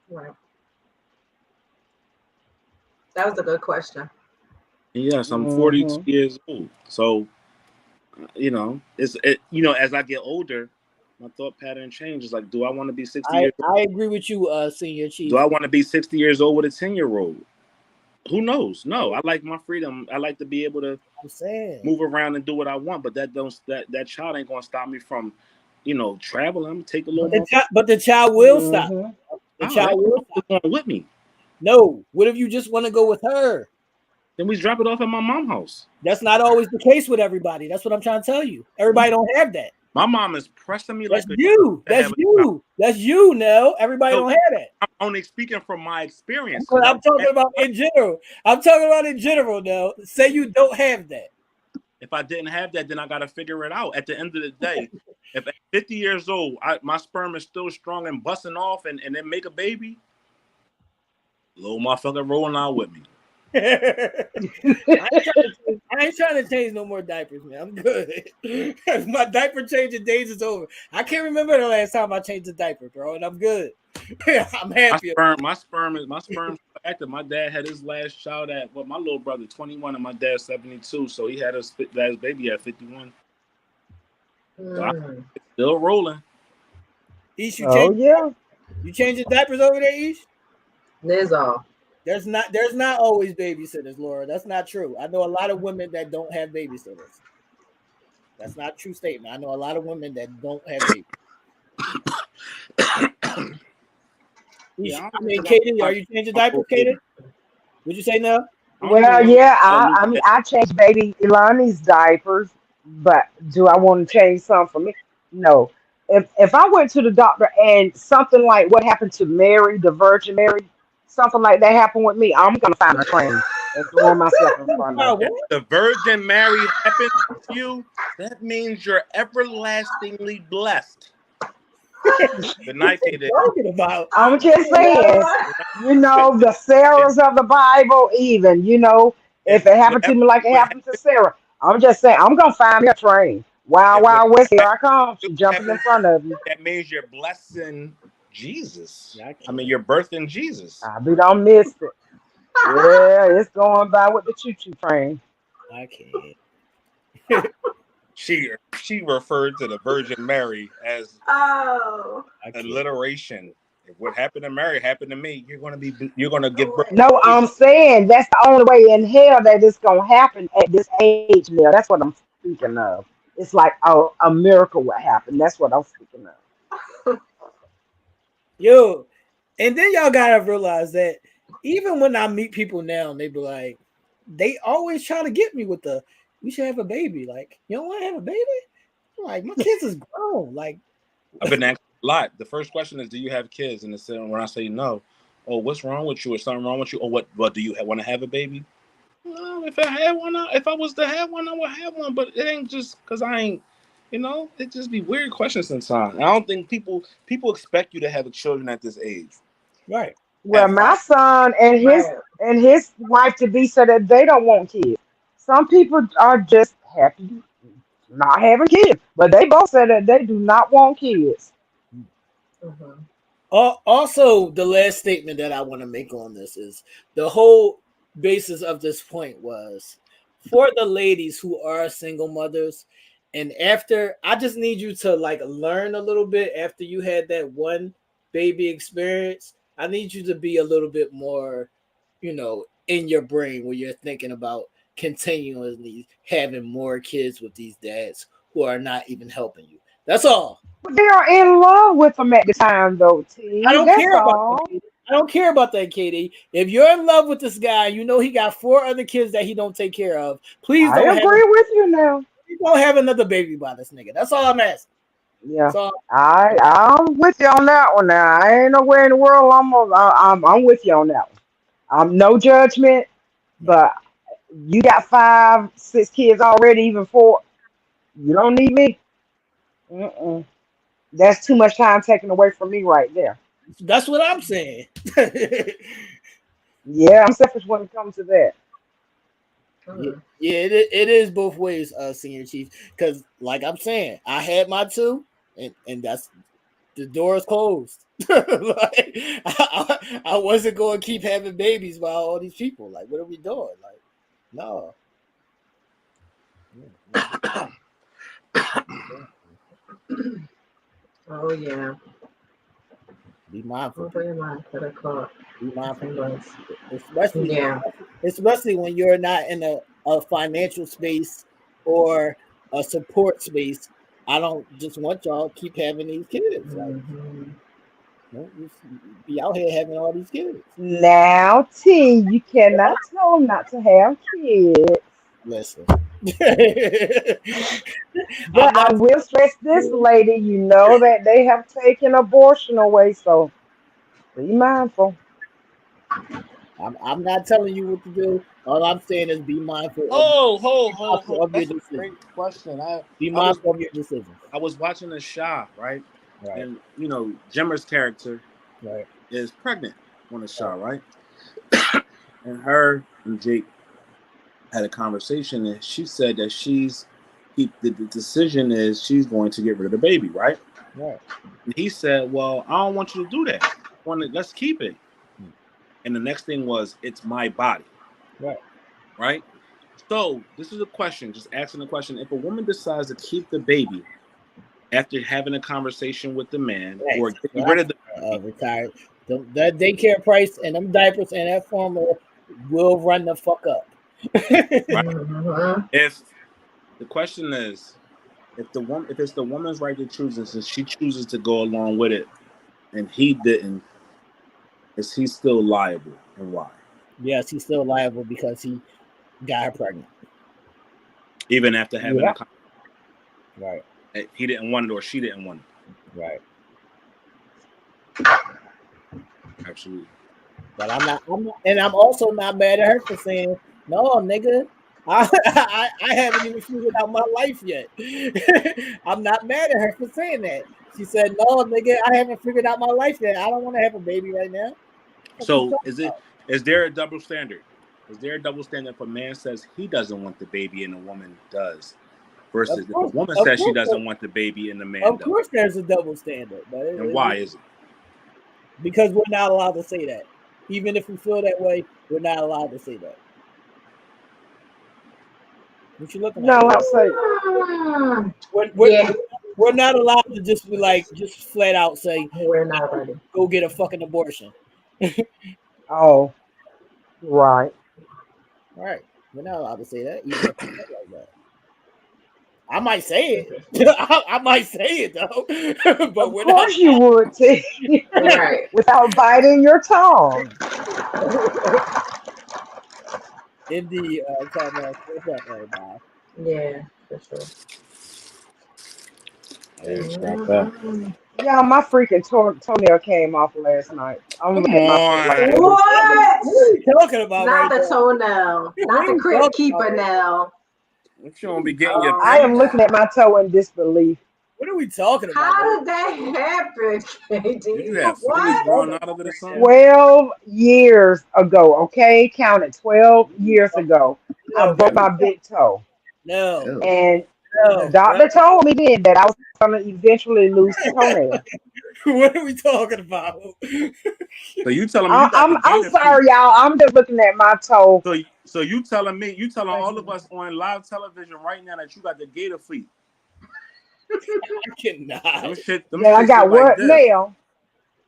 Right. That was a good question. And yes, I'm 42 Hmm. years old, so as I get older, my thought pattern changes. Like, do I want to be 60 I years old? I agree with you, Senior Do Chief. I want to be 60 years old with a 10-year-old? Who knows? No, I like my freedom. I like to be able to I'm saying. move around and do what I want, but that child ain't gonna stop me from, traveling. I'm gonna take a little more. But the child will stop. Hmm. The Oh, that child will is stop. going with me. No. What if you just want to go with her? Then we drop it off at my mom's house. That's not always the case with everybody. That's what I'm trying to tell you. Everybody don't have that. My mom is pressing me That's like a you. to That's have a child. you. That's you, Nell. Everybody So don't have that. I'm only speaking from my experience. But I'm talking about in general. Nell. Say you don't have that. If I didn't have that, then I gotta figure it out. At the end of the day, if at 50 years old, my sperm is still strong and busting off, and then make a baby, little motherfucker rolling out with me. I ain't trying to change no more diapers, man. I'm good. My diaper changing days is over. I can't remember the last time I changed a diaper, bro, and I'm good. I'm happy. My sperm is active. My dad had his last child at my little brother 21 and my dad 72, so he had his last baby at 51. So I'm still rolling. Ish, Yeah. You changing diapers over there, Ish? There's all. There's not always babysitters, Laura. That's not true. I know a lot of women that don't have babysitters. That's not a true statement. I know a lot of women that don't have babies. Yeah, I mean, Katie, are you changing diapers, Katie? Would you say no? Well, yeah, I changed baby Ilani's diapers, but do I want to change some for me? No. If I went to the doctor and something like what happened to Mary, the Virgin Mary, something like that happened with me, I'm gonna find a train and throw myself in front of it. If the Virgin Mary happened to you, that means you're everlastingly blessed. Good night, Katie. I'm just saying, you know, the Sarahs of the Bible, even, you know, if it happened to me like it happened to Sarah, I'm just saying, I'm going to find me a train. Wild West, here I come. She's jumping in front of you. That means you're blessing Jesus. I mean, you're birthing Jesus. I be don't miss it. Yeah, it's going by with the choo-choo train. I can't. She referred to the Virgin Mary as alliteration. If what happened to Mary happened to me, you're gonna give birth. No, I'm saying that's the only way in hell that it's gonna happen at this age, Nell. That's what I'm speaking of. It's like a miracle would happen. That's what I'm speaking of. Yo, and then y'all gotta realize that even when I meet people now, they be like, they always try to get me with the, we should have a baby. Like, you don't want to have a baby? I'm like, my kids is grown. Like, I've been asked a lot. The first question is, do you have kids? And when I say no, oh, what's wrong with you? Is something wrong with you? Or what do you want to have a baby? No, if I had one, if I was to have one, I would have one. But it ain't just because I ain't, it just be weird questions sometimes. I don't think people expect you to have children at this age. Right. Well, my son and his wife to be said that they don't want kids. Some people are just happy not having kids, but they both said that they do not want kids. Also, the last statement that I want to make on this is the whole basis of this point was for the ladies who are single mothers. And after, I just need you to like learn a little bit after you had that one baby experience. I need you to be a little bit more, in your brain where you're thinking about continuously having more kids with these dads who are not even helping you. That's all. But they are in love with them at the time, though, T. I don't That's care all. about that. I don't care about that, Katie. If you're in love with this guy, he got 4 other kids that he don't take care of. Please I agree with you now. You don't have another baby by this nigga. That's all I'm asking. Yeah, I'm with you on that one. Now I ain't nowhere in the world. I'm with you on that one. No judgment, but you got 5, 6 kids already, even 4. You don't need me. That's too much time taken away from me right there. That's what I'm saying. Yeah, I'm selfish when it comes to that. Yeah, it is both ways, Senior Chief. Because, like I'm saying, I had my 2, and that's the door is closed. Like, I wasn't going to keep having babies by all these people. Like, what are we doing? Like, no. Oh yeah. Be mindful. Be mindful. Especially when you're not in a financial space or a support space. I don't just want y'all to keep having these kids. Like, be out here having all these kids. Now, T, you cannot tell them not to have kids. Listen. But I will stress this, lady. You know that they have taken abortion away, so be mindful. I'm not telling you what to do. All I'm saying is be mindful. Of your decisions. Great question. Be mindful of your decisions. I was watching a show, right? And Jimmer's character is pregnant on the show, right? And her and Jake had a conversation, and she said that the decision is she's going to get rid of the baby, right? Right. And he said, "Well, I don't want you to do that." let's keep it. And the next thing was, it's my body. Right? So this is a question, just asking the question. If a woman decides to keep the baby after having a conversation with the man, or getting rid of the baby, retired, that daycare price and them diapers and that formula will run the fuck up. Right? If the question is, if it's the woman's right to choose this, and she chooses to go along with it, and he didn't, is he still liable, and why? Yes, he's still liable because he got her pregnant. Even after having a right. He didn't want it, or she didn't want it. Right. Absolutely. But I'm also not mad at her for saying, no, nigga, I haven't even figured out my life yet. I'm not mad at her for saying that. She said, no, nigga, I haven't figured out my life yet. I don't want to have a baby right now. So is there a double standard? Is there a double standard if a man says he doesn't want the baby and a woman does? Versus if a woman says she doesn't want the baby and the man does. Of course there's a double standard. But and why is it? Because we're not allowed to say that. Even if we feel that way, we're not allowed to say that. What you looking at? No, I'll say. We're not allowed to just be like, just flat out say, we're not ready. Go get a fucking abortion. Oh, right. Right. We're not allowed to say that. Even if like that. I might say it. I might say it though. But of course you would too. Right. Without biting your tongue. Indeed, Carmel, what's up, everybody? Yeah, for sure. Yeah, my freaking toenail came off last night. I'm Come looking on. like What? What are you talking about? Not right the toenail. Not the crib keeper Nell. You don't be getting your I am looking at my toe in disbelief. What are we talking about? How did that happen, KD? Did you have fleas growing out of it or something? 12 years ago, okay? Counted 12 years ago. I broke my big toe. No. And the doctor told me then that I was going to eventually lose the toenail. What are we talking about? So you telling me I'm sorry, y'all. I'm just looking at my toe. So you telling all of us on live television right now that you got the gator feet? I cannot. I got what now?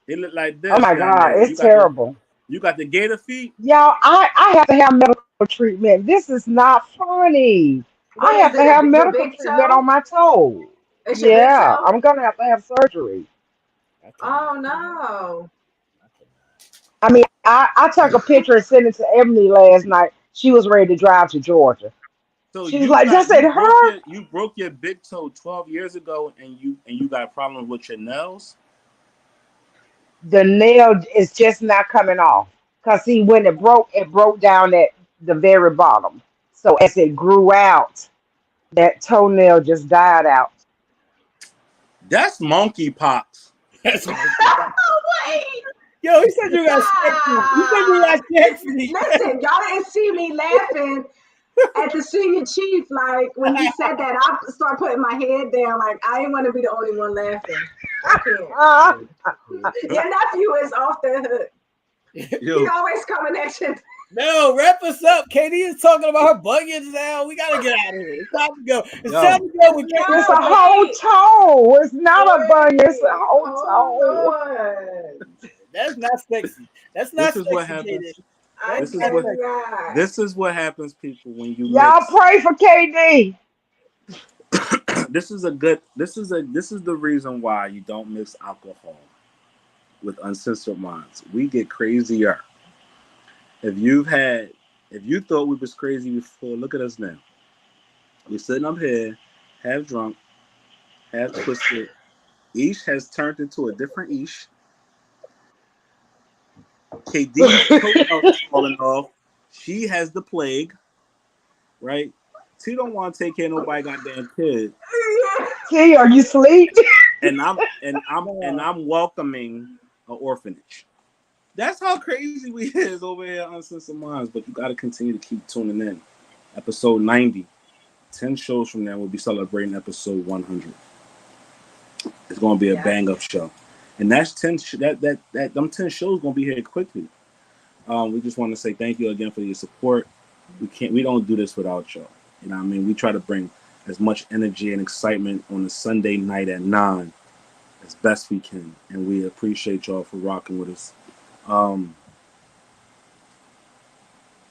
It look like this. Oh my God, it's terrible. You got the gator feet? Y'all, I have to have medical treatment. This is not funny. I have to have medical treatment on my toe. Yeah, I'm gonna have surgery. Oh no. I mean, I took a picture and sent it to Ebony last night. She was ready to drive to Georgia. So she was like, "Just it hurt." You broke your big toe 12 years ago, and you got problems with your nails. The nail is just not coming off because see, when it broke down at the very bottom. So as it grew out, that toenail just died out. That's monkeypox. That's Wait. Yo, he said you got sexy. Listen, y'all didn't see me laughing at the senior chief. Like when he said that, I started putting my head down. Like I didn't want to be the only one laughing. I can't. Your nephew is off the hook. He always coming at you. No, wrap us up. Katie is talking about her bunions now. We gotta get out of here. It's time to go. It's time to go with Katie. It's a whole toe. It's not a bunion. It's a whole toe. That's not sexy. That's not sexy. What happens. This is what happens, people, when you y'all pray for KD. This is the reason why you don't mix alcohol with Uncensored Minds. We get crazier. If you thought we was crazy before, look at us now. We're sitting up here, half drunk, half twisted. Ish has turned into a different Ish. KD is falling off. She has the plague, right? She don't want to take care of nobody goddamn kid. T, are you asleep? And I'm welcoming an orphanage. That's how crazy we is over here on Uncensored Minds. But you got to continue to keep tuning in. Episode 90. 10 shows from now, we'll be celebrating episode 100. It's going to be a bang-up show. And that's 10. Them 10 shows gonna be here quickly. We just want to say thank you again for your support. We don't do this without y'all. You know what I mean? We try to bring as much energy and excitement on a Sunday night at 9 as best we can, and we appreciate y'all for rocking with us.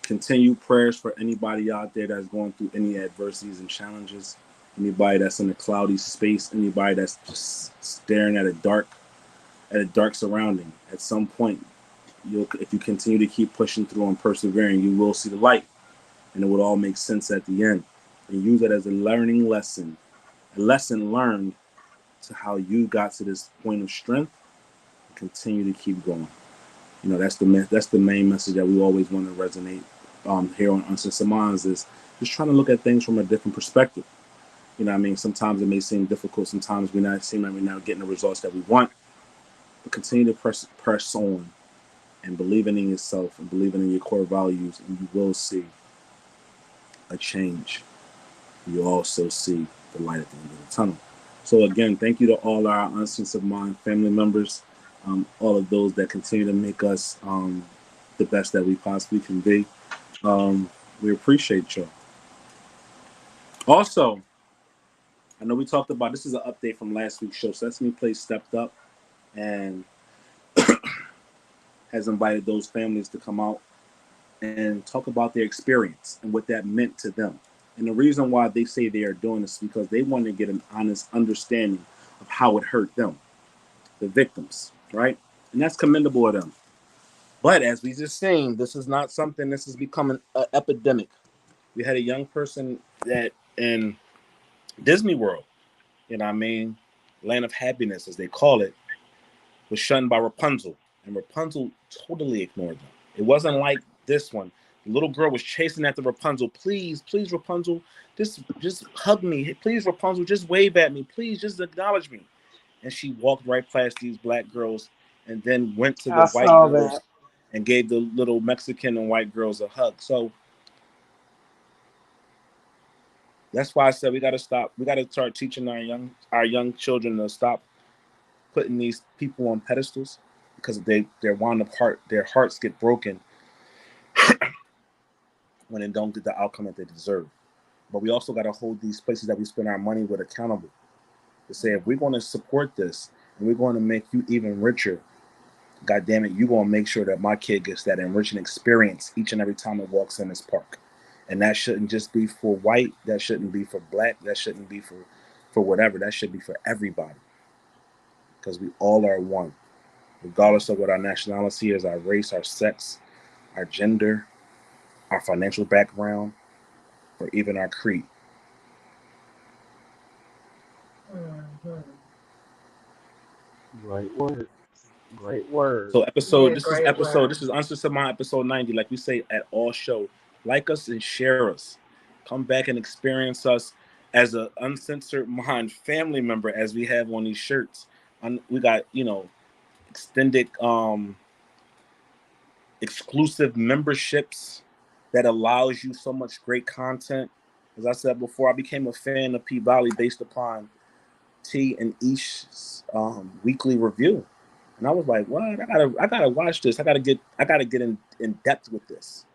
Continue prayers for anybody out there that's going through any adversities and challenges. Anybody that's in a cloudy space. Anybody that's just staring at a dark surrounding. At some point, if you continue to keep pushing through and persevering, you will see the light, and it will all make sense at the end. And use it as a learning lesson, a lesson learned to how you got to this point of strength. And continue to keep going. You know, that's the main message that we always want to resonate here on Uncensored Minds, is just trying to look at things from a different perspective. You know what I mean? Sometimes it may seem difficult. Sometimes we're not getting the results that we want. But continue to press on and believing in yourself and believing in your core values, and you will see a change. You also see the light at the end of the tunnel. So again, thank you to all our Uncensored Mind family members, all of those that continue to make us the best that we possibly can be. We appreciate y'all. Also, I know we talked about, this is an update from last week's show. Sesame Place stepped up and has invited those families to come out and talk about their experience and what that meant to them. And the reason why they say they are doing this is because they want to get an honest understanding of how it hurt them, the victims, right? And that's commendable of them. But as we just seen, this is not something, this is becoming an epidemic. We had a young person that in Disney World, you know what I mean, Land of Happiness as they call it, was shunned by Rapunzel. And Rapunzel totally ignored them. It wasn't like this one. The little girl was chasing after Rapunzel. Please, Rapunzel, just hug me. Please, Rapunzel, just wave at me. Please, just acknowledge me. And she walked right past these black girls and then went to the I white saw girls that. and gave the little Mexican and white girls a hug. So that's why I said we got to stop. We got to start teaching our young children to stop putting these people on pedestals, because they're wound up their hearts get broken when they don't get the outcome that they deserve. But we also got to hold these places that we spend our money with accountable, to say, if we're going to support this and we're going to make you even richer, God damn it, you're going to make sure that my kid gets that enriching experience each and every time it walks in this park. And that shouldn't just be for white, that shouldn't be for black, that shouldn't be for whatever, that should be for everybody, because we all are one, regardless of what our nationality is, our race, our sex, our gender, our financial background, or even our creed. Mm-hmm. Great word. Great word. So Yeah, this great word. is Uncensored Mind episode 90. Like we say at all show, like us and share us. Come back and experience us as a Uncensored Mind family member, as we have on these shirts. We got, extended exclusive memberships that allows you so much great content. As I said before, I became a fan of P Valley based upon T and Ish's weekly review, and I was like, "What? I gotta watch this. I gotta get in depth with this."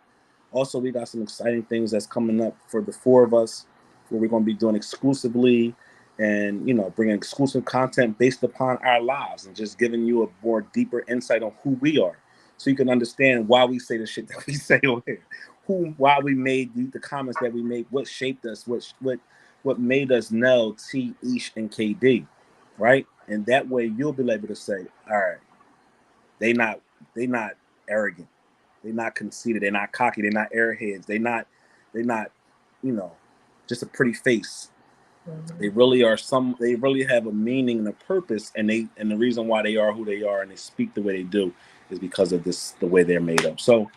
Also, we got some exciting things that's coming up for the four of us, where we're going to be doing exclusively, and bringing exclusive content based upon our lives, and just giving you a more deeper insight on who we are, so you can understand why we say the shit that we say on here, why we made the comments that we made, what shaped us, what made us Nell, T, Ish, and KD, right? And that way you'll be able to say, all right, they not arrogant, they're not conceited, they're not cocky, they're not airheads, they're not, just a pretty face. Mm-hmm. They really have a meaning and a purpose, and the reason why they are who they are and they speak the way they do is because of the way they're made up. So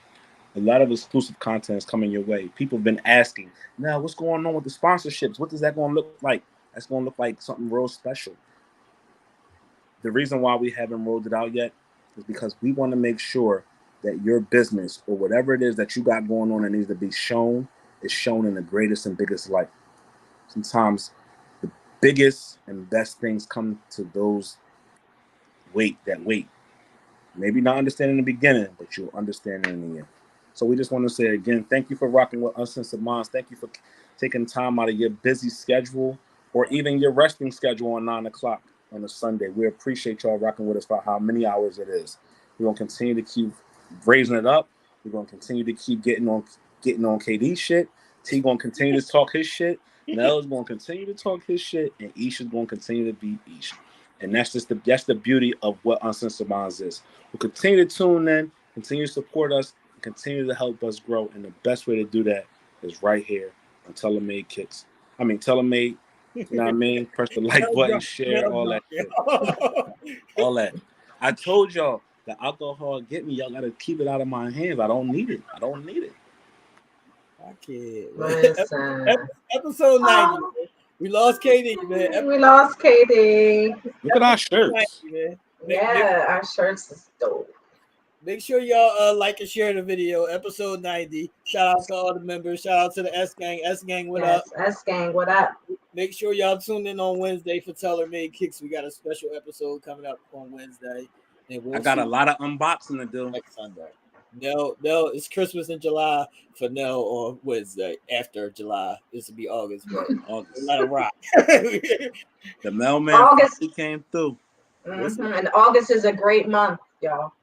a lot of exclusive content is coming your way. People have been asking, now what's going on with the sponsorships? What is that going to look like? That's going to look like something real special. The reason why we haven't rolled it out yet is because we want to make sure that your business or whatever it is that you got going on that needs to be shown is shown in the greatest and biggest light. Sometimes the biggest and best things come to those wait. Maybe not understand in the beginning, but you'll understand in the end. So we just want to say again, thank you for rocking with Uncensored Minds. Thank you for taking time out of your busy schedule or even your resting schedule on 9 o'clock on a Sunday. We appreciate y'all rocking with us for how many hours it is. We're going to continue to keep raising it up. We're going to continue to keep getting on KD shit. T going to continue to talk his shit. Nell is going to continue to talk his shit. And Aisha's going to continue to be Aisha. And that's the beauty of what Uncensored Minds is. We'll continue to tune in, continue to support us, and continue to help us grow. And the best way to do that is right here on Telemade Kits. Telemade, you know what I mean? Press the like button, share, all that shit. All that. I told y'all, the alcohol get me. Y'all got to keep it out of my hands. I don't need it. I can't. Listen. Episode 90. We lost KD, man. We lost KD. Look at our shirts. 90, man. Yeah, our shirts is dope. Make sure y'all like and share the video. Episode 90. Shout out to all the members. Shout out to the S Gang. S Gang, what up? S Gang, what up? Make sure y'all tune in on Wednesday for Telemade Kicks. We got a special episode coming up on Wednesday. And I got a lot of unboxing to do next Sunday. Nell, it's Christmas in July for Nell on Wednesday. After July, this will be August, but August. Let it rock. The mailman August came through. Mm-hmm. And August is a great month, y'all.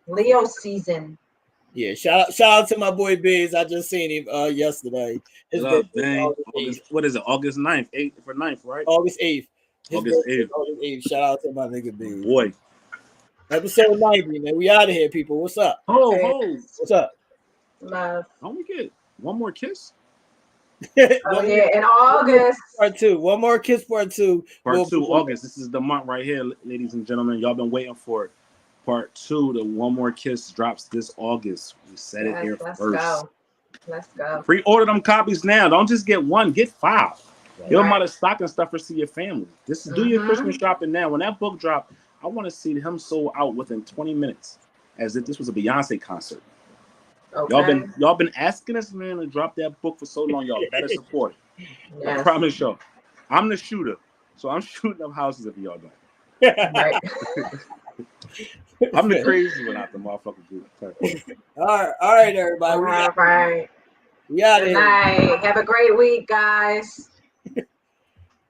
Leo season. Yeah, shout out to my boy Biz. I just seen him yesterday. His birthday, what is it? August 9th, 8th for 9th, right? August 8th. August 8th. Shout out to my nigga Biz. Boy. Episode 90, man. We out of here, people. What's up? What's up? Love. Don't we get one more kiss? In August. Part 2. One more kiss, part 2. Part 2, August. This is the month right here, ladies and gentlemen. Y'all been waiting for it. Part 2, the One More Kiss drops this August. We said it here first. Let's go. Pre-order them copies now. Don't just get one, get 5. You don't mind stocking stuffers to your family. Do your Christmas shopping now. When that book drop, I want to see him sold out within 20 minutes, as if this was a Beyonce concert. Okay. Y'all been asking us, man, to drop that book for so long. Y'all better support it. Yes. I promise y'all. I'm the shooter, so I'm shooting up houses if y'all don't. Right. I'm the crazy one out the motherfucking group. All right, everybody. All right. We out Good night. Have a great week, guys.